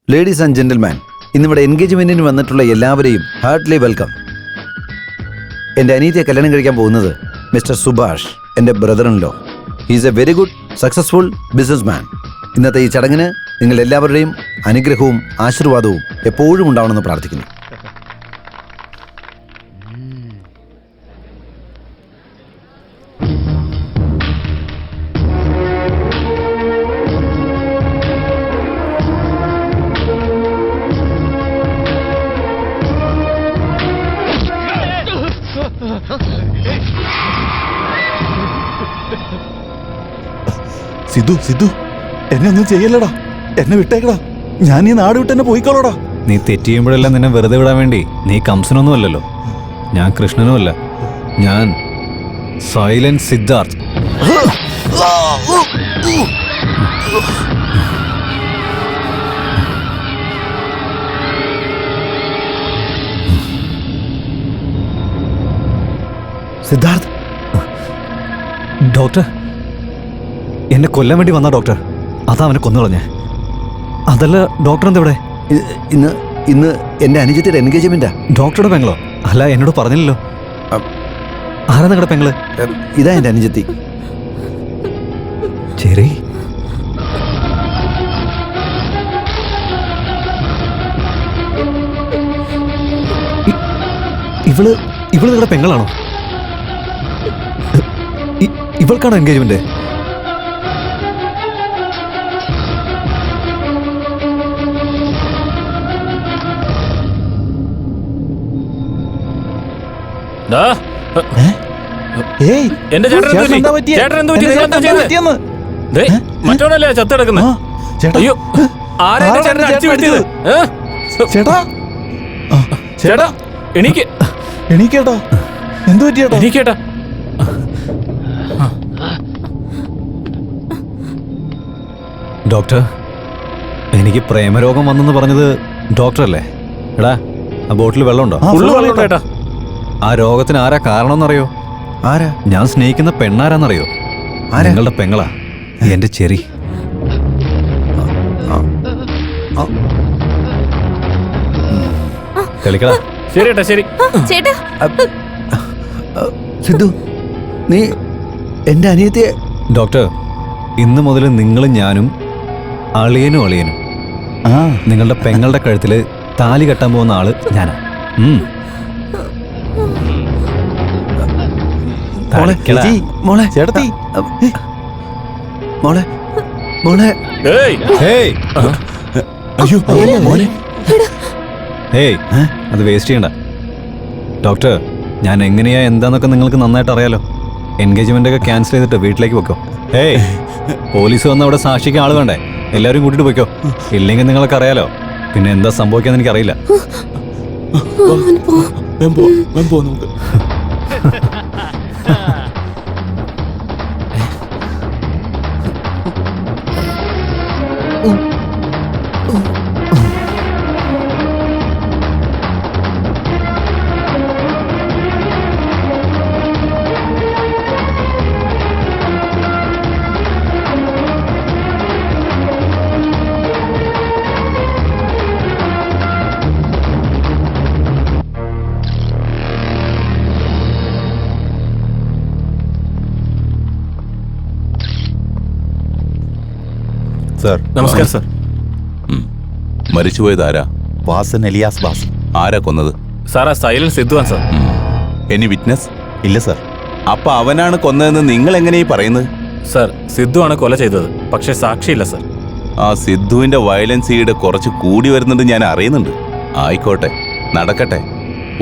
ലേഡീസ് ആൻഡ് ജെന്റിൽമാൻ, ഇന്നിവിടെ എൻഗേജ്മെന്റിന് വന്നിട്ടുള്ള എല്ലാവരെയും ഹാർട്ട്ലി വെൽക്കം. എൻ്റെ അനിയത്തിയെ കല്യാണം കഴിക്കാൻ പോകുന്നത് മിസ്റ്റർ സുഭാഷ്, എൻ്റെ brother in law. He's A very good successful business man. ഇന്നത്തെ ഈ ചടങ്ങിന് നിങ്ങൾ എല്ലാവരുടെയും അനുഗ്രഹവും ആശീർവാദവും എപ്പോഴും ഉണ്ടാവണമെന്ന് പ്രാർത്ഥിക്കുന്നു. സിദ്ധു സിദ്ധു എന്നെ ഒന്നും ചെയ്യല്ലടാ, എന്നെ വിട്ടേക്കടാ. ഞാൻ ഈ നാട് വിട്ട് എന്നെ പോയിക്കോളടാ. നീ തെറ്റ് ചെയ്യുമ്പോഴെല്ലാം നിന്നെ വെറുതെ വിടാൻ വേണ്ടി നീ കംസനൊന്നും അല്ലല്ലോ. ഞാൻ കൃഷ്ണനും അല്ല, ഞാൻ സൈലന്റ് സിദ്ധാർത്ഥ്. സിദ്ധാർത്ഥ്, ഡോക്ടർ എന്നെ കൊല്ലാൻ വേണ്ടി വന്ന ഡോക്ടർ, അതാ അവനെ കൊന്നുകളഞ്ഞേ. അതല്ല ഡോക്ടർ എന്താ ഇവിടെ? ഇന്ന് ഇന്ന് എൻ്റെ അനുജത്തിയുടെ എൻഗേജ്മെന്റാ. ഡോക്ടറുടെ പെങ്ങളോ? അല്ല, എന്നോട് പറഞ്ഞില്ലല്ലോ. ആരാ നിങ്ങളുടെ പെങ്ങള്? ഇതാ എൻ്റെ അനുജത്തി. ശരി, ഇവള് നിങ്ങളുടെ പെങ്ങളാണോ? ഇവൾക്കാണോ എൻഗേജ്മെന്റ്? എന്റെ മറ്റോണല്ലേ ചത്തെടുക്കുന്നത്? അയ്യോ, ആരാ എന്റെ ചേട്ടനെ അടിച്ചു വീഴ്ത്തിയത്? ചേട്ടാ ചേട്ടാ എണീക്കേട്ടാ, എന്തു പറ്റിയേട്ടാ? എണീക്കേട്ടാ. ഡോക്ടർ, എനിക്ക് പ്രേമരോഗം വന്നെന്ന് പറഞ്ഞത് ഡോക്ടറല്ലേ? എടാ, ആ ബോട്ടിൽ വെള്ളമുണ്ടോ? ചേട്ടാ, ആ രോഗത്തിന് ആരാ കാരണമെന്നറിയോ? ആരാ? ഞാൻ സ്നേഹിക്കുന്ന പെണ്ണാരാന്നറിയോ? നിങ്ങളുടെ പെങ്ങളാ, എന്റെ ചെറി. കളിക്കടാ. ശരി ഏട്ടാ, ശരി. ചേട്ടാ, സിദ്ധു, നീ എൻ്റെ അനിയത്തിയെ... ഡോക്ടർ, ഇന്ന് മുതൽ നിങ്ങളും ഞാനും അളിയനും അളിയനും. നിങ്ങളുടെ പെങ്ങളുടെ കഴുത്തില് താലി കെട്ടാൻ പോകുന്ന ആള് ഞാനാ. തടിക്കടാ. മോളെ ചേട്ടത്തി മോളെ മോളെ ഹേയ്, അയ്യോ മോനെ ഹേയ്, അത് വേസ്റ്റ് ചെയ്യണ്ട. ഡോക്ടർ, ഞാൻ എങ്ങനെയാ എന്താന്നൊക്കെ നിങ്ങൾക്ക് നന്നായിട്ട് അറിയാലോ. എൻഗേജ്മെന്റ് ഒക്കെ ക്യാൻസൽ ചെയ്തിട്ട് വീട്ടിലേക്ക് വെക്കോ. ഏയ്, പോലീസ് വന്ന് അവിടെ സാക്ഷിക്കാൻ ആള് വേണ്ടേ? എല്ലാവരും കൂട്ടിട്ട് പോയിക്കോ. ഇല്ലെങ്കിൽ നിങ്ങൾക്ക് അറിയാലോ പിന്നെ എന്താ സംഭവിക്കാന്ന് എനിക്കറിയില്ല. നമുക്ക് സാർ. നമസ്കാരം സാർ. മരിച്ചുപോയത് ആരാ? വാസൻ എലിയാസ് ബാസ്. ആരാ കൊന്നത്? സാർ, ആ സൈലൻസ് സിദ്ധുവാൻ സാർ. Any witness? ഇല്ല സാർ. അപ്പൊ അവനാണ് കൊന്നതെന്ന് നിങ്ങൾ എങ്ങനെയാ പറയുന്നത്? സാർ, സിദ്ധു ആണ് കൊല ചെയ്തത്, പക്ഷെ സാക്ഷിയില്ല സാർ. ആ സിദ്ധുവിന്റെ വയലൻസ് ഈട് കുറച്ച് കൂടി വരുന്നുണ്ട് ഞാൻ അറിയുന്നുണ്ട്. ആയിക്കോട്ടെ, നടക്കട്ടെ.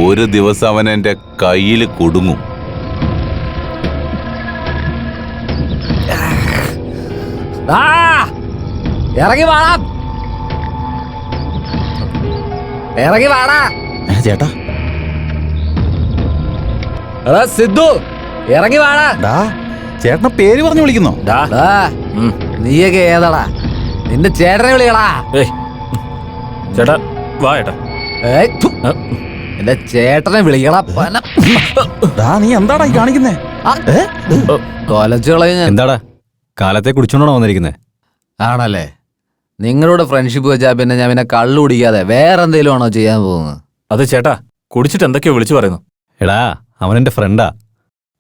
ഒരു ദിവസം അവൻ എന്റെ കയ്യിൽ കുടുങ്ങും. ഇറങ്ങി വാടാ, ഇറങ്ങി വാടാ. ചേട്ടാ എടാ സിദ്ധു, ഇറങ്ങി വാടാ. ചേട്ടനെ പേര് പറഞ്ഞു വിളിക്കുന്നോ? നീയൊക്കെ ഏതാടാ? നിന്റെ ചേട്ടനെ വിളികളാ. ചേട്ടാ വാ ചേട്ടാ. എന്റെ ചേട്ടനെ വിളികളാ. നീ എന്താടാ ഈ കാണിക്കുന്നേ? എന്താടാ കാലത്തെ കുടിച്ചോണ്ടാണോ വന്നിരിക്കുന്നേ? ആണല്ലേ? നിങ്ങളോട് ഫ്രണ്ട്ഷിപ്പ് വെച്ചാ പിന്നെ ഞാൻ പിന്നെ കള്ളു കുടിക്കാതെ വേറെ എന്തെങ്കിലും ആണോ ചെയ്യാൻ പോകുന്നത്? അത് ചേട്ടാ, കുടിച്ചിട്ട് എന്തൊക്കെയോ വിളിച്ചു പറയുന്നു. എടാ, അവനെന്റെ ഫ്രണ്ടാ.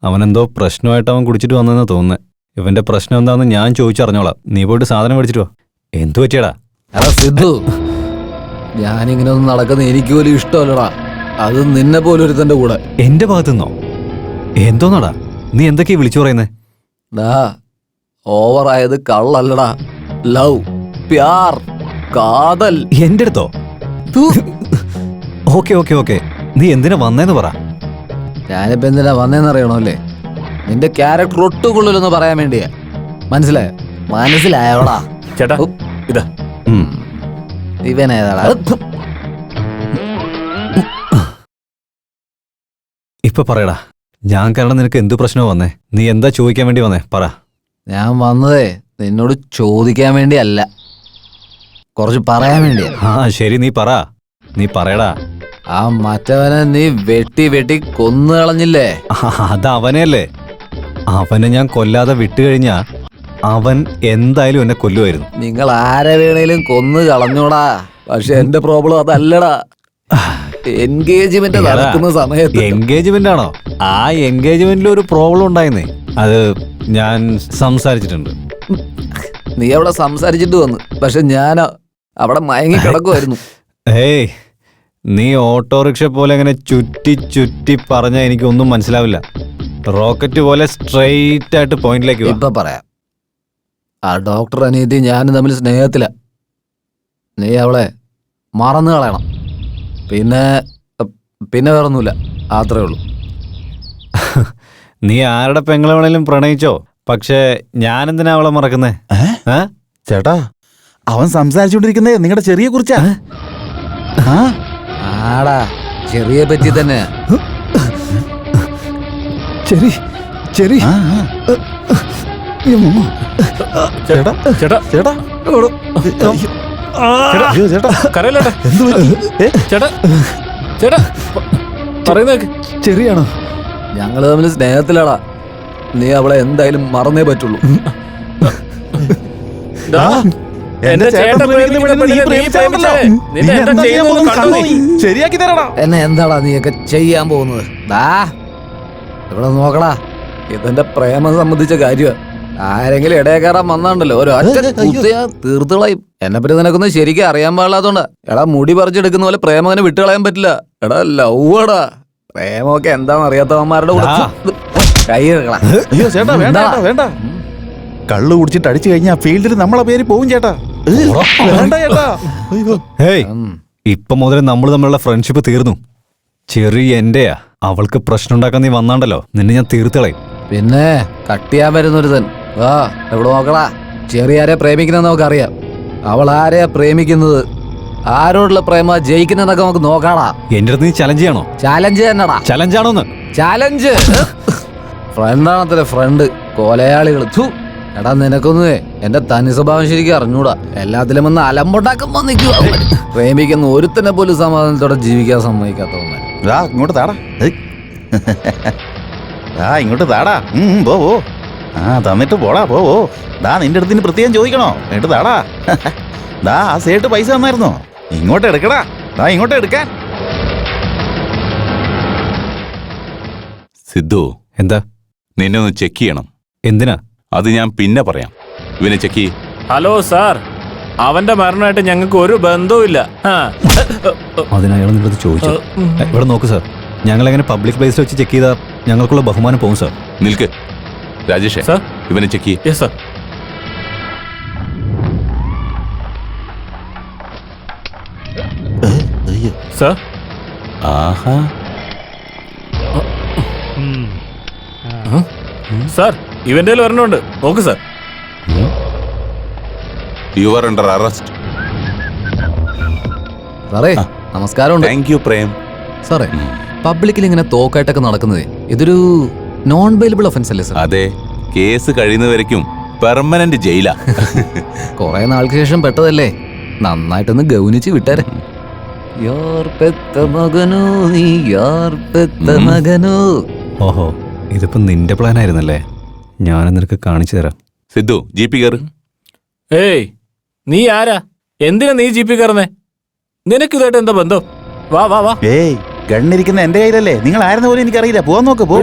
അവനെന്തോ പ്രശ്നമായിട്ട് അവൻ കുടിച്ചിട്ട് വന്നെന്ന് തോന്നുന്നേ. ഇവന്റെ പ്രശ്നം എന്താന്ന് ഞാൻ ചോദിച്ചറിഞ്ഞോളാം. നീ പോയിട്ട് സാധനം മേടിച്ചിട്ട് വാ. എന്തു പറ്റിയടാ? എടാ സിദ്ധു, ഞാനിങ്ങനെ ഒന്നും നടക്കുന്ന എനിക്ക് പോലും ഇഷ്ടമല്ലടാ. അത് നിന്നെ പോലെ ഒരുത്തന്റെ കൂടെ. എന്റെ ഭാഗത്തുനിന്നോ? എന്തോന്നാടാ നീ എന്തൊക്കെയാ വിളിച്ചു പറയുന്നേ? ഓവറായത് കള്ളല്ലടാ, ലവ്, പ്യാർ, കാതൽ. എന്റെ അടുത്തോ? ഓക്കെ ഓക്കെ ഓക്കെ, നീ എന്തിനാ വന്നേന്ന് പറ. ഞാനിപ്പോ എന്തിനാ വന്നേന്നറിയണല്ലേ? നിന്റെ ക്യാരക്ടർ ഒട്ടുകൊള്ളില്ലെന്ന് പറയാൻ വേണ്ടിയാ. മനസ്സിലായോ? മനസ്സിലായോടാ? ചേട്ടാ ഇതാ. ഇവനേതാടാ? ഇപ്പൊ പറയടാ, ഞാൻ കാരണം നിനക്ക് എന്തു പ്രശ്നമോ വന്നേ? നീ എന്താ ചോദിക്കാൻ വേണ്ടി വന്നേ? പറ. ഞാൻ വന്നതേ നിന്നോട് ചോദിക്കാൻ വേണ്ടിയല്ല, കുറച്ച് പറയാൻ വേണ്ടിയാ. ശരി, നീ പറ. നീ പറയടാ. ആ മറ്റവനെ നീ വെട്ടി വെട്ടി കൊന്നു കളഞ്ഞില്ലേ? അത് അവനെയല്ലേ. അവനെ ഞാൻ കൊല്ലാതെ വിട്ടുകഴിഞ്ഞാ അവൻ എന്തായാലും എന്നെ കൊല്ലുമായിരുന്നു. നിങ്ങൾ ആരെ വേണേലും കൊന്നു കളഞ്ഞോടാ. പക്ഷെ എന്റെ പ്രോബ്ലം അതല്ലടാ. എൻഗേജ്മെന്റ് നടക്കുന്ന സമയത്ത്. എൻഗേജ്മെന്റ് ആണോ? ആ എൻഗേജ്മെന്റിൽ ഒരു പ്രോബ്ലം ഉണ്ടായിരുന്നേ. അത് ഞാൻ സംസാരിച്ചിട്ടുണ്ട്. നീ അവിടെ സംസാരിച്ചിട്ട് വന്നു, പക്ഷെ ഞാൻ അവിടെ മയങ്ങി കിടക്കുമായിരുന്നു. ഏയ്, നീ ഓട്ടോറിക്ഷ പോലെ അങ്ങനെ ചുറ്റി ചുറ്റി പറഞ്ഞാൽ എനിക്കൊന്നും മനസ്സിലാവില്ല. റോക്കറ്റ് പോലെ സ്ട്രെയിറ്റ് ആയിട്ട് പോയിന്റിലേക്ക് ഇപ്പൊ പറയാം. ആ ഡോക്ടർ അനിയത്തി ഞാനും തമ്മിൽ സ്നേഹത്തില. നീ അവളെ മറന്നു കളയണം. പിന്നെ പിന്നെ വേറൊന്നുമില്ല, അത്രേ ഉള്ളൂ. നീ ആരുടെ പെങ്ങളെ വേണേലും പ്രണയിച്ചോ, പക്ഷെ ഞാനെന്തിനാ അവളെ മറക്കുന്നേ? ചേട്ടാ, അവൻ സംസാരിച്ചുകൊണ്ടിരിക്കുന്നേ നിങ്ങളുടെ ചെറിയെ കുറിച്ചാ. ആടാ, ചെറിയെ പറ്റി തന്നെ. Cherry cherry. ചേട്ടാ ചേട്ടാ ചേട്ടാ കരയില്ലേട്ടാ. ചേട്ടാ ചേട്ടാ പറയുന്ന ചെറിയാണോ? ഞങ്ങള് തമ്മിൽ സ്നേഹത്തിലാടാ. നീ അവളെ എന്തായാലും മറന്നേ പറ്റുള്ളൂ. ശരിയാക്കി തരടാ. എന്നെ എന്താടാ നീയൊക്കെ ചെയ്യാൻ പോകുന്നത്? ഇവിടെ നോക്കടാ, ഇതെന്റെ പ്രേമം സംബന്ധിച്ച കാര്യമാ. ആരെങ്കിലും ഇടയെ കയറാൻ വന്നാണ്ടല്ലോ ഒരു തീർത്തുകളയും. എന്നെ പറ്റി നിനക്കൊന്നും ശരിക്കും അറിയാൻ പാടില്ലാത്തോണ്ടാ. എടാ മുടി പറിച്ചെടുക്കുന്ന പോലെ പ്രേമങ്ങനെ വിട്ടുകളയാൻ പറ്റില്ല. എടാ ലവ്വാടാ. പ്രേമൊക്കെ എന്താന്ന് അറിയാത്തവന്മാരുടെ കൂടെ കൈ എടുക്കണം. അയ്യോ ചേട്ടാ വേണ്ട ചേട്ടാ, വേണ്ട. കള്ളു കുടിച്ചിട്ട് അടിച്ചു കഴിഞ്ഞാൽ ഫീൽഡിൽ നമ്മളെ പേര് പോവും ചേട്ടാ. വേണ്ട ചേട്ടാ. അയ്യോ ഹേയ്, ഇപ്പൊ മുതലേ നമ്മൾ തമ്മിലുള്ള ഫ്രണ്ട്ഷിപ്പ് തീർന്നു. ചെറിയ എന്റെയാ. അവൾക്ക് പ്രശ്നം ഉണ്ടാക്കാൻ നീ വന്നാണ്ടല്ലോ, നിന്നെ ഞാൻ തീർത്തുകളയും. പിന്നെ കട്ടിയാൻ വരുന്നൊരുതൻ വാ എവിടെ നോക്കടാ. ചെറിയ ആരെയാ പ്രേമിക്കുന്നത് നമുക്കറിയാം. അവൾ ആരെയാ പ്രേമിക്കുന്നത്, ആരോടുള്ള പ്രേമ ജയിക്കുന്നതൊക്കെ നമുക്ക് നോക്കാടാ. എന്റെ അടുത്ത് നീ ചലഞ്ച് ചെയ്യണോ? ചാലഞ്ച് തന്നെടാ. ചലഞ്ചാണോന്ന്? ചാലഞ്ച്. ഫ്രണ്ടാണത്രേ ഫ്രണ്ട്. കൊലയാളികൾ. എടാ നിനക്കൊന്നേ എന്റെ തനി സ്വഭാവം ശരിക്കും അറിഞ്ഞൂടാ. എല്ലാത്തിലും വന്ന് അലമ്പുണ്ടാക്കുമ്പോ നിൽക്കുക. പ്രേമിക്കുന്ന ഒരുത്തനെ പോലും സമാധാനത്തോടെ ജീവിക്കാൻ സമ്മതിക്കാത്തവന്മാർ. ഇങ്ങോട്ട് താടാ. ഇങ്ങോട്ട് താടാ. പോ പോ. തന്നിട്ട് പോടാ. പോ. നിന്റെ അടുത്ത് പ്രത്യേകം ചോദിക്കണോ? എന്നിട്ട് താടാ. ആ സേട്ട് പൈസ തന്നായിരുന്നോ? ഇങ്ങോട്ട് എടുക്കടാ. ഇങ്ങോട്ട് എടുക്കാൻ. സിദ്ധു, എന്താ? നിന്നെ ഒന്ന് ചെക്ക് ചെയ്യണം. എന്തിനാ? അത് ഞാൻ പിന്നെ പറയാം. ഇവനെ ചെക്ക് ചെയ്യ്. ഹലോ സാർ, അവന്റെ മരണമായിട്ട് ഞങ്ങൾക്ക് ഒരു ബന്ധവുമില്ല. അതിനയാൾ നിങ്ങളുടെ അടുത്ത് ചോദിച്ചു. ഇവിടെ നോക്ക് സാർ, ഞങ്ങളെങ്ങനെ പബ്ലിക് പ്ലേസിൽ വെച്ച് ചെക്ക് ചെയ്താൽ ഞങ്ങൾക്കുള്ള ബഹുമാനം പോകും സാർ. നിൽക്ക് രാജേഷേ, സാർ ഇവനെ ചെക്ക് ചെയ്യ്. Yes sir. സാർ ആഹാ, സാർ ഇവന്റെ ഒരെണ്ണമുണ്ട്, നോക്ക് sir. U are under arrest. സാറേ നമസ്കാരമുണ്ട്. Thank you Prem. സാറേ പബ്ലിക്കിൽ ഇങ്ങനെ തോക്കായിട്ടൊക്കെ നടക്കുന്നത് ഇതൊരു നോൺ ബെയിലബിൾ ഒഫൻസ് അല്ലേ സാർ? അതെ, കേസ് കഴിയുന്നവരേക്കും പെർമനന്റ് ജയിലാ. കുറെ നാൾക്ക് ശേഷം പെട്ടതല്ലേ, നന്നായിട്ടൊന്ന് ഗൗനിച്ച് വിട്ടേരെ. യാർ പെത്ത മകനോ നീ യാർ പെത്ത മകനോ. ഓഹോ, ഇതിപ്പോ നിന്റെ പ്ലാൻ ആയിരുന്നല്ലേ. ഞാൻ നിനക്ക് കാണിച്ചു തരാം. സിദ്ധു, ജീപ്പി കയറ്. ഏയ് നീ ആരാ? എന്തിനാ നീ ജീപ്പി കയറുന്നേ? നിനക്ക് ഇതായിട്ട് എന്താ ബന്ധം? വാ വാ വാ. ഏയ് ഗണ്ണിരിക്കുന്ന എന്റെ കയ്യിലല്ലേ. നിങ്ങൾ ആരെന്ന് പോലും എനിക്കറിയില്ല. പോവാൻ നോക്ക്. പോ.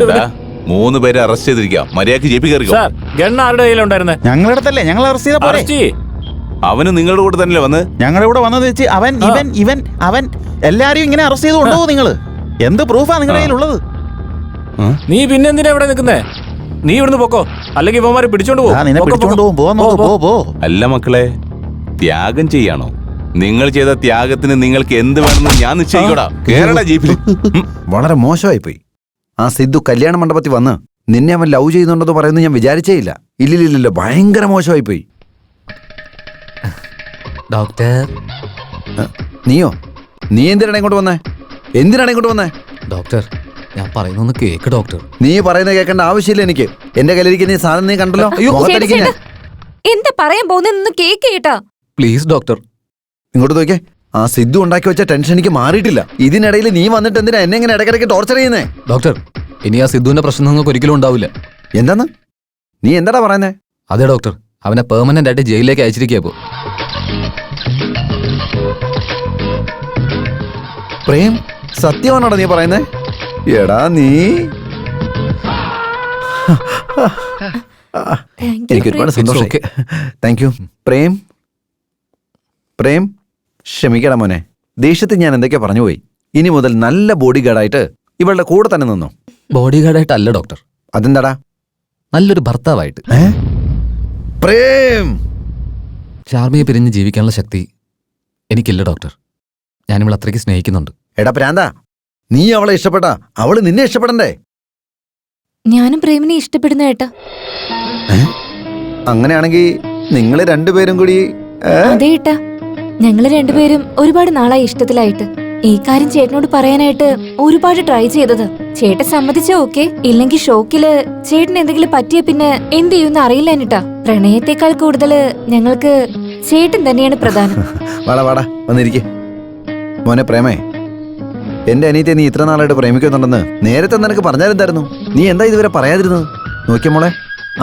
3 പേരെ അറസ്റ്റ് ചെയ്തിരിക്കാം. മര്യാദക്ക് ജീപ്പി കയറിക്കോ. സാർ ഗണ്ണ് ആരുടെ കയ്യിലുണ്ടായിരുന്നേ? ഞങ്ങളുടെ അടുത്തല്ലേ. ഞങ്ങൾ അറസ്റ്റ് ചെയ്ത പോലെ. അറസ്റ്റ് ചെയ്യ്. അവന് നിങ്ങളുടെ കൂടെ തന്നെയല്ലേ വന്ന്? ഞങ്ങളുടെ കൂടെ വന്നത് വെച്ച് അവൻ എല്ലാരും ഇങ്ങനെ അറസ്റ്റ് ചെയ്ത് കൊണ്ടുപോകും. നിങ്ങള് എന്ത് പ്രൂഫാ നിങ്ങളുടെ കയ്യിലുള്ളത്? നീ പിന്നെ എന്തിനാ ഇവിടെ നിൽക്കുന്നേ? നീ ഇവിടുന്ന് പൊക്കോ, അല്ലെങ്കിൽ ഇവന്മാരെ പിടിച്ചോണ്ട് നിന്നെ പിടിച്ചോണ്ട് പോകും. പോവാൻ നോക്ക്. പോ. അല്ല മക്കളെ, ത്യാഗം ചെയ്യാണോ? നിങ്ങൾ ചെയ്ത ത്യാഗത്തിന് നിങ്ങൾക്ക് എന്ത് വേണമെന്ന് ഞാൻ നിശ്ചയിക്കോടാ. കേരള ജീപ്പിൽ. വളരെ മോശമായി പോയി. ആ സിദ്ധു കല്യാണ മണ്ഡപത്തിൽ വന്ന് നിന്നെ അവൻ ലവ് ചെയ്യുന്നുണ്ടെന്ന് പറയുന്നത് ഞാൻ വിചാരിച്ചേ ഇല്ല. ഇല്ലില്ല, ഭയങ്കര മോശമായി പോയി. ഡോക്ടർ. നീയോ? നീ എന്തിനാണ് ഇങ്ങോട്ട് വന്നേ? ഡോക്ടർ ഞാൻ പറയുന്നൊന്ന് കേക്ക് ഡോക്ടർ. നീ പറയുന്നത് കേൾക്കേണ്ട ആവശ്യമില്ല എനിക്ക്. എന്റെ കയ്യിലിരിക്കുന്ന ഈ സാധനം നീ കണ്ടല്ലോ. മുഖത്തടിക്കാൻ ഞാൻ. എന്താ പറയാൻ പോകുന്ന കേക്ക് കേട്ടാ. Please doctor. ഇങ്ങോട്ട് നോക്കിയേ. ആ സിദ്ധു ഉണ്ടാക്കി വെച്ച ടെൻഷൻ എനിക്ക് മാറിയിട്ടില്ല. ഇതിനിടയിൽ നീ വന്നിട്ട് എന്തിനാ എന്നെ ഇങ്ങനെ ഇടയ്ക്കിടയ്ക്ക് ടോർച്ചർ ചെയ്യുന്നേ? ഡോക്ടർ ഇനി ആ സിദ്ധുവിന്റെ പ്രശ്നം നിങ്ങൾക്ക് ഒരിക്കലും ഉണ്ടാവില്ല. എന്താന്ന്? നീ എന്താടാ പറയുന്നേ? അതെ ഡോക്ടർ, അവനെ പെർമനന്റ് ആയിട്ട് ജയിലിലേക്ക് അയച്ചിരിക്കപ്പോ. പ്രേം, സത്യമാണോടാ നീ പറയുന്നേ? എടാ നീ എനിക്ക് ഒരുപാട് സന്തോഷം. Thank you Prem. ക്ഷമിക്കടാ മോനെ, ദേഷ്യത്തിൽ ഞാൻ എന്തൊക്കെയാ പറഞ്ഞു പോയി. ഇനി മുതൽ നല്ല ബോഡി ഗാർഡായിട്ട് ഇവളുടെ കൂടെ തന്നെ നിന്നോ. ബോഡി ഗാർഡായിട്ടല്ല ഡോക്ടർ. അതെന്താടാ? നല്ലൊരു ഭർത്താവായിട്ട്. പ്രേം, ചാർമിയെ പിരിഞ്ഞ് ജീവിക്കാനുള്ള ശക്തി എനിക്കില്ല ഡോക്ടർ. ഞാനിവളെ അത്രയ്ക്ക് സ്നേഹിക്കുന്നുണ്ട്. എടാ പ്രാന്താ, നീ അവളെ ഇഷ്ടപ്പെട്ടാ അവള് നിന്നെ ഇഷ്ടപ്പെടണ്ടേ? ഞാനും പ്രേമിനെ ഇഷ്ടപ്പെടുന്ന ഏട്ടാ. അങ്ങനെയാണെങ്കിൽ നിങ്ങൾ രണ്ടുപേരും കൂടി അതെ ഏട്ടാ, ഞങ്ങള് രണ്ടുപേരും ഒരുപാട് നാളായി ഇഷ്ടത്തിലായിട്ട്. ഈ കാര്യം ചേട്ടനോട് പറയാനായിട്ട് ഒരുപാട് ട്രൈ ചെയ്തത്. ചേട്ടൻ സമ്മതിച്ചോ ഓക്കെ, ഇല്ലെങ്കിൽ ഷോക്കില് ചേട്ടൻ എന്തെങ്കിലും പറ്റിയ പിന്നെ എന്ത് ചെയ്യുമെന്ന് അറിയില്ല എന്നിട്ടാ. പ്രണയത്തെക്കാൾ കൂടുതല് ഞങ്ങൾക്ക് ചേട്ടൻ തന്നെയാണ് പ്രധാനം. വാടാ വന്നിരിക്കെ. മോനെ പ്രേമേ, എന്റെ അനിയത്തെ നീ ഇത്ര നാളായിട്ട് പ്രേമിക്കുന്നുണ്ടെന്ന് നേരത്തെ നിനക്ക് പറഞ്ഞാലെന്തായിരുന്നു? നീ എന്താ ഇതുവരെ പറയാതിരുന്നത്? നോക്കിയ മോളെ,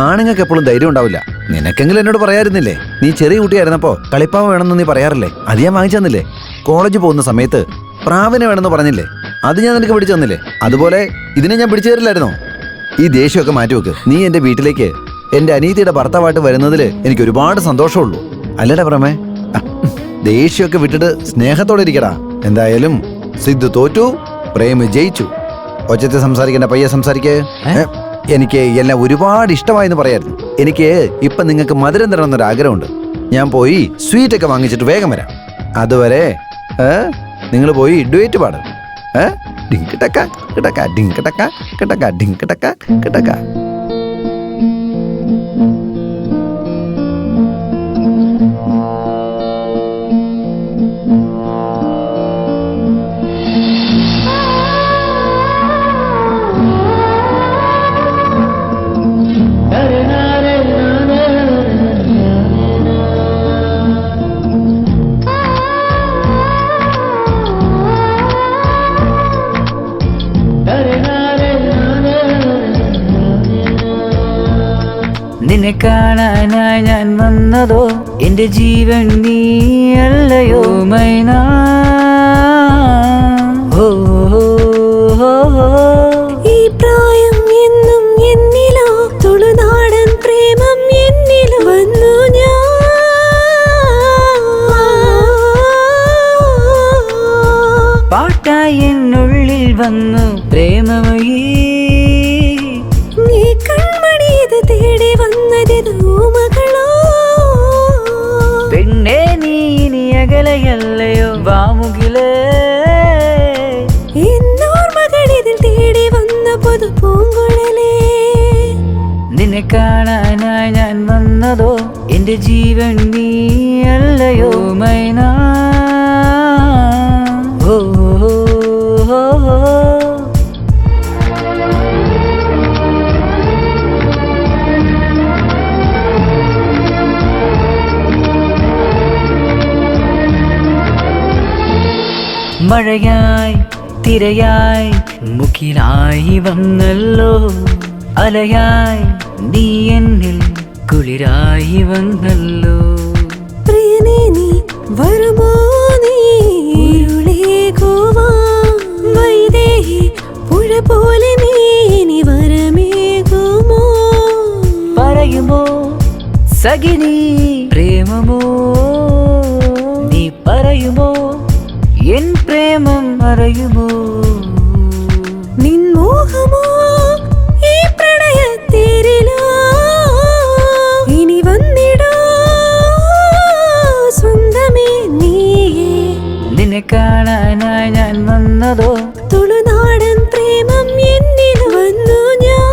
ആണുങ്ങൾക്ക് എപ്പോഴും ധൈര്യം ഉണ്ടാവില്ല. നിനക്കെങ്കിലും എന്നോട് പറയാതിരുന്നില്ലേ? നീ ചെറിയ കുട്ടിയായിരുന്നപ്പോ കളിപ്പാവ വേണമെന്ന് നീ പറയാറില്ലേ? അത് ഞാൻ വാങ്ങിച്ചു തന്നില്ലേ? കോളേജ് പോകുന്ന സമയത്ത് പ്രാവിനെ വേണമെന്ന് പറഞ്ഞില്ലേ? അത് ഞാൻ നിനക്ക് പിടിച്ചു തന്നില്ലേ? അതുപോലെ ഇതിനെ ഞാൻ പിടിച്ചു തരില്ലായിരുന്നോ? ഈ ദേഷ്യമൊക്കെ മാറ്റിവെക്ക്. നീ എന്റെ വീട്ടിലേക്ക് എന്റെ അനീതിയുടെ ഭർത്താവായിട്ട് വരുന്നതിൽ എനിക്ക് ഒരുപാട് സന്തോഷമുള്ളൂ. അല്ലടാ പ്രമേ, ദേഷ്യമൊക്കെ വിട്ടിട്ട് സ്നേഹത്തോടെ ഇരിക്കടാ. എന്തായാലും സിദ്ധു തോറ്റു, പ്രേം ജയിച്ചു. ഒച്ചത്തിൽ സംസാരിക്കണ്ട, പയ്യെ സംസാരിക്കേ. എനിക്ക് എല്ലാം ഒരുപാട് ഇഷ്ടമായെന്ന് പറയായിരുന്നു. എനിക്ക് ഇപ്പൊ നിങ്ങൾക്ക് മധുരം തരണമെന്നൊരു ആഗ്രഹമുണ്ട്. ഞാൻ പോയി സ്വീറ്റ് ഒക്കെ വാങ്ങിച്ചിട്ട് വേഗം വരാം. അതുവരെ നിങ്ങൾ പോയി ഡുവേറ്റ് പാടും. ഡിങ്ക് ടക്ക കിടക്ക ഡിങ്ക് ടക്ക കിടക്ക ഡിങ്ക് ടക്ക കിടക്ക. നിന്നെ കാണാനായി ഞാൻ വന്നതോ എന്റെ ജീവൻ നീയല്ലയോ മൈന. ഈ പ്രായം എന്നും എന്നിലോ തുളുനാടൻ പ്രേമം എന്നിലോ വന്നു ഞാൻ. പാട്ടായി എന്നുള്ളിൽ വന്നു പ്രേമമയീ. നീ കൺമണിയത് തേടി വന്നതിത് ഊമകളോ. പെണ്ണേ നീ ഇനി അകലയല്ലയോ വാമുകിലേ. എന്നോർമകളിതിൽ തേടി വന്ന പുതു പൂങ്കുഴലേ. നിന്നെ കാണാനായി ഞാൻ വന്നതോ എന്റെ ജീവൻ നീയല്ലയോ മൈന. മഴയായി തിരയായി മുഖിലായി വന്നല്ലോ. അലയായി നീ എന്നിൽ കുളിരായി വന്നല്ലോ. പ്രിയനേ നീ വരുമോ, നീ ഇരുളേകുവാ. വൈദേഹി പുഴ പോലെ നീ ഇനി വരമേകുമോ. പറയുമോ സഖിനി പ്രേമമോ. നീ പറയുമോ എൻ പ്രേമം അറിയുമോ. നിൻ മോഹമോ ഈ പ്രണയത്തേരിലോ. ഇനി വന്നിടോ സ്വന്തമേ നീയേ. നിന്നെ കാണാനായി ഞാൻ വന്നതോ തുളുനാടൻ പ്രേമം എന്നിൽ വന്നു ഞാൻ.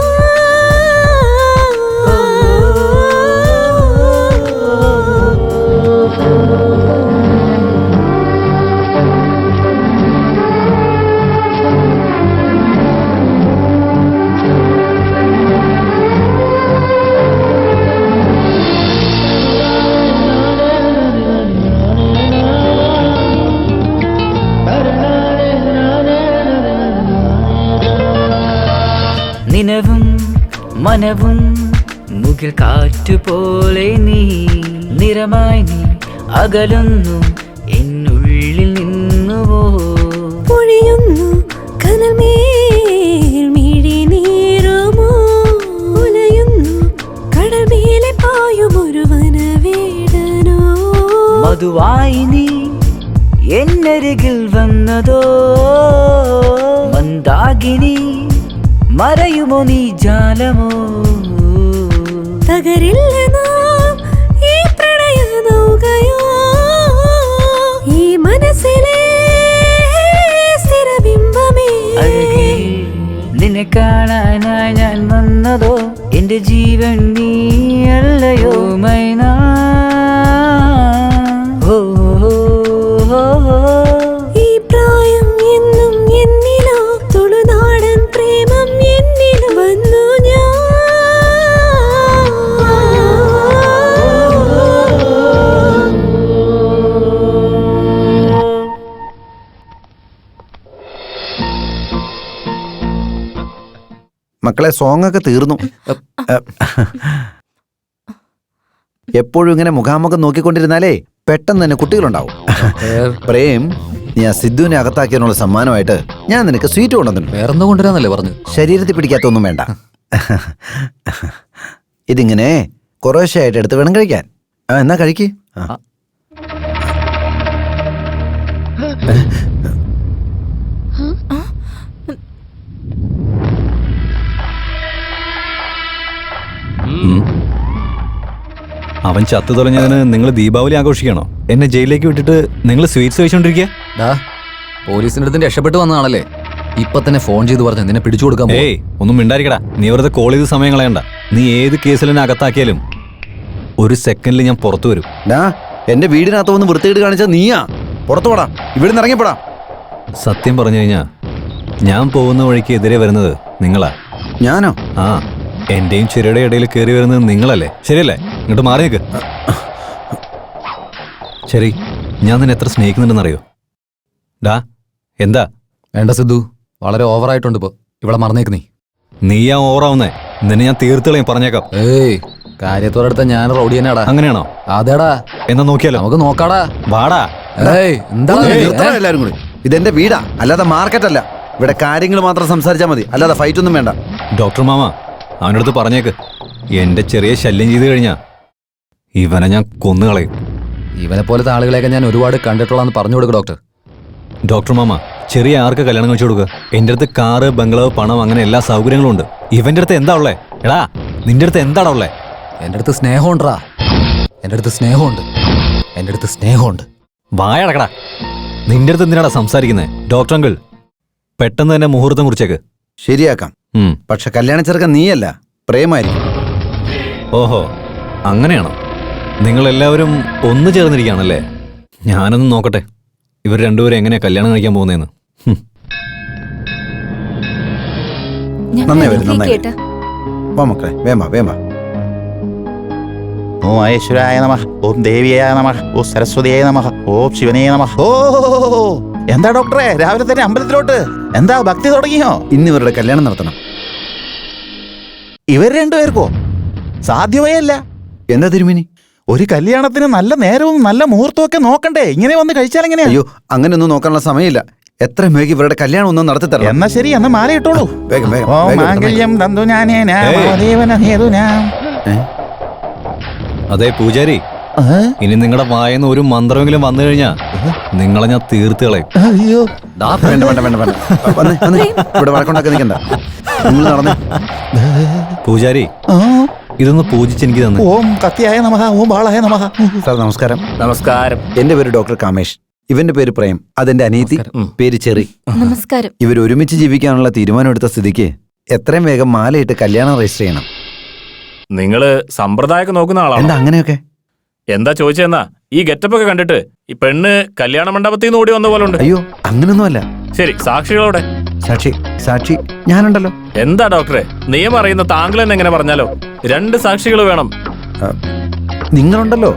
നിനവും മനവും മുകിൽ കാറ്റുപോലെ നീ. നിറമായി നീ അകലുന്നു എന്നുള്ളിൽ നിന്നുവോ. പൊഴിയുന്നു കനമേൽ മിഴിനീരുമോ. ഉലയുന്നു കടൽമേലെ പായുമൊരു വനവേടനോ. മധുവായി നീ എന്നരികിൽ വന്നതോ. മന്ദാകിനി മറയുമോ നീ ജാലമോ. തകരില്ല നാം ഈ പ്രണയ നൗകയോ. ഈ മനസ്സിലെ സ്ഥിരബിംബമേ. അഴകേ നിന്നെ കാണാനായി ഞാൻ വന്നതോ എന്റെ ജീവൻ നീയല്ലയോ മൈന. ഈ പ്രായം എന്നും എന്നിലോ തുളുനാടൻ പ്രേമം എന്നിൽ വന്നു ഞാൻ. മക്കളെ, സോങ് ഒക്കെ തീർന്നു. എപ്പോഴും ഇങ്ങനെ മുഖാമുഖം നോക്കിക്കൊണ്ടിരുന്നാലേ പെട്ടെന്ന് തന്നെ കുട്ടികളുണ്ടാവും. പ്രേം, നീ ആ സിദ്ധുവിനെ അകത്താക്കിയതിനുള്ള സമ്മാനമായിട്ട് ഞാൻ നിനക്ക് സ്വീറ്റ് കൊണ്ടുവന്നിട്ടുണ്ട്. വേറെന്തോ കൊണ്ടുവരാന്നല്ലേ പറഞ്ഞു. ശരീരത്തിൽ പിടിക്കാത്തൊന്നും വേണ്ട. ഇതിങ്ങനെ കുറേശ്ശായിട്ട് എടുത്ത് വേണം കഴിക്കാൻ. എന്നാ കഴിക്ക്. അവൻ ചത്തു തുടങ്ങിയതിന് നിങ്ങൾ ദീപാവലി ആഘോഷിക്കണോ? എന്നെ ജയിലിലേക്ക് വിട്ടിട്ട് നിങ്ങൾ സ്വീറ്റ്സ് കഴിച്ചോണ്ടിരിക്കുക? പോലീസിന്റെ അടുത്ത് രക്ഷപ്പെട്ടു വന്നതാണല്ലേ? ഇപ്പൊ തന്നെ ഫോൺ ചെയ്ത് പറഞ്ഞ നിന്നെ പിടിച്ചു കൊടുക്കാൻ. ഏയ് ഒന്നും മിണ്ടായിരിക്കടാ. നീ വെറുതെ കോൾ ചെയ്ത് സമയം കളയണ്ട. നീ ഏത് കേസിൽ എന്നെ അകത്താക്കിയാലും ഒരു സെക്കൻഡിൽ ഞാൻ പുറത്തു വരും. എന്റെ വീടിനകത്ത് വന്ന് വൃത്തികേട് കാണിച്ച നീയാ. പുറത്തു പോടാ, ഇവിടെ നിന്ന് ഇറങ്ങിപ്പോടാ. സത്യം പറഞ്ഞു കഴിഞ്ഞാ ഞാൻ പോകുന്ന വഴിക്ക് എതിരെ വരുന്നത് നിങ്ങളാ. ഞാനോ? ആ, എന്റെയും ചെറിയുടെ ഇടയിൽ കയറി വരുന്നത് നിങ്ങളല്ലേ? ശരിയല്ലേ? ഇങ്ങോട്ട് മാറി നിൽക്ക്. ശരി, ഞാൻ നിന്നെ എത്ര സ്നേഹിക്കുന്നുണ്ടെന്നറിയോ? ഡാ എന്താ? വേണ്ട സിദ്ധു, വളരെ ഓവറായിട്ടുണ്ട് ഇപ്പൊ. ഇവിടെ മറന്നേക്ക് നീയാ ഓവറാവുന്നേ. നിന്നെ ഞാൻ തീർത്തുകളയും, പറഞ്ഞേക്കാം. ഏയ്, കാര്യത്തോടടുത്ത ഞാൻ റൗഡി തന്നെയാടാ. അങ്ങനെയാണോ? അതേടാ. എന്നാ നോക്കിയാലോ? നമുക്ക് നോക്കാടാ. വാടാ. ഏയ്, എന്താ എല്ലാരും കൂടി? ഇതെന്റെ വീടാ, അല്ലാതെ മാർക്കറ്റ് അല്ല. ഇവിടെ കാര്യങ്ങൾ മാത്രം സംസാരിച്ചാൽ മതി, അല്ലാതെ ഫൈറ്റ് ഒന്നും വേണ്ട. ഡോക്ടർ മാമ, അവൻ്റെ അടുത്ത് പറഞ്ഞേക്ക്, എന്റെ ചെറിയ ശല്യം ചെയ്ത് കഴിഞ്ഞാ ഇവനെ ഞാൻ കൊന്നുകളയും. ഇവനെ പോലത്തെ ആളുകളെയൊക്കെ ഞാൻ ഒരുപാട് കണ്ടിട്ടുള്ളതെന്ന് പറഞ്ഞു കൊടുക്കും ഡോക്ടർ. ഡോക്ടർ മാമ, ചെറിയ ആർക്ക് കല്യാണം കഴിച്ചു കൊടുക്കുക? എൻ്റെ അടുത്ത് കാറ്, ബംഗ്ലാവ്, പണം, അങ്ങനെ എല്ലാ സൗകര്യങ്ങളും ഉണ്ട്. ഇവന്റെ അടുത്ത് എന്താ ഉള്ളേ? എടാ, നിന്റെ അടുത്ത് എന്താടാ ഉള്ളേ? എൻ്റെ അടുത്ത് സ്നേഹമുണ്ടാ. എൻ്റെ അടുത്ത് സ്നേഹമുണ്ട്. എൻ്റെ അടുത്ത് സ്നേഹമുണ്ട്. വായടക്കടാ. നിന്റെ അടുത്ത് എന്തിനാടാ സംസാരിക്കുന്നേ? ഡോക്ടർ അങ്കിൾ, പെട്ടെന്ന് തന്നെ മുഹൂർത്തം കുറിച്ചേക്ക്. ശരിയാക്കാം. പക്ഷെ കല്യാണ ചെറുക്കൻ നീയല്ല, പ്രേമായിരിക്കും. ഓഹോ, അങ്ങനെയാണോ? നിങ്ങളെല്ലാവരും ഒന്നു ചേർന്നിരിക്കുകയാണല്ലേ? ഞാനൊന്ന് നോക്കട്ടെ ഇവർ രണ്ടുപേരും എങ്ങനെയാ കല്യാണം കഴിക്കാൻ പോകുന്നതെന്ന്. നന്നായി വരും, നന്നായി വരും. വാ മക്കളെ, വേമ്പ വേമ്പ. ഓം മഹേശ്വരായ നമഃ, ഓം ദേവിയായ നമഃ, ഓം സരസ്വതിയായ നമഃ, ഓം ശിവനേ നമഃ. ഓ, എന്താ ഡോക്ടറെ രാവിലെ തന്നെ അമ്പലത്തിലോട്ട്? എന്താ ഭക്തി തുടങ്ങിയോ? ഇന്ന് ഇവരുടെ കല്യാണം നടത്തണം. ഇവർ രണ്ടുപേർക്കോ? സാധ്യമേ അല്ല. എന്താ തിരുമേനി? ഒരു കല്യാണത്തിന് നല്ല നേരവും നല്ല മുഹൂർത്തവും ഒക്കെ നോക്കണ്ടേ? ഇങ്ങനെ വന്ന് കഴിച്ചാൽ എങ്ങനെയാ? അയ്യോ, അങ്ങനെയൊന്നും നോക്കാനുള്ള സമയമില്ല. എത്രയും വേഗം ഇവരുടെ കല്യാണം ഒന്നും നടത്തി തരണം. എന്നാ ശരി, എന്നാ മാല ഇട്ടോളൂ. വേഗം വേഗം. ഓം മാംഗല്യം തന്തു ഞാനേന ദേവന ഹേതുനാ. അതെ പൂജാരി, ഇനി നിങ്ങളുടെ വായന്ന് ഒരു മന്ത്രമെങ്കിലും വന്നു കഴിഞ്ഞാ നിങ്ങളെ ഞാൻ തീർത്ത് കളയും. അയ്യോ, വേണ്ട വേണ്ട വേണ്ട വേണ്ട. വന്നേ വന്നേ, ഇവിടെ വഴക്കുണ്ടാക്കി നിൽക്കണ്ട. നിങ്ങൾ നടന്നേ. പൂജാരി, ഇതൊന്ന് പൂജിച്ചെനിക്ക് തന്നെ. ഓം കത്തിയായ നമഃ, ഓം ബാളായ നമഃ. സാർ നമസ്കാരം. നമസ്കാരം. എന്റെ പേര് ഡോക്ടർ കാമേഷ്. ഇവന്റെ പേര് പ്രേം. അതെന്റെ അനിയത്തി, പേര് ചെറി. നമസ്കാരം. ഇവർ ഒരുമിച്ച് ജീവിക്കാനുള്ള തീരുമാനം എടുത്ത സ്ഥിതിക്ക് എത്രയും വേഗം മാലയിട്ട് കല്യാണം രജിസ്റ്റർ ചെയ്യണം. നിങ്ങള് സമ്പ്രദായമൊക്കെ നോക്കുന്ന ആളാണ്. എന്താ അങ്ങനെയൊക്കെ? എന്താ ചോദിച്ചെന്നാ? ഈ ഗെറ്റപ്പ് ഒക്കെ കണ്ടിട്ട് ഈ പെണ്ണ് കല്യാണ മണ്ഡപത്തിൽ നിന്ന് ഓടി വന്ന പോലെ ഉണ്ട്. അയ്യോ, അങ്ങനൊന്നുമല്ല. ശരി, സാക്ഷികളോടെ? സാക്ഷി സാക്ഷി ഞാനുണ്ടല്ലോ. എന്താ ഡോക്ടറെ, നിയമം അറിയുന്ന താങ്കൾ തന്നെ എങ്ങനെ പറഞ്ഞാലോ? 2 സാക്ഷികൾ വേണം. നിങ്ങളുണ്ടല്ലോ.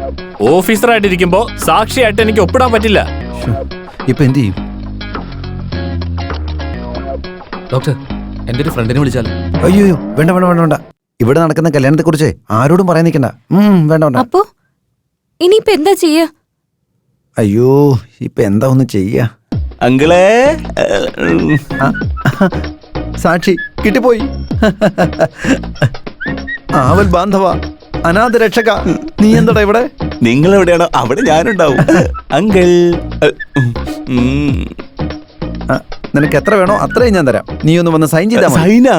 ഓഫീസറായിട്ടിരിക്കുമ്പോ സാക്ഷിയായിട്ട് എനിക്ക് ഒപ്പിടാൻ പറ്റില്ല. ഇപ്പൊ എന്ത് ചെയ്യും? ഡോക്ടർ, എന്റെ ഒരു ഫ്രണ്ടിനെ വിളിച്ചാലോ? അയ്യോ വേണ്ട വേണ്ട വേണ്ട വേണ്ട. ഇവിടെ നടക്കുന്ന കല്യാണത്തെ കുറിച്ച് ആരോടും പറയാൻ നിൽക്കണ്ട. വേണ്ട വേണ്ട. അപ്പോ ഇനിയിപ്പോ എന്താ ചെയ്യാ? അയ്യോ, ഇപ്പൊ എന്താ ഒന്ന് ചെയ്യാ? അങ്കിളേ, സാക്ഷി കിട്ടിപ്പോയി. ആവൽ ബാന്ധവ, അനാഥ രക്ഷക, നീ എന്താടാ ഇവിടെ? നിങ്ങൾ എവിടെയാണോ അവിടെ ഞാനുണ്ടാവും. അങ്കിൾ, നിനക്ക് എത്ര വേണോ അത്രയും ഞാൻ തരാം. നീ ഒന്ന് വന്ന് സൈൻ ചെയ്താ മതി. സൈനാ?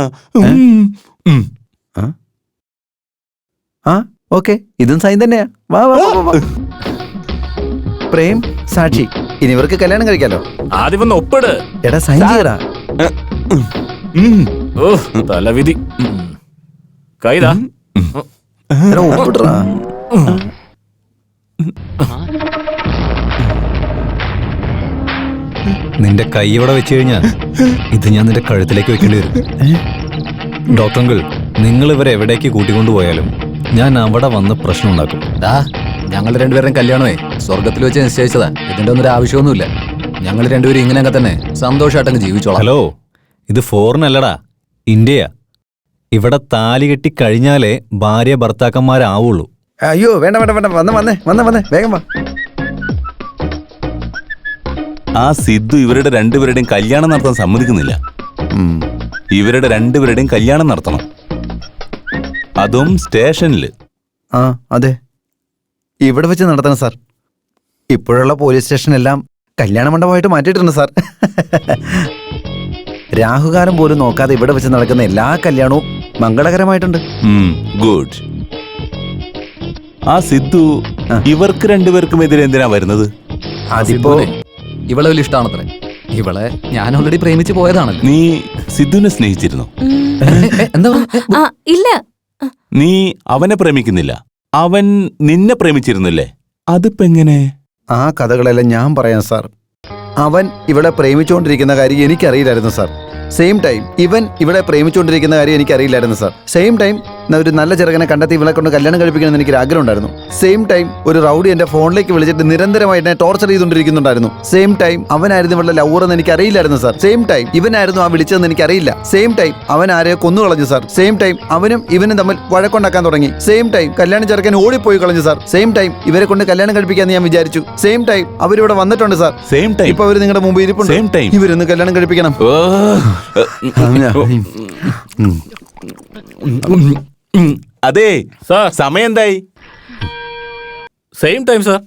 ആ ഓക്കെ, ഇതും സൈൻ തന്നെയാ. വാ വാ വാ, വാ. പ്രേം, സാക്ഷി, ഇനി ഇവർക്ക് കല്യാണം കഴിക്കാലോ. ആദ്യം ഒന്ന് ഒപ്പിട്. എടാ സൈൻ ചെയ്യടാ. ഓ, തലവിധി. കൈതാ. എടാ ഒപ്പിടറാ. നിന്റെ കൈ ഇവിടെ വെച്ച് കഴിഞ്ഞാ ഇത് ഞാൻ നിന്റെ കഴുത്തിലേക്ക് വെക്കേണ്ടി വരും. ഡോക്ടർ അങ്കിൾ, നിങ്ങൾ ഇവരെ എവിടേക്ക് കൂട്ടിക്കൊണ്ടുപോയാലും ഞാൻ അവിടെ വന്ന് പ്രശ്നം ഉണ്ടാക്കും. ഞങ്ങൾ രണ്ടുപേരും കല്യാണമേ സ്വർഗത്തിൽ വെച്ച് നിശ്ചയിച്ചതാ. ഇതിന്റെ ഒന്നും ഒരു ആവശ്യമൊന്നുമില്ല. ഞങ്ങൾ രണ്ടുപേരും ഇങ്ങനെയൊക്കെ തന്നെ സന്തോഷമായിട്ടങ്ങ് ജീവിച്ചോളാം. ഹലോ, ഇത് ഫോറിൻ അല്ലടാ, ഇന്ത്യയാ. ഇവിടെ താലി കെട്ടി കഴിഞ്ഞാലേ ഭാര്യ ഭർത്താക്കന്മാരാവുള്ളൂ. അയ്യോ വേണ്ട വേണ്ട വേണ്ട, വന്ന് വന്നേ വന്നേ വന്നേ, വേഗം വാ. ആ സിദ്ധു ഇവരുടെ രണ്ടുപേരുടെയും കല്യാണം നടത്താൻ സമ്മതിക്കുന്നില്ല. ഇവരുടെ രണ്ടുപേരുടെയും കല്യാണം നടത്തണം. അതും സ്റ്റേഷനിൽ. ആ അതെ, ഇവിടെ വെച്ച് നടത്തണം സാർ. ഇപ്പോഴുള്ള പോലീസ് സ്റ്റേഷനെല്ലാം കല്യാണ മണ്ഡപമായിട്ട് മാറ്റിയിട്ടുണ്ട് സാർ. രാഹുകാലം പോലും നോക്കാതെ ഇവിടെ വെച്ച് നടക്കുന്ന എല്ലാ കല്യാണവും മംഗളകരമായിട്ടുണ്ട്. ഗുഡ്. ആ സിദ്ധു ഇവർക്ക് രണ്ടുപേർക്കും എതിരെ എന്തിനാ വരുന്നത്? അതിപ്പോ ഇവളെ വലിയ ഇഷ്ടമാണത്രേ. ഇവളെ ഞാൻ ഓൾറെഡി പ്രേമിച്ച് പോയതാണല്ലോ. നീ സിദ്ധുവിനെ സ്നേഹിച്ചിരുന്നോ? എന്താ ഇല്ല. നീ അവനെ പ്രേമിക്കുന്നില്ല, അവൻ നിന്നെ പ്രേമിച്ചിരുന്നില്ലേ? അതിപ്പോ എങ്ങനെ? ആ കഥകളെല്ലാം ഞാൻ പറയാം സാർ. അവൻ ഇവിടെ പ്രേമിച്ചുകൊണ്ടിരിക്കുന്ന കാര്യം എനിക്കറിയില്ലായിരുന്നു സാർ. സെയിം ടൈം ഇവൻ ഇവിടെ പ്രേമിച്ചുകൊണ്ടിരിക്കുന്ന കാര്യം എനിക്കറിയില്ലായിരുന്നു സാർ. സെയിം ടൈം ഒരു നല്ല ചെറുക്കനെ കണ്ടെത്തി ഇവളെ കൊണ്ട് കല്യാണം കഴിപ്പിക്കണമെന്ന് എനിക്ക് ആഗ്രഹം ഉണ്ടായിരുന്നു. സെയിം ടൈം ഒരു റൗഡി എന്റെ ഫോണിലേക്ക് വിളിച്ചിട്ട് നിരന്തരമായിട്ട് എന്നെ ടോർച്ചർ ചെയ്തുകൊണ്ടിരിക്കുന്നുണ്ടായിരുന്നു. സെയിം ടൈം അവനായിരുന്നു ഇവളുടെ ലവർ എന്ന് എനിക്ക് അറിയില്ലായിരുന്നു സാർ. സെയിം ടൈം ഇവനായിരുന്നു ആ വിളിച്ചതെന്ന് എനിക്ക് അറിയില്ല. സെയിം ടൈം അവൻ ആരെയോ കൊന്നു കളഞ്ഞു സാർ. സെയിം ടൈം അവനും ഇവനും തമ്മിൽ വഴക്കുണ്ടാക്കാൻ തുടങ്ങി. സെയിം ടൈം കല്യാണം ചെറുക്കൻ ഓടിപ്പോയി കളഞ്ഞു സാർ. സെയിം ടൈം ഇവരെ കൊണ്ട് കല്യാണം കഴിപ്പിക്കാന്ന് ഞാൻ വിചാരിച്ചു. സെയിം ടൈം അവരിവിടെ വന്നിട്ടുണ്ട് സാർ. സെയിം ടൈം ഇപ്പൊ അവര് നിങ്ങളുടെ മുമ്പ് ഇരിപ്പുണ്ട്. സെയിം ടൈം ഇവരൊന്ന് കല്യാണം കഴിപ്പിക്കണം. അതെ സാർ, സമയം എന്തായി? Same time sir.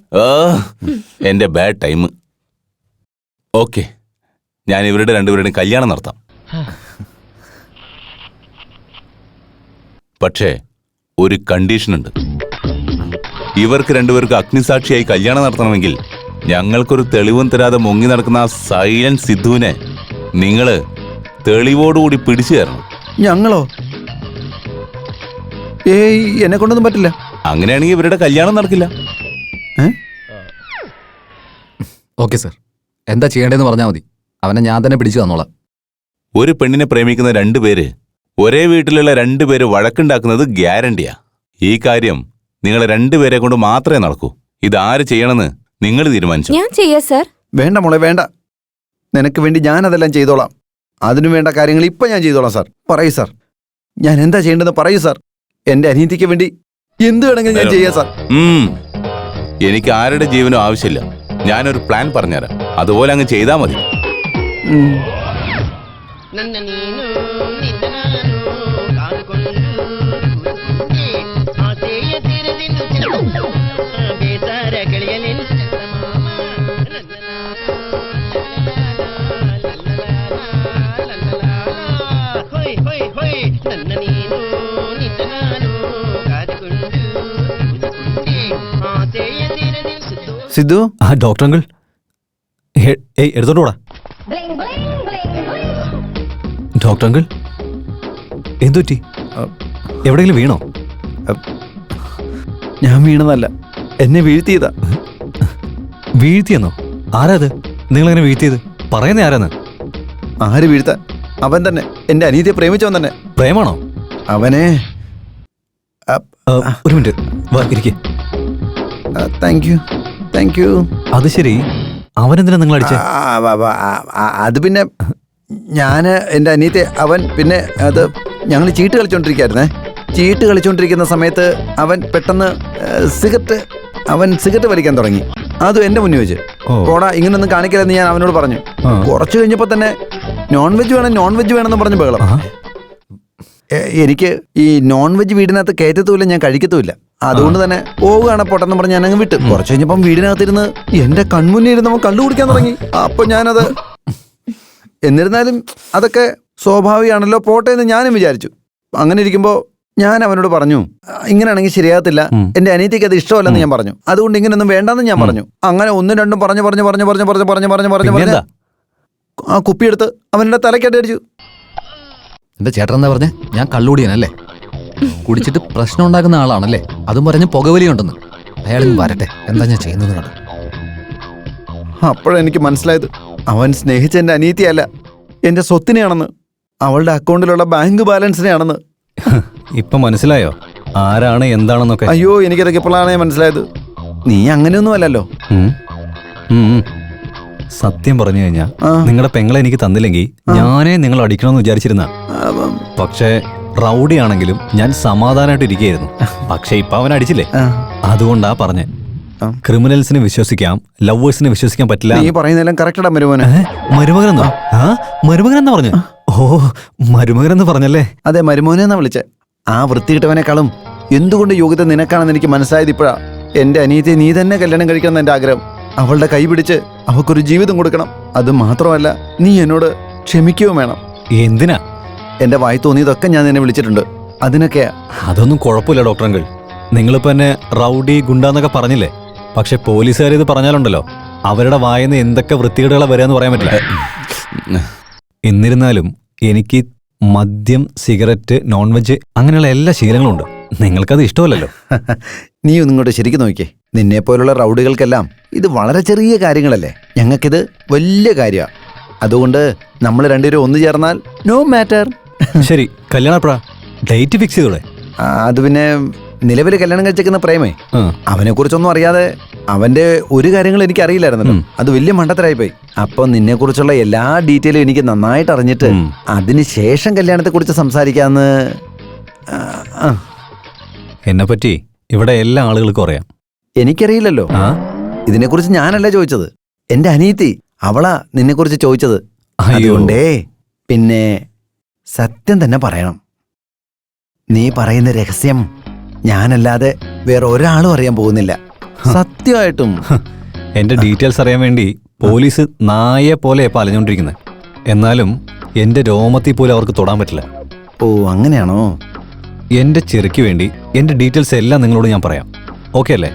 എന്റെ ബാഡ് ടൈം. ഓക്കെ, ഞാൻ ഇവരുടെ രണ്ടുപേരുടെയും കല്യാണം നടത്താം. പക്ഷേ ഒരു കണ്ടീഷനുണ്ട്. ഇവർക്ക് രണ്ടുപേർക്ക് അഗ്നിസാക്ഷിയായി കല്യാണം നടത്തണമെങ്കിൽ ഞങ്ങൾക്കൊരു തെളിവും തരാതെ മുങ്ങി നടക്കുന്ന ആ സൈലന്റ് സിദ്ധുവിനെ നിങ്ങള് തെളിവോടുകൂടി പിടിച്ചു തരണം. ഞങ്ങളോ? ഏയ്, എന്നെ കൊണ്ടൊന്നും പറ്റില്ല. അങ്ങനെയാണെങ്കിൽ ഇവരുടെ കല്യാണം നടക്കില്ല. ഓക്കെ സാർ, എന്താ ചെയ്യേണ്ടതെന്ന് പറഞ്ഞാൽ മതി. അവനെ ഞാൻ തന്നെ പിടിച്ചു തന്നോളാം. ഒരു പെണ്ണിനെ പ്രേമിക്കുന്ന രണ്ടുപേര് ഒരേ വീട്ടിലുള്ള രണ്ടുപേര് വഴക്കുണ്ടാക്കുന്നത് ഗ്യാരണ്ടിയാ. ഈ കാര്യം നിങ്ങൾ രണ്ടുപേരെ കൊണ്ട് മാത്രമേ നടക്കൂ. ഇതാര് ചെയ്യണമെന്ന് നിങ്ങൾ തീരുമാനിച്ചു. ഞാൻ ചെയ്യാ സാർ. വേണ്ട മോളെ, വേണ്ട. നിനക്ക് വേണ്ടി ഞാൻ അതെല്ലാം ചെയ്തോളാം. അതിനു വേണ്ട കാര്യങ്ങൾ ഇപ്പൊ ഞാൻ ചെയ്തോളാം സാർ. പറയൂ സാർ, ഞാൻ എന്താ ചെയ്യേണ്ടതെന്ന് പറയൂ സാർ. എന്റെ അനിയത്തിക്ക് വേണ്ടി എന്ത് വേണമെങ്കിലും ഞാൻ ചെയ്യാം സാർ. എനിക്ക് ആരുടെ ജീവനും ആവശ്യമില്ല. ഞാനൊരു പ്ലാൻ പറഞ്ഞുതരാം, അതുപോലെ അങ്ങ് ചെയ്താൽ മതി. സിദ്ധു, ആ ഡോക്ടർ അങ്കിൾ, ഏയ് എടുത്തോണ്ടോടാ. ഡോക്ടർ അങ്കിൾ, എന്തുപറ്റി? എവിടെയെങ്കിലും വീണോ? ഞാൻ വീണതല്ല, എന്നെ വീഴ്ത്തിയതാ. വീഴ്ത്തിയെന്നോ? ആരാത്? നിങ്ങളെങ്ങനെ വീഴ്ത്തിയത്? പറയുന്നേ ആരാന്ന്? ആര് വീഴ്ത്താൻ? അവൻ തന്നെ, എന്റെ അനിയത്തിയെ പ്രേമിച്ചവൻ തന്നെ. പ്രേമാണോ? അവനെ ഒരു മിനിറ്റ് വാ, ഇരിക്കേ. Thank you, thank you. അത് ശരി, അവനെന്തിനാ നിങ്ങൾ അടിച്ചേ? അത് പിന്നെ ഞാന് എന്റെ അനിയത്തെ, അവൻ പിന്നെ അത് ഞങ്ങൾ ചീട്ട് കളിച്ചോണ്ടിരിക്കായിരുന്നേ. ചീട്ട് കളിച്ചോണ്ടിരിക്കുന്ന സമയത്ത് അവൻ പെട്ടെന്ന് സിഗരറ്റ് വലിക്കാൻ തുടങ്ങി. അതും എന്റെ മുന്നിൽ വെച്ച്. പോടാ, ഇങ്ങനൊന്നും കാണിക്കലെന്ന് ഞാൻ അവനോട് പറഞ്ഞു. കുറച്ചു കഴിഞ്ഞപ്പോ തന്നെ നോൺ വെജ് വേണമെന്ന് പറഞ്ഞ് ബഹളം. എനിക്ക് ഈ നോൺ വെജ് വീടിനകത്ത് കയറ്റത്തുമില്ല, ഞാൻ കഴിക്കത്തുമില്ല. അതുകൊണ്ട് തന്നെ പോവുകയാണ് പൊട്ടെന്ന് പറഞ്ഞ് ഞാൻ അങ്ങ് വിട്ടു. കുറച്ച് കഴിഞ്ഞപ്പം വീടിനകത്തിരുന്ന് എന്റെ കൺമുന്നിൽ ഇരുന്ന് അവൻ കള്ളു കുടിക്കാൻ തുടങ്ങി. അപ്പൊ ഞാനത്, എന്നിരുന്നാലും അതൊക്കെ സ്വാഭാവികമാണല്ലോ, പോട്ടെ എന്ന് ഞാനും വിചാരിച്ചു. അങ്ങനെ ഇരിക്കുമ്പോ ഞാൻ അവനോട് പറഞ്ഞു, ഇങ്ങനെയാണെങ്കിൽ ശരിയാകത്തില്ല, എന്റെ അനിയത്തിക്ക് അത് ഇഷ്ടമല്ലെന്ന് ഞാൻ പറഞ്ഞു. അതുകൊണ്ട് ഇങ്ങനെയൊന്നും വേണ്ടെന്ന് ഞാൻ പറഞ്ഞു. അങ്ങനെ ഒന്നും രണ്ടും പറഞ്ഞു ആ കുപ്പിയെടുത്ത് അവന്റെ തലക്കടി അടിച്ചു. എന്റെ ചേട്ടൻ എന്താ പറഞ്ഞേ? ഞാൻ കള്ളുകൂടിയനല്ലേ? കുടിച്ചിട്ട് പ്രശ്നം ഉണ്ടാക്കുന്ന ആളാണല്ലേ? അതും പറഞ്ഞ് പുകവലിയുണ്ടെന്ന്. അയാൾ വരട്ടെ, എന്താ ഞാൻ ചെയ്യുന്നത് കണ്ടു. അപ്പോഴെനിക്ക് മനസ്സിലായത്, അവൻ സ്നേഹിച്ച എന്റെ അനിയത്തിയല്ല, എന്റെ സ്വത്തിനെയാണെന്ന്, അവളുടെ അക്കൗണ്ടിലുള്ള ബാങ്ക് ബാലൻസിനെയാണെന്ന്. ഇപ്പൊ മനസ്സിലായോ ആരാണ് എന്താണെന്നൊക്കെ? അയ്യോ, എനിക്കതൊക്കെ ഇപ്പോഴാണ് മനസ്സിലായത്. നീ അങ്ങനെയൊന്നും അല്ലല്ലോ. സത്യം പറഞ്ഞു കഴിഞ്ഞാ നിങ്ങളുടെ പെങ്ങളെ എനിക്ക് തന്നില്ലെങ്കിൽ ഞാനേ നിങ്ങൾ അടിക്കണമെന്ന് വിചാരിച്ചിരുന്ന. പക്ഷേ റൗഡി ആണെങ്കിലും ഞാൻ സമാധാനമായിട്ട് ഇരിക്കുകയായിരുന്നു. പക്ഷെ ഇപ്പൊ അവൻ അടിച്ചില്ലേ, അതുകൊണ്ടാ പറഞ്ഞേ. ക്രിമിനൽസിനെ വിശ്വസിക്കാം, ലവേഴ്സിനെ വിശ്വസിക്കാൻ പറ്റില്ല. നീ പറയുന്നതെല്ലാം കറക്റ്റാ മരുമോനെ. മരുമകനെന്നോ? മരുമകനെന്നാ പറഞ്ഞു? ഓ, മരുമകനെന്ന് പറഞ്ഞല്ലേ? അതെ, മരുമോനെന്നാ വിളിച്ചേ. ആ വൃത്തികിട്ടവനേക്കാളും എന്തുകൊണ്ട് യോഗ്യത നിനക്കാണെന്ന് എനിക്ക് മനസ്സിലായത് ഇപ്പോഴാ. എന്റെ അനിയത്തെ നീ തന്നെ കല്യാണം കഴിക്കണം എന്റെ ആഗ്രഹം. അവളുടെ കൈ പിടിച്ച് അവൾക്കൊരു ജീവിതം കൊടുക്കണം. അത് മാത്രമല്ല, നീ എന്നോട് ക്ഷമിക്കുകയും വേണം. എന്തിനാ? എന്റെ വായി തോന്നിയതൊക്കെ ഞാൻ നിന്നെ വിളിച്ചിട്ടുണ്ട്. അതിനൊക്കെയാ. അതൊന്നും കുഴപ്പമില്ല ഡോക്ടർ അങ്കിൾ. നിങ്ങളിപ്പോ എന്നെ റൗഡി ഗുണ്ടാന്നൊക്കെ പറഞ്ഞില്ലേ? പക്ഷെ പോലീസുകാർ ഇത് പറഞ്ഞാലുണ്ടല്ലോ, അവരുടെ വായന്ന് എന്തൊക്കെ വൃത്തികേടുകളാ വരികയെന്ന് പറയാൻ പറ്റില്ല. എന്നിരുന്നാലും എനിക്ക് മദ്യം, സിഗരറ്റ്, നോൺ വെജ് അങ്ങനെയുള്ള എല്ലാ ശീലങ്ങളും ഉണ്ട്. നിങ്ങൾക്കത് ഇഷ്ടമല്ലല്ലോ. നീ ഒന്നും ഇങ്ങോട്ട് ശരിക്കും നോക്കിയേ. നിന്നെ പോലുള്ള റൗഡികൾക്കെല്ലാം ഇത് വളരെ ചെറിയ കാര്യങ്ങളല്ലേ. ഞങ്ങൾക്കിത് വലിയ കാര്യമാണ്. അതുകൊണ്ട് നമ്മൾ രണ്ടുപേരും ഒന്നു ചേർന്നാൽ നോ മാറ്റർ. ശരി, കല്യാണം എപ്പോഴാ? ഡേറ്റ് ഫിക്സ് ചെയ്തോടെ? അത് പിന്നെ നിലവിൽ കല്യാണം കഴിച്ചേക്കുന്ന പ്രേമേ, അവനെ കുറിച്ചൊന്നും അറിയാതെ അവന്റെ ഒരു കാര്യങ്ങളും എനിക്ക് അറിയില്ലായിരുന്നല്ലോ. അത് വലിയ മണ്ടത്തരായി പോയി. അപ്പൊ നിന്നെ കുറിച്ചുള്ള എല്ലാ ഡീറ്റെയിലും എനിക്ക് നന്നായിട്ട് അറിഞ്ഞിട്ട് അതിനുശേഷം കല്യാണത്തെ കുറിച്ച് സംസാരിക്കാന്ന്. എന്നെ പറ്റി ഇവിടെ എല്ലാ ആളുകൾക്കും അറിയാം. എനിക്കറിയില്ലല്ലോ. ഇതിനെക്കുറിച്ച് ഞാനല്ല ചോദിച്ചത്, എന്റെ അനിയത്തി അവളാ നിന്നെക്കുറിച്ച് ചോദിച്ചത്. അതുകൊണ്ടേ പിന്നെ സത്യം തന്നെ പറയണം. നീ പറയുന്ന രഹസ്യം ഞാനല്ലാതെ വേറെ ഒരാളും അറിയാൻ പോകുന്നില്ല. സത്യമായിട്ടും. എന്റെ ഡീറ്റെയിൽസ് അറിയാൻ വേണ്ടി പോലീസ് നായെ പോലെ പാലഞ്ഞുകൊണ്ടിരിക്കുന്നത്. എന്നാലും എന്റെ രോമത്തിൽ പോലും അവർക്ക് തൊടാൻ പറ്റില്ല. ഓ, അങ്ങനെയാണോ? എന്റെ ചെറുക്ക് വേണ്ടി എന്റെ ഡീറ്റെയിൽസ് എല്ലാം നിങ്ങളോട് ഞാൻ പറയാം. ഓക്കെ അല്ലേ?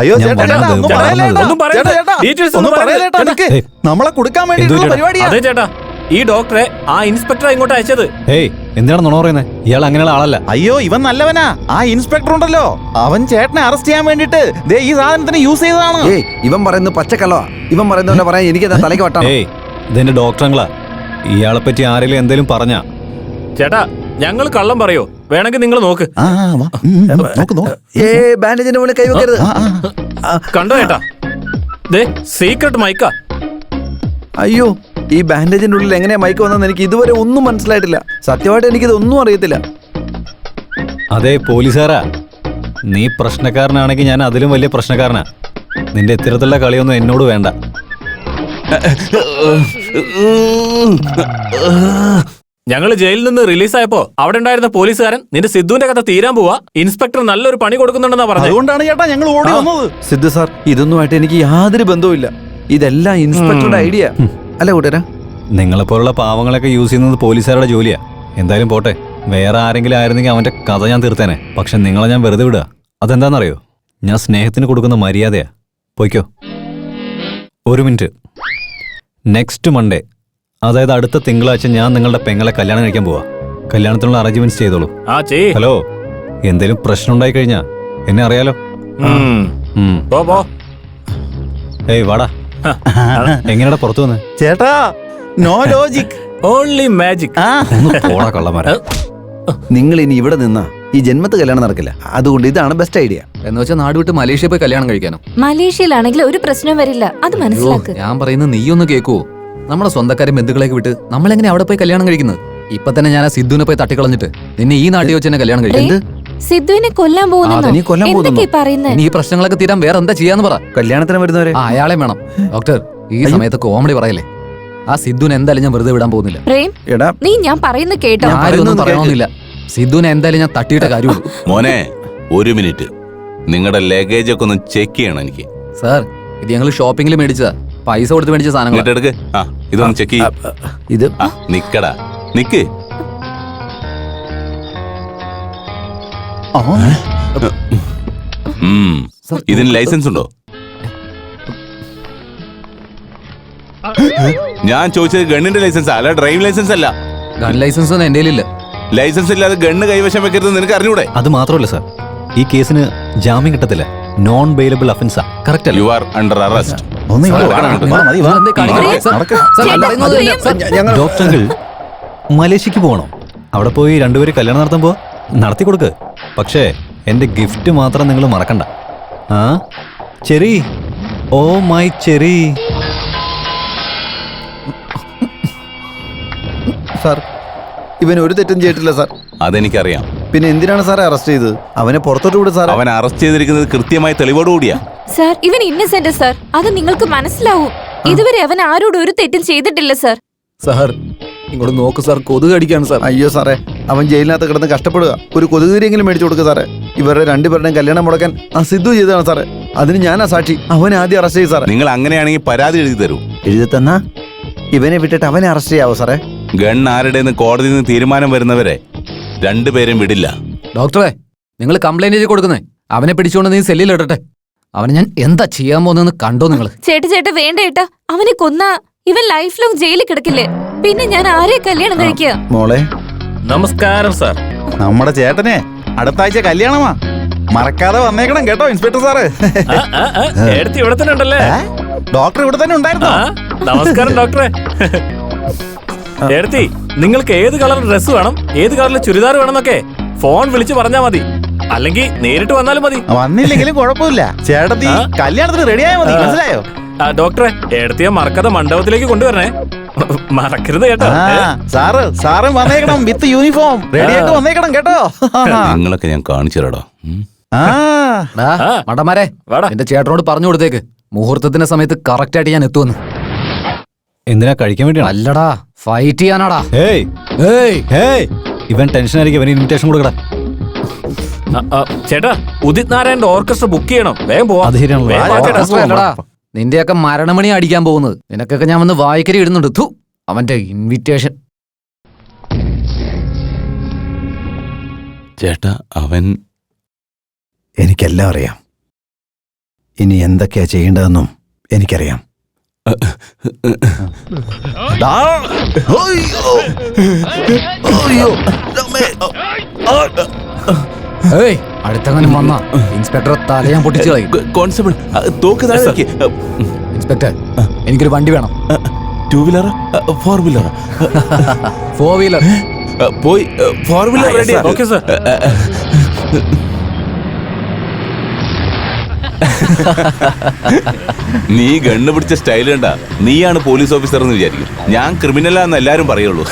അയ്യോ ഞാൻ ചേട്ടാ, വന്നത് ഒന്നും പറയല്ലേ വളർന്നത് ചേട്ടാ. ഒന്നും പറയണ്ട. ചേട്ടാ, Details ഒന്നും ഒന്നും പറയല്ലേ ചേട്ടാ, പറയണ്ട. നിക്ക്. നമ്മളെ കൊടുക്കാൻ വേണ്ടിയിട്ടുള്ള പരിപാടിയാ. അതെ ചേട്ടാ, ഈ ഡോക്ടറെ ആ ഇൻസ്പെക്ടർ ഇങ്ങോട്ട് അയച്ചത്. ഏയ്, എന്താണ് നുണ പറയുന്നത്? ഇയാൾ അങ്ങനെയുള്ള ആളല്ല. അയ്യോ, ഇവൻ നല്ലവനാ. ആ ഇൻസ്പെക്ടർ ഉണ്ടല്ലോ, അവൻ ചേട്ടനെ അറസ്റ്റ് ചെയ്യാൻ വേണ്ടിട്ട് ദേ ഈ സാധനത്തിന് യൂസ് ചെയ്തതാണ്. ഏയ്, ഇവൻ പറയുന്നത് പച്ചക്കള്ളവാ. ഇവൻ പറയുന്നവനെ പറയാൻ എനിക്ക് തലയ്ക്ക് വട്ടാണ്. ഏയ്, ഇതെന്റെ ഡോക്ടറങ്ങളാ. ഇയാളെ പറ്റി ആരെങ്കിലും എന്തെങ്കിലും പറഞ്ഞാ? ചേട്ടാ, ഞങ്ങൾ കള്ളം പറയോ? വേണമെങ്കിൽ നിങ്ങൾ നോക്ക്. നോക്ക് നോക്ക്. ബാൻഡേജിന്റെ മുകളിൽ കൈവെക്കരുത്. കണ്ടോ ചേട്ടാ, ദേ സീക്രട്ട് മൈക്കാ. അയ്യോ, ഈ ബാൻഡേജിന്റെ ഉള്ളിൽ എങ്ങനെയാ മൈക്ക് വന്നെന്ന് എനിക്ക് ഇതുവരെ ഒന്നും മനസ്സിലായിട്ടില്ല. സത്യമായിട്ട് എനിക്കിതൊന്നും അറിയത്തില്ല. അതെ പോലീസുകാരാ, നീ പ്രശ്നക്കാരനാണെങ്കിൽ ഞാൻ അതിലും വലിയ പ്രശ്നക്കാരനാ. നിന്റെ ഇത്തരത്തിലുള്ള കളിയൊന്നും എന്നോട് വേണ്ട. ഞങ്ങൾ ജയിലിൽ നിന്ന് റിലീസായപ്പോ അവിടെ ഉണ്ടായിരുന്ന പോലീസുകാരൻ നിന്റെ സിദ്ധുവിന്റെ കഥ തീരാൻ പോവാ, ഇൻസ്പെക്ടർ നല്ലൊരു പണി കൊടുക്കുന്നുണ്ടെന്നാ പറഞ്ഞത്. അതുകൊണ്ടാണ് ചേട്ടാ ഞങ്ങൾ ഓടി വന്നത്. സിദ്ധു സാർ, ഇതൊന്നുമായിട്ട് എനിക്ക് യാതൊരു ബന്ധവുമില്ല. ഇതെല്ലാം ഇൻസ്പെക്ടറുടെ ഐഡിയ അല്ല കൂട്ടരാ. നിങ്ങളെപ്പോലുള്ള പാവങ്ങളൊക്കെ യൂസ് ചെയ്യുന്നത് പോലീസുകാരുടെ ജോലിയാ. എന്തായാലും പോട്ടെ, വേറെ ആരെങ്കിലും ആയിരുന്നെങ്കിൽ അവന്റെ കഥ ഞാൻ തീർത്തേനെ. പക്ഷെ നിങ്ങളെ ഞാൻ വെറുതെ വിടുക. അതെന്താണെന്നറിയോ? ഞാൻ സ്നേഹത്തിന് കൊടുക്കുന്ന മര്യാദയാ. പോയിക്കോ. ഒരു മിനിറ്റ്. നെക്സ്റ്റ് മൺഡേ, അതായത് അടുത്ത തിങ്കളാഴ്ച ഞാൻ നിങ്ങളുടെ പെങ്ങളെ കല്യാണം കഴിക്കാൻ പോവാ. കല്യാണത്തിനുള്ള അറേഞ്ച്മെന്റ്സ് ചെയ്തോളൂ. ഹലോ, എന്തേലും പ്രശ്നം ഉണ്ടായി കഴിഞ്ഞാ എന്നെ അറിയാലോ. ഏയ് വാടാ. എങ്ങനെയാ പുറത്തു വന്ന്? ചേട്ടാ, നോ ലോജിക്, ഓൺലി മാജിക്. പോടാ കള്ളന്മാരാ. നിങ്ങൾ ഇനി ഇവിടെ നിന്നാ ഈ ജന്മത്ത് കല്യാണം നടക്കില്ല. അതുകൊണ്ട് ഇതാണ് ബെസ്റ്റ് ഐഡിയ. എന്ന് വെച്ചാൽ നാട് വിട്ട് മലേഷ്യ പോയി കല്യാണം കഴിക്കാനോ? മലേഷ്യയിലാണെങ്കിൽ ഒരു പ്രശ്നവും വരില്ല, അത് മനസ്സിലാക്ക്. ഞാൻ പറയുന്നത് നീ ഒന്ന് കേൾക്കുവോ? നമ്മുടെ സ്വന്തക്കാരും ബന്ധുക്കളേക്ക് വിട്ട് നമ്മളെങ്ങനെ അവിടെ പോയി കല്യാണം കഴിക്കുന്നത്? ഇപ്പൊ തന്നെ ഞാൻ ആ സിദ്ധുവിനെ പോയി തട്ടിക്കളഞ്ഞിട്ട് നിന്നെ ഈ നാട്ടിൽ വെച്ച് തന്നെ കല്യാണം കഴിക്കുന്നത്. സിദ്ധുവിനെ കൊല്ലാൻ പോകുന്നു പറയുന്നത്. ഈ പ്രശ്നങ്ങളൊക്കെ തീരാൻ വേറെ എന്താ ചെയ്യാന്ന് പറ. കല്യാണത്തിന് വരുന്നവരെ അയാളെ വേണം. ഡോക്ടർ, ഈ സമയത്ത് കോമഡി പറയല്ലേ. ആ സിദ്ധുവിനെ എന്തായാലും ഞാൻ വെറുതെ വിടാൻ പോകുന്നില്ല. പ്രേം, നീ ഞാൻ പറയുന്നത് കേട്ടോ? ആരൊന്നും പറയണമെന്നില്ല. സിദ്ധുവിനെ എന്തായാലും ഞാൻ തട്ടിയിട്ട കാര്യമുള്ളൂ. മോനെ, ഒരു മിനിറ്റ്. നിങ്ങളുടെ ലഗേജ് ഒക്കെ ഒന്ന് ചെക്ക് ചെയ്യണം എനിക്ക്. സാർ, ഇത് ഞങ്ങൾ ഷോപ്പിംഗിൽ മേടിച്ചതാ. പൈസ കൊടുത്ത് മേടിച്ച സാധനങ്ങൾ. എടുക്ക്. ആ, ഇതൊന്ന് ചെക്ക് ചെയ്യ. ഇത് നിക്കടാ, നിക്ക്. ഇതിന് ലൈസൻസ് ഉണ്ടോ? ഞാൻ ചോദിച്ചത് ഗണ്ണിന്റെ ലൈസൻസ് അല്ല, ഡ്രൈവിംഗ് ലൈസൻസ് അല്ല. ഗൺ ലൈസൻസ് ഒന്നും എന്റെ കയ്യിലില്ല. ലൈസൻസ് ഇല്ലാതെ ഗണ്ണ് കൈവശം വെക്കരുത് നിനക്ക് അറിഞ്ഞൂടെ? അത് മാത്രമല്ല സാർ, ഈ കേസിന് ജാമ്യം കിട്ടത്തില്ല. നോൺ ബെയിലബിൾ ഒഫൻസാ. കറക്റ്റ് അല്ലേ? You are under arrest. Doctor uncle, മലേഷ്യക്ക് പോകണം. അവിടെ പോയി രണ്ടുപേരും കല്യാണം നടത്താൻ പോവാ. നടത്തി കൊടുക്ക്. പക്ഷേ എന്റെ ഗിഫ്റ്റ് മാത്രം നിങ്ങൾ മറക്കണ്ട. ആ cherry, oh my cherry. Sir, ഇവൻ ഒരു തെറ്റും ചെയ്തിട്ടില്ല സാർ. അതെനിക്കറിയാം. പിന്നെ എന്തിനാണ് സാറേ അറസ്റ്റ് ചെയ്തത്? അവനെ പുറത്തോട്ട് വിടും സാർ. അവൻ അറസ്റ്റ് ചെയ്തിരിക്കുന്നത് കൃത്യമായ തെളിവോടുകൂടിയാ. സാർ, ഇവൻ ഇന്നസെന്റ് സാർ, അത് നിങ്ങൾക്ക് മനസ്സിലാവും. ഇതുവരെ അവൻ ആരോടും ഒരു തെറ്റും ചെയ്തിട്ടില്ല സാർ. സാർ, ഇങ്ങോട്ട് നോക്ക് സാർ, കൊതുക് അടിക്കാണ് സാർ. അയ്യോ സാറേ, അവൻ ജയിലിനകത്ത് കിടന്ന് കഷ്ടപ്പെടുക. ഒരു കൊതുകുതിരിയെങ്കിലും മേടിച്ചു കൊടുക്കുക സാറേ. ഇവരുടെ രണ്ടുപേരുടെയും കല്യാണം മുടക്കാൻ ആ സിദ്ധു ചെയ്തതാണ് സാറേ. അതിന് ഞാനാ സാക്ഷി. അവനെ ആദ്യം അറസ്റ്റ് ചെയ്യും സാറേ. നിങ്ങൾ അങ്ങനെയാണെങ്കിൽ പരാതി എഴുതി തരൂ. എഴുതി തന്നാ ഇവനെ വിട്ടിട്ട് അവനെ അറസ്റ്റ് ചെയ്യാവോ സാറേ? ഗൺ ആരുടെന്ന് കോടതിയിൽ നിന്ന് തീരുമാനം വരുന്നവരെ രണ്ടുപേരും വിടില്ല. ഡോക്ടറെ, നിങ്ങൾ കംപ്ലൈന്റ് ചെയ്ത് കൊടുക്കുന്നേ. അവനെ പിടിച്ചുകൊണ്ട് നീ സെല്ലിൽ ഇടട്ടെ. അവനെ ഞാൻ എന്താ ചെയ്യാൻ പോകുന്നതെന്ന് കണ്ടോ നിങ്ങൾ? ചേട്ടാ വേണ്ട ഏട്ടാ, അവനെ കൊന്ന ഇവൻ ലൈഫ് ലോങ് ജയിലിൽ കിടക്കില്ലേ? പിന്നെ ഞാൻ ആരെ കല്യാണം കഴിക്കുക? മോളെ നമസ്കാരം സാർ. നമ്മുടെ ചേട്ടനെ അടുത്ത ആഴ്ച കല്യാണമാ, മറക്കാതെ വന്നേക്കണം കേട്ടോ ഇൻസ്പെക്ടർ സാറ്. എടുത്ത് ഇവിടെ തന്നെ ഉണ്ടല്ലേ? ഡോക്ടർ ഇവിടെ തന്നെ ഉണ്ടായിരുന്നു. നമസ്കാരം ഡോക്ടറെ. എടുത്തി, നിങ്ങൾക്ക് ഏത് കളർ ഡ്രസ് വേണം, ഏത് കളറിലെ ചുരിദാർ വേണമെന്നൊക്കെ ഫോൺ വിളിച്ച് പറഞ്ഞാ മതി. അല്ലെങ്കിൽ നേരിട്ട് വന്നാലും മതി. വന്നില്ലെങ്കിലും കുഴപ്പമില്ല, ചേട്ടത്തി കല്യാണത്തിന് റെഡിയായാൽ മതി. മനസ്സിലായോ? ഡോക്ടറെ, എടുത്തിയ മറക്കാതെ മണ്ഡപത്തിലേക്ക് കൊണ്ടുവരണേ. മറക്കരുത് കേട്ടോ. സാറ് വന്നേക്കണം വിത്ത് യൂണിഫോം റെഡിയായിട്ട് വന്നേക്കണം കേട്ടോ. നിങ്ങളൊക്കെ ഞാൻ കാണിച്ചു തരാടാ. മടമാരെ, എന്റെ ചേട്ടനോട് പറഞ്ഞു കൊടുത്തേക്ക് മുഹൂർത്തത്തിന്റെ സമയത്ത് കറക്റ്റ് ആയിട്ട് ഞാൻ എത്തുമെന്ന്. എന്തിനാ കഴിക്കാൻ വേണ്ടിയാണ്? അല്ലടാ, ഫൈറ്റ് ചെയ്യാനാടാ. ഇവൻ ടെൻഷൻ ആയിരിക്കും. ഇവന് ഇൻവിറ്റേഷൻ കൊടുക്കടാ. ചേട്ടാ, ഉദിത് നാരായണന്റെ ഓർക്കസ്ട്ര ബുക്ക് ചെയ്യണം. വേഗം പോവാ. അത് ശരിയാണല്ലോ. നിന്റെയൊക്കെ മരണമണി അടിക്കാൻ പോകുന്നത്. നിനക്കൊക്കെ ഞാൻ വന്ന് വായിക്കരി ഇടുന്നുണ്ട്. ഥു, അവന്റെ ഇൻവിറ്റേഷൻ. ചേട്ടാ, അവൻ എനിക്കെല്ലാം അറിയാം. ഇനി എന്തൊക്കെയാ ചെയ്യേണ്ടതെന്നും എനിക്കറിയാം. അടുത്തങ്ങനെ വന്ന ഇൻസ്പെക്ടറെ തല ഞാൻ പൊട്ടിച്ചു കളയും. കോൺസ്റ്റബിൾ, തോക്ക് താഴെ വെക്ക്. ഇൻസ്പെക്ടർ, എനിക്കൊരു വണ്ടി വേണം. 2 വീലർ 4 വീലർ? 4 വീലർ. പോയി 4 വീലർ റെഡി. Okay sir. നീ ഗണ്ണ് പിടിച്ച സ്റ്റൈൽ കണ്ട നീയാണ് പോലീസ് ഓഫീസർ എന്ന് വിചാരിക്കും. ഞാൻ ക്രിമിനലാന്ന് എല്ലാരും പറയുള്ളൂ.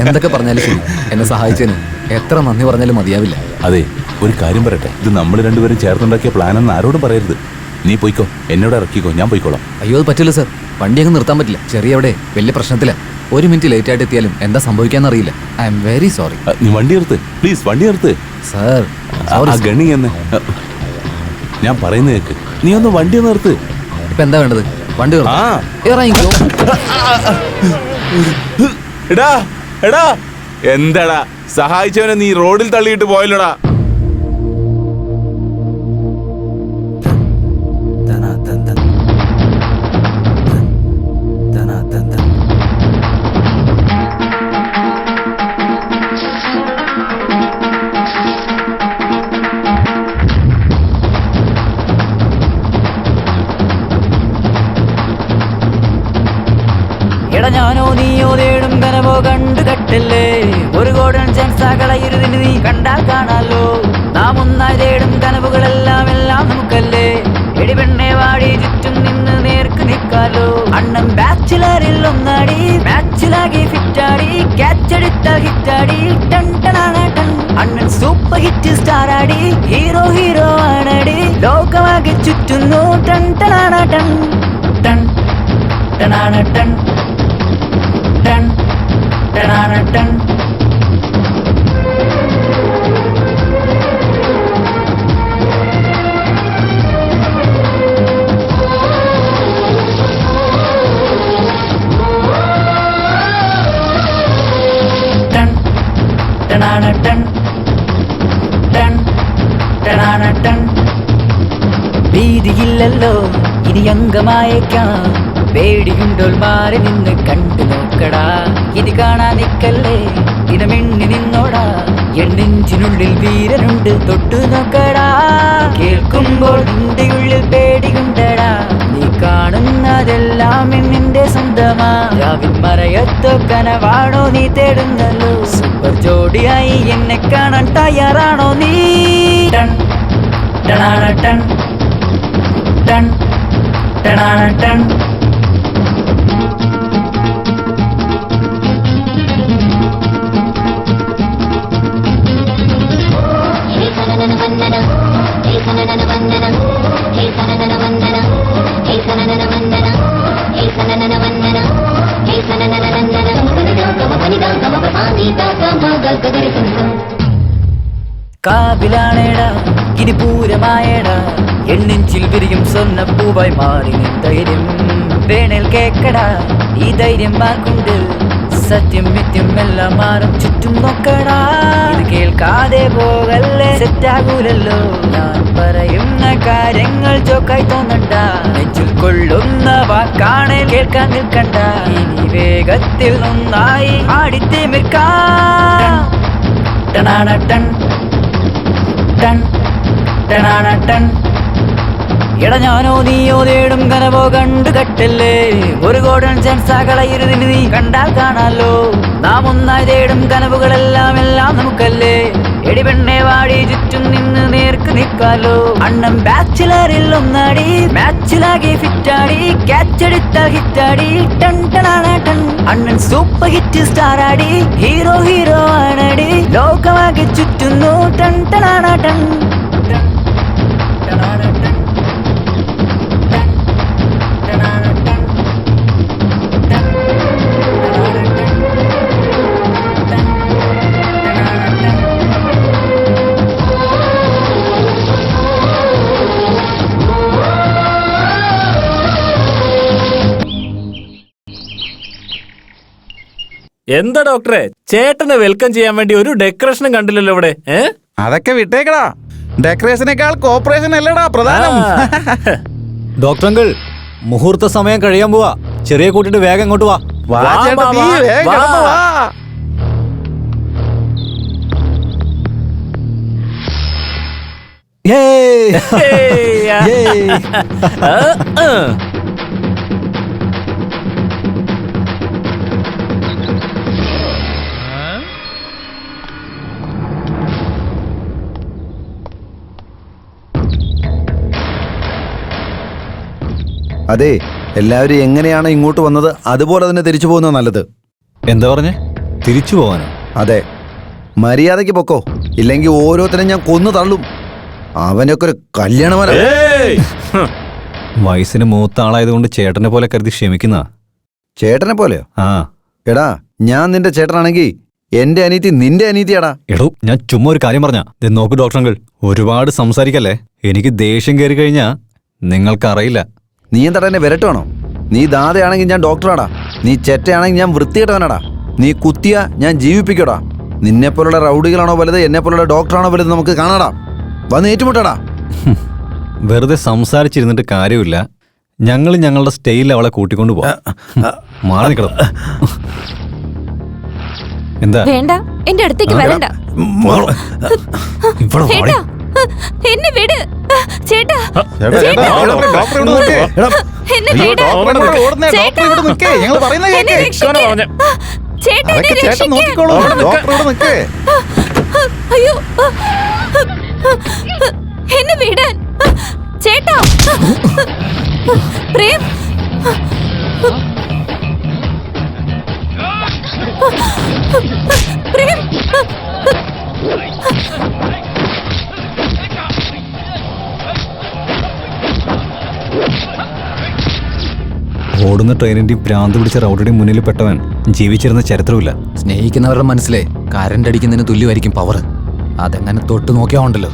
എന്തൊക്കെ പറഞ്ഞാലും ശരി, എന്നെ സഹായിച്ചതിന് എത്ര നന്ദി പറഞ്ഞാലും മതിയാവില്ല. അതെ, ഒരു കാര്യം പറയട്ടെ, ഇത് നമ്മൾ രണ്ടുപേരും ചേർത്തുണ്ടാക്കിയ പ്ലാനെന്ന് ആരോടും പറയരുത്. നീ പോയിക്കോ, എന്നോട് ഇറക്കിക്കോ, ഞാൻ പോയിക്കോളാം. അയ്യോ, അത് പറ്റില്ല സാർ. വണ്ടി അങ്ങ് നിർത്താൻ പറ്റില്ല. ചെറിയ അവിടെ വലിയ പ്രശ്നത്തില്ല. 1 മിനിറ്റ് ലേറ്റ് ആയിട്ട് എത്തിയാലും എന്താ സംഭവിക്കാന്ന് അറിയില്ല. I am very sorry. നീ വണ്ടി നിർത്ത് പ്ലീസ്, വണ്ടി നിർത്ത് സാർ. ഗണ്ണി എന്ന് ഞാൻ പറയുന്നത് കേക്ക്. നീ ഒന്ന് വണ്ടി നിർത്ത്. ഇപ്പൊ എന്താ വേണ്ടത്? വണ്ടി ഇറങ്ങിക്കോ. എടാ എടാ, എന്താടാ സഹായിച്ചവനെ നീ റോഡിൽ തള്ളിയിട്ട് പോയല്ലോടാ. എടാ, ഞാനോ നീയോ തേടും കനവോ കണ്ടു കട്ടല്ലേ. ഒരു ഗോൾഡൻ ചാൻസ് കളയരുതിന് നീ കണ്ടാൽ കാണാലോ. നാം ഒന്നായി തേടും കനവുകളെല്ലാം നമുക്കല്ലേ. എടി പെണ്ണെ വാടി ചുറ്റും നിന്ന് നേർക്ക് നിൽക്കാലോ. അണ്ണൻ ബാച്ചിലറിൽ ഒന്നാടി, ബാച്ചിലാകെ ഫിറ്റാടി, ക്യാച്ചെടുത്ത ഹിറ്റാടി. ടൺ ടണാണ് ടൺ. അണ്ണൻ സൂപ്പർ ഹിറ്റ് സ്റ്റാർ ആടി, ഹീറോ ആണടി. ലോകമാകെ ചുറ്റുന്നു. ടൺ ടണാണ് ടൺ ടൺ ടണാണ് ടൺ ടൺ ടണാണ് ടൺ. ടൺ ടണാണ് ടൺ ടൺ ടണാണ് ടൺ. ഭീതിയില്ലല്ലോ ഇനി അംഗമായേക്കാം. പേടിയുണ്ടോൾ മാറി നിന്ന് കണ്ടു നോക്കടാ. ഇത് കാണാൻ നിക്കല്ലേ, ഇടമെണ്ണി നിന്നോടാ. എണ്ണിഞ്ചിനുള്ളിൽ വീരനുണ്ട്, തൊട്ടു നോക്കടാ. കേൾക്കുമ്പോൾ നിന്റെ ഉള്ളിൽ പേടിയുണ്ടടാ. നീ കാണുന്നതെല്ലാം നിന്റെ സ്വന്തമാ. രാവിൽ മറയത്തോ കനവാണോ നീ തേടുന്നല്ലോ. സൂപ്പർ ജോഡിയായി എന്നെ കാണാൻ തയ്യാറാണോ നീ? ടൺ ടണാണ് ടൺ ടൺ ടണാണ് ടൺ. Hey, കാവിലാണേടാ ഇനി പൂരമായേടാ എണ്ണിഞ്ചിൽ വിരിയും സ്വർണ്ണ പൂവായി മാറി നിൻ ധൈര്യം വേണേൽ കേക്കടാ ഈ ധൈര്യം ആർക്കുണ്ട് സത്യം മിഥ്യം എല്ലാം മാറും ചുറ്റും നോക്കടാ ഇത് കേൾക്കാതെ പോകല്ലേ സെറ്റാകൂലല്ലോ ഞാൻ പറയുന്ന കാര്യങ്ങൾ ജോക്കായി തോന്നണ്ട നെഞ്ചിൽ കൊള്ളുന്ന വാക്കാണേ കേൾക്കാൻ നിൽക്കണ്ട ഇനി വേഗത്തിൽ ഒന്നായി ആടിത്തിമിർക്കാൻ ടണാണട്ടൺ ടൺ ടണാണട്ടൺ എടാ ഞാനോ നീയോ തേടും കനവോ കണ്ടു കെട്ടല്ലേ ഒരു ഗോൾഡൻ ചാൻസ് കളയരുതിന് നീ കണ്ടാൽ കാണാലോ നാം ഒന്നായി തേടും കനവുകളെല്ലാം എല്ലാം നമുക്കല്ലേ എടി പെണ്ണെ വാടി ചുറ്റും നിന്ന് നേർക്ക് നിൽക്കാലോ അണ്ണൻ ബാച്ചിലറിൽ ഒന്നാടി മാച്ചിലാകെ ഫിറ്റാടി ക്യാച്ചെടുത്താൽ ഹിറ്റാടി ടൺ ടണാണ ടൺ അണ്ണൻ സൂപ്പർ ഹിറ്റ് സ്റ്റാർ ആടി ഹീറോ ഹീറോ ആണടി ലോകമാകെ ചുറ്റുന്നു ടൺ ടണാണ ടൺ ടൺ ടണാണ ടൺ എന്താ ഡോക്ടറെ, ചേട്ടനെ വെൽക്കം ചെയ്യാൻ വേണ്ടി ഒരു ഡെക്കറേഷനും കണ്ടില്ലല്ലോ ഇവിടെ. അതൊക്കെ വിട്ടേക്കടാ, ഡെക്കറേഷനേക്കാൾ കോപ്പറേഷൻ അല്ലടാ പ്രധാനം. ഡോക്ടർ അങ്കിൾ, മുഹൂർത്ത സമയം കഴിയാൻ പോവാ. ചെറിയ കൂട്ടിട്ട് വേഗം ഇങ്ങോട്ട് വാ. വാ ചേട്ടാ, നീ വേഗം കിടന്ന് വാ. അതെ, എല്ലാവരും എങ്ങനെയാണ് ഇങ്ങോട്ട് വന്നത് അതുപോലെ തന്നെ തിരിച്ചു പോകുന്നത് നല്ലത്. എന്താ പറഞ്ഞേ? തിരിച്ചു പോവാനോ? അതെ, മര്യാദയ്ക്ക് പൊക്കോ, ഇല്ലെങ്കിൽ ഓരോരുത്തരും ഞാൻ കൊന്നു തള്ളും. അവനൊക്കെ ഒരു കല്യാണമല്ല. വയസ്സിന് മൂത്ത ആളായതുകൊണ്ട് ചേട്ടനെ പോലെ കരുതി ക്ഷമിക്കുന്ന. ചേട്ടനെ പോലെയോ? ആ. എടാ, ഞാൻ നിന്റെ ചേട്ടനാണെങ്കിൽ എന്റെ അനീതി നിന്റെ അനീതിയാടാ. എടോ, ഞാൻ ചുമ്മാ ഒരു കാര്യം പറഞ്ഞ. നോക്കൂ ഡോക്ടർ അങ്കിൾ, ഒരുപാട് സംസാരിക്കല്ലേ. എനിക്ക് ദേഷ്യം കയറി കഴിഞ്ഞാ നിങ്ങൾക്കറിയില്ല. നീ എന്താ എന്നെ വിരട്ടുവാണോ? നീ ദാതയാണെങ്കിൽ ഞാൻ ഡോക്ടറാടാ. നീ ചെറ്റയാണെങ്കിൽ ഞാൻ വൃത്തികെട്ടവനാടാ. നീ കുത്തിയ ഞാൻ ജീവിപ്പിക്കടാ. നിന്നെപ്പോലുള്ള റൗഡികളാണോ വലുത്, എന്നെപ്പോലുള്ള ഡോക്ടറാണോ വലുത്, നമുക്ക് കാണാടാ. വന്ന് ഏറ്റുമുട്ടടാ. വെറുതെ സംസാരിച്ചിരുന്നിട്ട് കാര്യമില്ല. ഞങ്ങൾ ഞങ്ങളുടെ സ്റ്റൈലിൽ അവളെ കൂട്ടിക്കൊണ്ടു പോവാം. മാറി നിൽക്കണം. എന്താ? വേണ്ട, എന്റെ അടുത്തേക്ക് വരണ്ട. ചേട്ടാ, എന്നെ വിട്. ചേട്ടാ, എന്നെ വിട്. ചേട്ടാ, ഞങ്ങൾ പറയുന്നത് എന്നെ രക്ഷിക്ക്. ചേട്ടാ, എന്നെ ചേട്ടൻ നോക്കിക്കോളൂ. ഡോക്ടറോട് നിൽക്കേ. അയ്യോ, എന്നെ വിടാൻ. ചേട്ടാ, പ്രേം. പ്രേം. ഓടുന്ന ട്രെയിനിന്റെയും ഭ്രാന്ത് പിടിച്ച റൗഡിന്റെയും മുന്നിൽ പെട്ടവൻ ജീവിച്ചിരുന്ന ചരിത്രമില്ല. സ്നേഹിക്കുന്നവരുടെ മനസ്സിലെ കരണ്ട് അടിക്കുന്നതിന് തുല്യമായിരിക്കും പവർ. അതെങ്ങനെ തൊട്ട് നോക്കിയാ ഉണ്ടല്ലോ.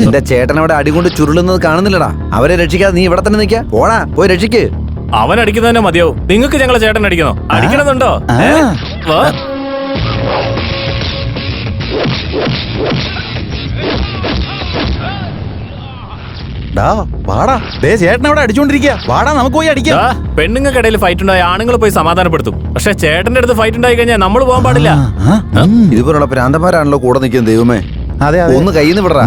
നിന്റെ ചേട്ടനവിടെ അടികൊണ്ട് ചുരുളുന്നത് കാണുന്നില്ലടാ. അവരെ രക്ഷിക്കാതെ നീ ഇവിടെ തന്നെ നിൽക്കാ. പോടാ, പോയി രക്ഷിക്ക്. അവൻ അടിക്കുന്നതന്നെ മതിയാവും. നിങ്ങൾക്ക് ഞങ്ങളെ ചേട്ടൻ അടിക്കണോ? അടിക്കണമെന്നുണ്ടോ? വാടാ, ദേ ചേട്ടൻ അവിടെ അടിച്ചോണ്ടിരിക്കുക. വാടാ, നമുക്ക് പോയി അടിക്കാം. പെണ്ണുങ്ങൾക്കിടയിൽ ഫൈറ്റ് ഉണ്ടായി ആണുങ്ങൾ പോയി സമാധാനപ്പെടുത്തും. പക്ഷെ ചേട്ടന്റെ അടുത്ത് ഫൈറ്റ് ഉണ്ടായി കഴിഞ്ഞാൽ നമ്മൾ പോകാൻ പാടില്ല. ഇതുപോലുള്ള പ്രാന്തന്മാരാണല്ലോ കൂടെ നിൽക്കുന്നത്. ദൈവമേ, അതെ, ഒന്ന് കയ്യിൽ നിന്ന് വിടറാ.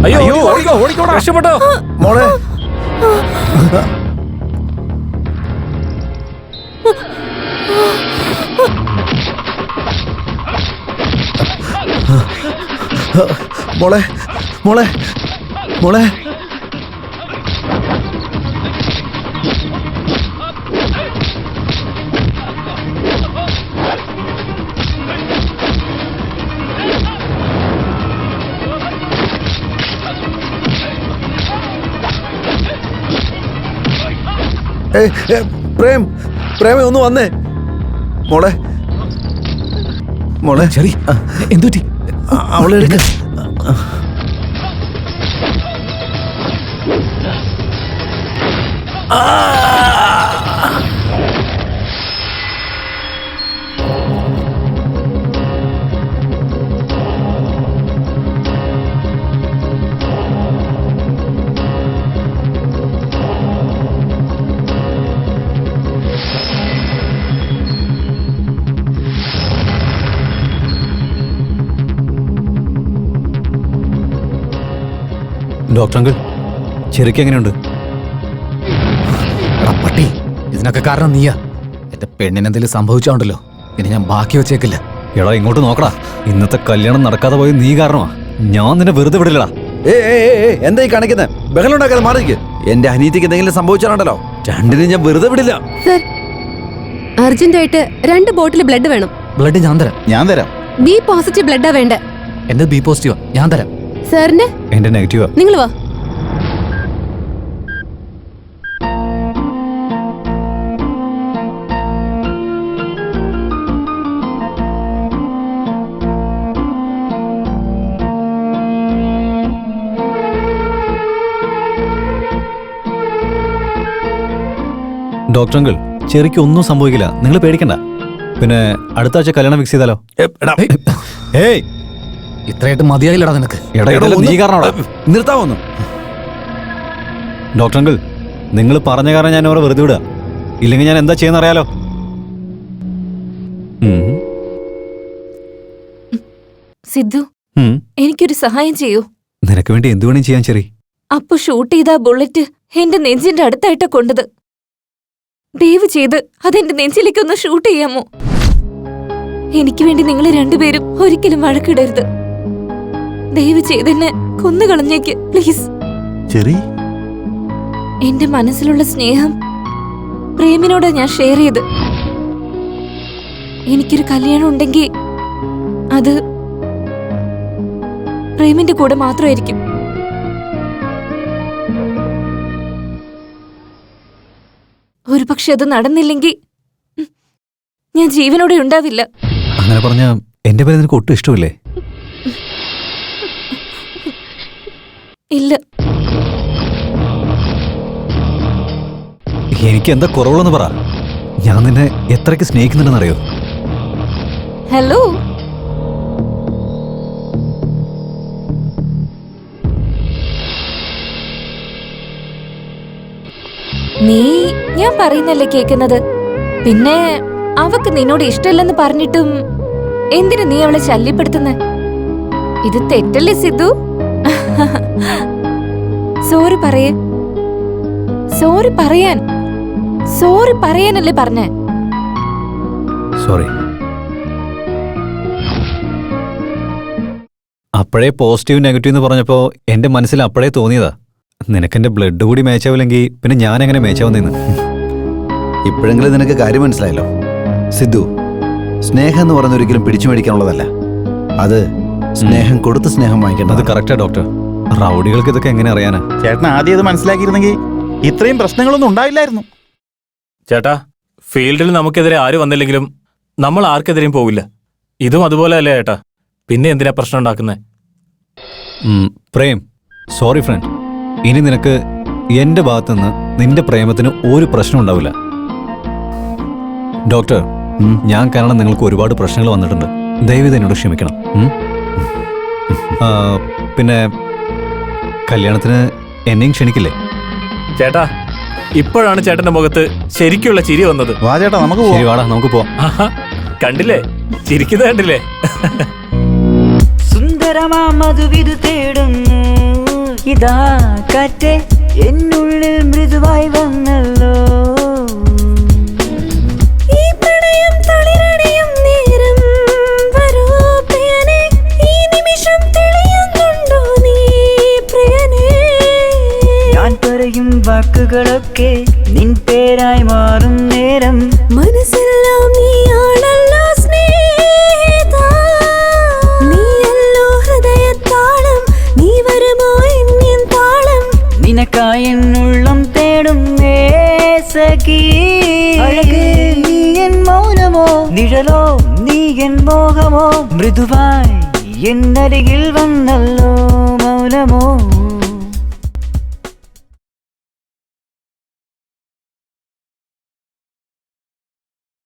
അയ്യോ, ഓടിക്കോ, രക്ഷപ്പെട്ടോ മോളെ. മോളെ, മോളെ, മോളെ. പ്രേം പ്രേമ ഒന്ന് വന്നേ മോളെ മോളെ ചെറി എന്തുപറ്റി? അവളെ എടുക്ക. ഡോക്ടർ അങ്കിൾ ചെറിക്ക് എങ്ങനെയുണ്ട്? എടാ പട്ടി, ഇതിനൊക്കെ കാരണം നീയാ. എന്റെ പെണ്ണിനെന്തെങ്കിലും സംഭവിച്ചോണ്ടല്ലോ, ഇനി ഞാൻ ബാക്കി വെച്ചേക്കില്ല. എടാ ഇങ്ങോട്ട് നോക്കടാ, ഇന്നത്തെ കല്യാണം നടക്കാതെ പോയി നീ കാരണമാ. ഞാൻ നിന്നെ വെറുതെ വിടില്ലടാ. എന്താ ഈ കാണിക്കുന്നത്? ബഹളം ഉണ്ടാക്കാതെ മാറിക്ക്. എന്റെ അനീതിക്ക് എന്തെങ്കിലും സംഭവിച്ചാലുണ്ടല്ലോ രണ്ടിനും ഞാൻ വെറുതെ വിടില്ല. സർ, അർജന്റായിട്ട് 2 ബോട്ടിൽ ബ്ലഡ് വേണം. ബ്ലഡ് ഞാൻ തരാം. ഞാൻ തരാം. ബി പോസിറ്റീവ് ബ്ലഡാ വേണ്ട. എന്റെ ബി പോസിറ്റീവാ, ഞാൻ തരാം. സാറിന്റെ എന്റെ നെഗറ്റീവാ. നിങ്ങൾ വാ. ഡോക്ടർ അങ്കിൾ ചെറിക്ക് ഒന്നും സംഭവിക്കില്ല, നിങ്ങൾ പേടിക്കണ്ട. പിന്നെ അടുത്ത ആഴ്ച കല്യാണം ഫിക്സ് ചെയ്താലോ? ഏയ് ഇത്രയായിട്ട് മതിയായില്ലടാ നിനക്ക്. എടാ ഇതെല്ലാം നീ കാരണമാടാ. നിർത്താവൊന്നു. ഡോക്ടർ അങ്കിൾ നിങ്ങൾ പറഞ്ഞ കാരണം ഞാൻ അവരെ വെറുതെ വിടുക, ഇല്ലെങ്കിൽ ഞാൻ എന്താ ചെയ്യുന്ന അറിയാലോ. സിദ്ധു, എനിക്കൊരു സഹായം ചെയ്യൂ. നിനക്ക് വേണ്ടി എന്തു വേണേലും ചെയ്യാൻ ചെറി. അപ്പൊ ഷൂട്ട് ചെയ്ത ബുള്ളറ്റ് എന്റെ നെഞ്ചിന്റെ അടുത്തായിട്ടാ കൊണ്ടത്. ദയവ് ചെയ്ത് അതെന്റെ നെഞ്ചിലേക്കൊന്ന് ഷൂട്ട് ചെയ്യാമോ? എനിക്ക് വേണ്ടി നിങ്ങൾ രണ്ടുപേരും ഒരിക്കലും വഴക്കിടരുത്. ദയവ് ചെയ്തെന്നെ കൊന്നുകളഞ്ഞേക്ക് പ്ലീസ്. ചെറി, എന്റെ മനസ്സിലുള്ള സ്നേഹം പ്രേമിനോട് ഞാൻ ഷെയർ ചെയ്ത്. എനിക്കൊരു കല്യാണം ഉണ്ടെങ്കിൽ അത് പ്രേമിന്റെ കൂടെ മാത്രമായിരിക്കും. ഒരു പക്ഷെ അത് നടന്നില്ലെങ്കിൽ ഞാൻ ജീവനോടെ ഉണ്ടാവില്ല. അങ്ങനെ പറഞ്ഞ എന്റെ പേര് നിനക്ക് ഒട്ടും ഇഷ്ടമില്ലേ? ഇല്ല. എനിക്ക് എന്താ കുറവുള്ളെന്ന് പറ. ഞാൻ നിന്നെ എത്രയ്ക്ക് സ്നേഹിക്കുന്നുണ്ടെന്നറിയോ? ഹലോ, നീ ഞാൻ പറയുന്നല്ലേ കേക്കുന്നത്. പിന്നെ അവക്ക് നിന്നോട് ഇഷ്ടമല്ലെന്ന് പറഞ്ഞിട്ടും എന്തിനു നീ അവളെ ശല്യപ്പെടുത്തുന്നേ? ഇത് തെറ്റല്ലേ സിദ്ധു? സോറി പറയേ. സോറി പറയാനല്ലേ പറഞ്ഞേ? സോറി. അപ്പോഴേ പോസിറ്റീവ് നെഗറ്റീവ് എന്ന് പറഞ്ഞപ്പോ എന്റെ മനസ്സിൽ അപ്പോഴേ തോന്നിയതാ, നിനക്കെന്റെ ബ്ലഡ് കൂടി മേച്ചാവില്ലെങ്കിൽ പിന്നെ ഞാൻ എങ്ങനെ മേച്ചാവുന്നേന്ന്. ഇപ്പോഴെങ്കിലും നിനക്ക് കാര്യം മനസ്സിലായല്ലോ. സിദ്ധു, സ്നേഹം എന്ന് പറയുന്ന ഒരിക്കലും പിടിച്ചു മേടിക്കാനുള്ളതല്ല. അത് സ്നേഹം കൊടുത്ത് സ്നേഹം വാങ്ങിക്കേണ്ടത്. അത് കറക്റ്റാ ഡോക്ടർ. റൗഡികൾക്ക് ഇതൊക്കെ എങ്ങനെ അറിയാനാ? ചേട്ടൻ ആദ്യം ഇത് മനസ്സിലാക്കിയിരുന്നെങ്കിൽ ഇത്രയും പ്രശ്നങ്ങളൊന്നും ഉണ്ടാവില്ലായിരുന്നു. ചേട്ടാ, ഫീൽഡിൽ നമുക്കെതിരെ ആര് വന്നില്ലെങ്കിലും നമ്മൾ ആർക്കെതിരെയും പോവില്ല. ഇതും അതുപോലെ അല്ലേ ചേട്ടാ? പിന്നെ എന്തിനാ പ്രശ്നം ഉണ്ടാക്കുന്നേ? Prem, sorry front. ഇനി നിനക്ക് എന്റെ ഭാഗത്തുനിന്ന് നിന്റെ പ്രേമത്തിന് ഒരു പ്രശ്നം ഉണ്ടാവില്ല. ഡോക്ടർ, ഞാൻ കാരണം നിങ്ങൾക്ക് ഒരുപാട് പ്രശ്നങ്ങൾ വന്നിട്ടുണ്ട്. ദയവേത് എന്നോട് ക്ഷമിക്കണം. പിന്നെ കല്യാണത്തിന് എന്നെയും ക്ഷണിക്കില്ലേ? ചേട്ടാ, ഇപ്പോഴാണ് ചേട്ടന്റെ മുഖത്ത് ശരിക്കുള്ള ചിരി വന്നത്. വാ ചേട്ടാ, നമുക്ക് ശരി, വാടാ നമുക്ക് പോവാം. കണ്ടില്ലേ, ചിരിക്കുന്നത് കണ്ടില്ലേ? സുന്ദരമാ മധുവിധു തേടുന്നു ഇതാ കാറ്റേ, എന്നുള്ളിൽ മൃദുവായി വന്നല്ലോ. ഈ പ്രണയം തളിരണിയും നേരം വരൂ പ്രിയനേ, ഈ നിമിഷം തെളിയുന്നുണ്ടോ നീ പ്രിയനേ? ഞാൻ പറയും വാക്കുകളൊക്കെ നിൻ പേരായി മാറും നേരം മനസ്സെല്ലാം നീയാണല്ലോ സ്നേഹിതാ, നീയല്ലോ ഹൃദയത്താളം, നീ വരുമോ എന്നിൻ താളം, നിനക്കായി എന്നുള്ളം തേടും മോഹമോ മൃദുവായി എന്നരികിൽ വന്നല്ലോ മൗനമോ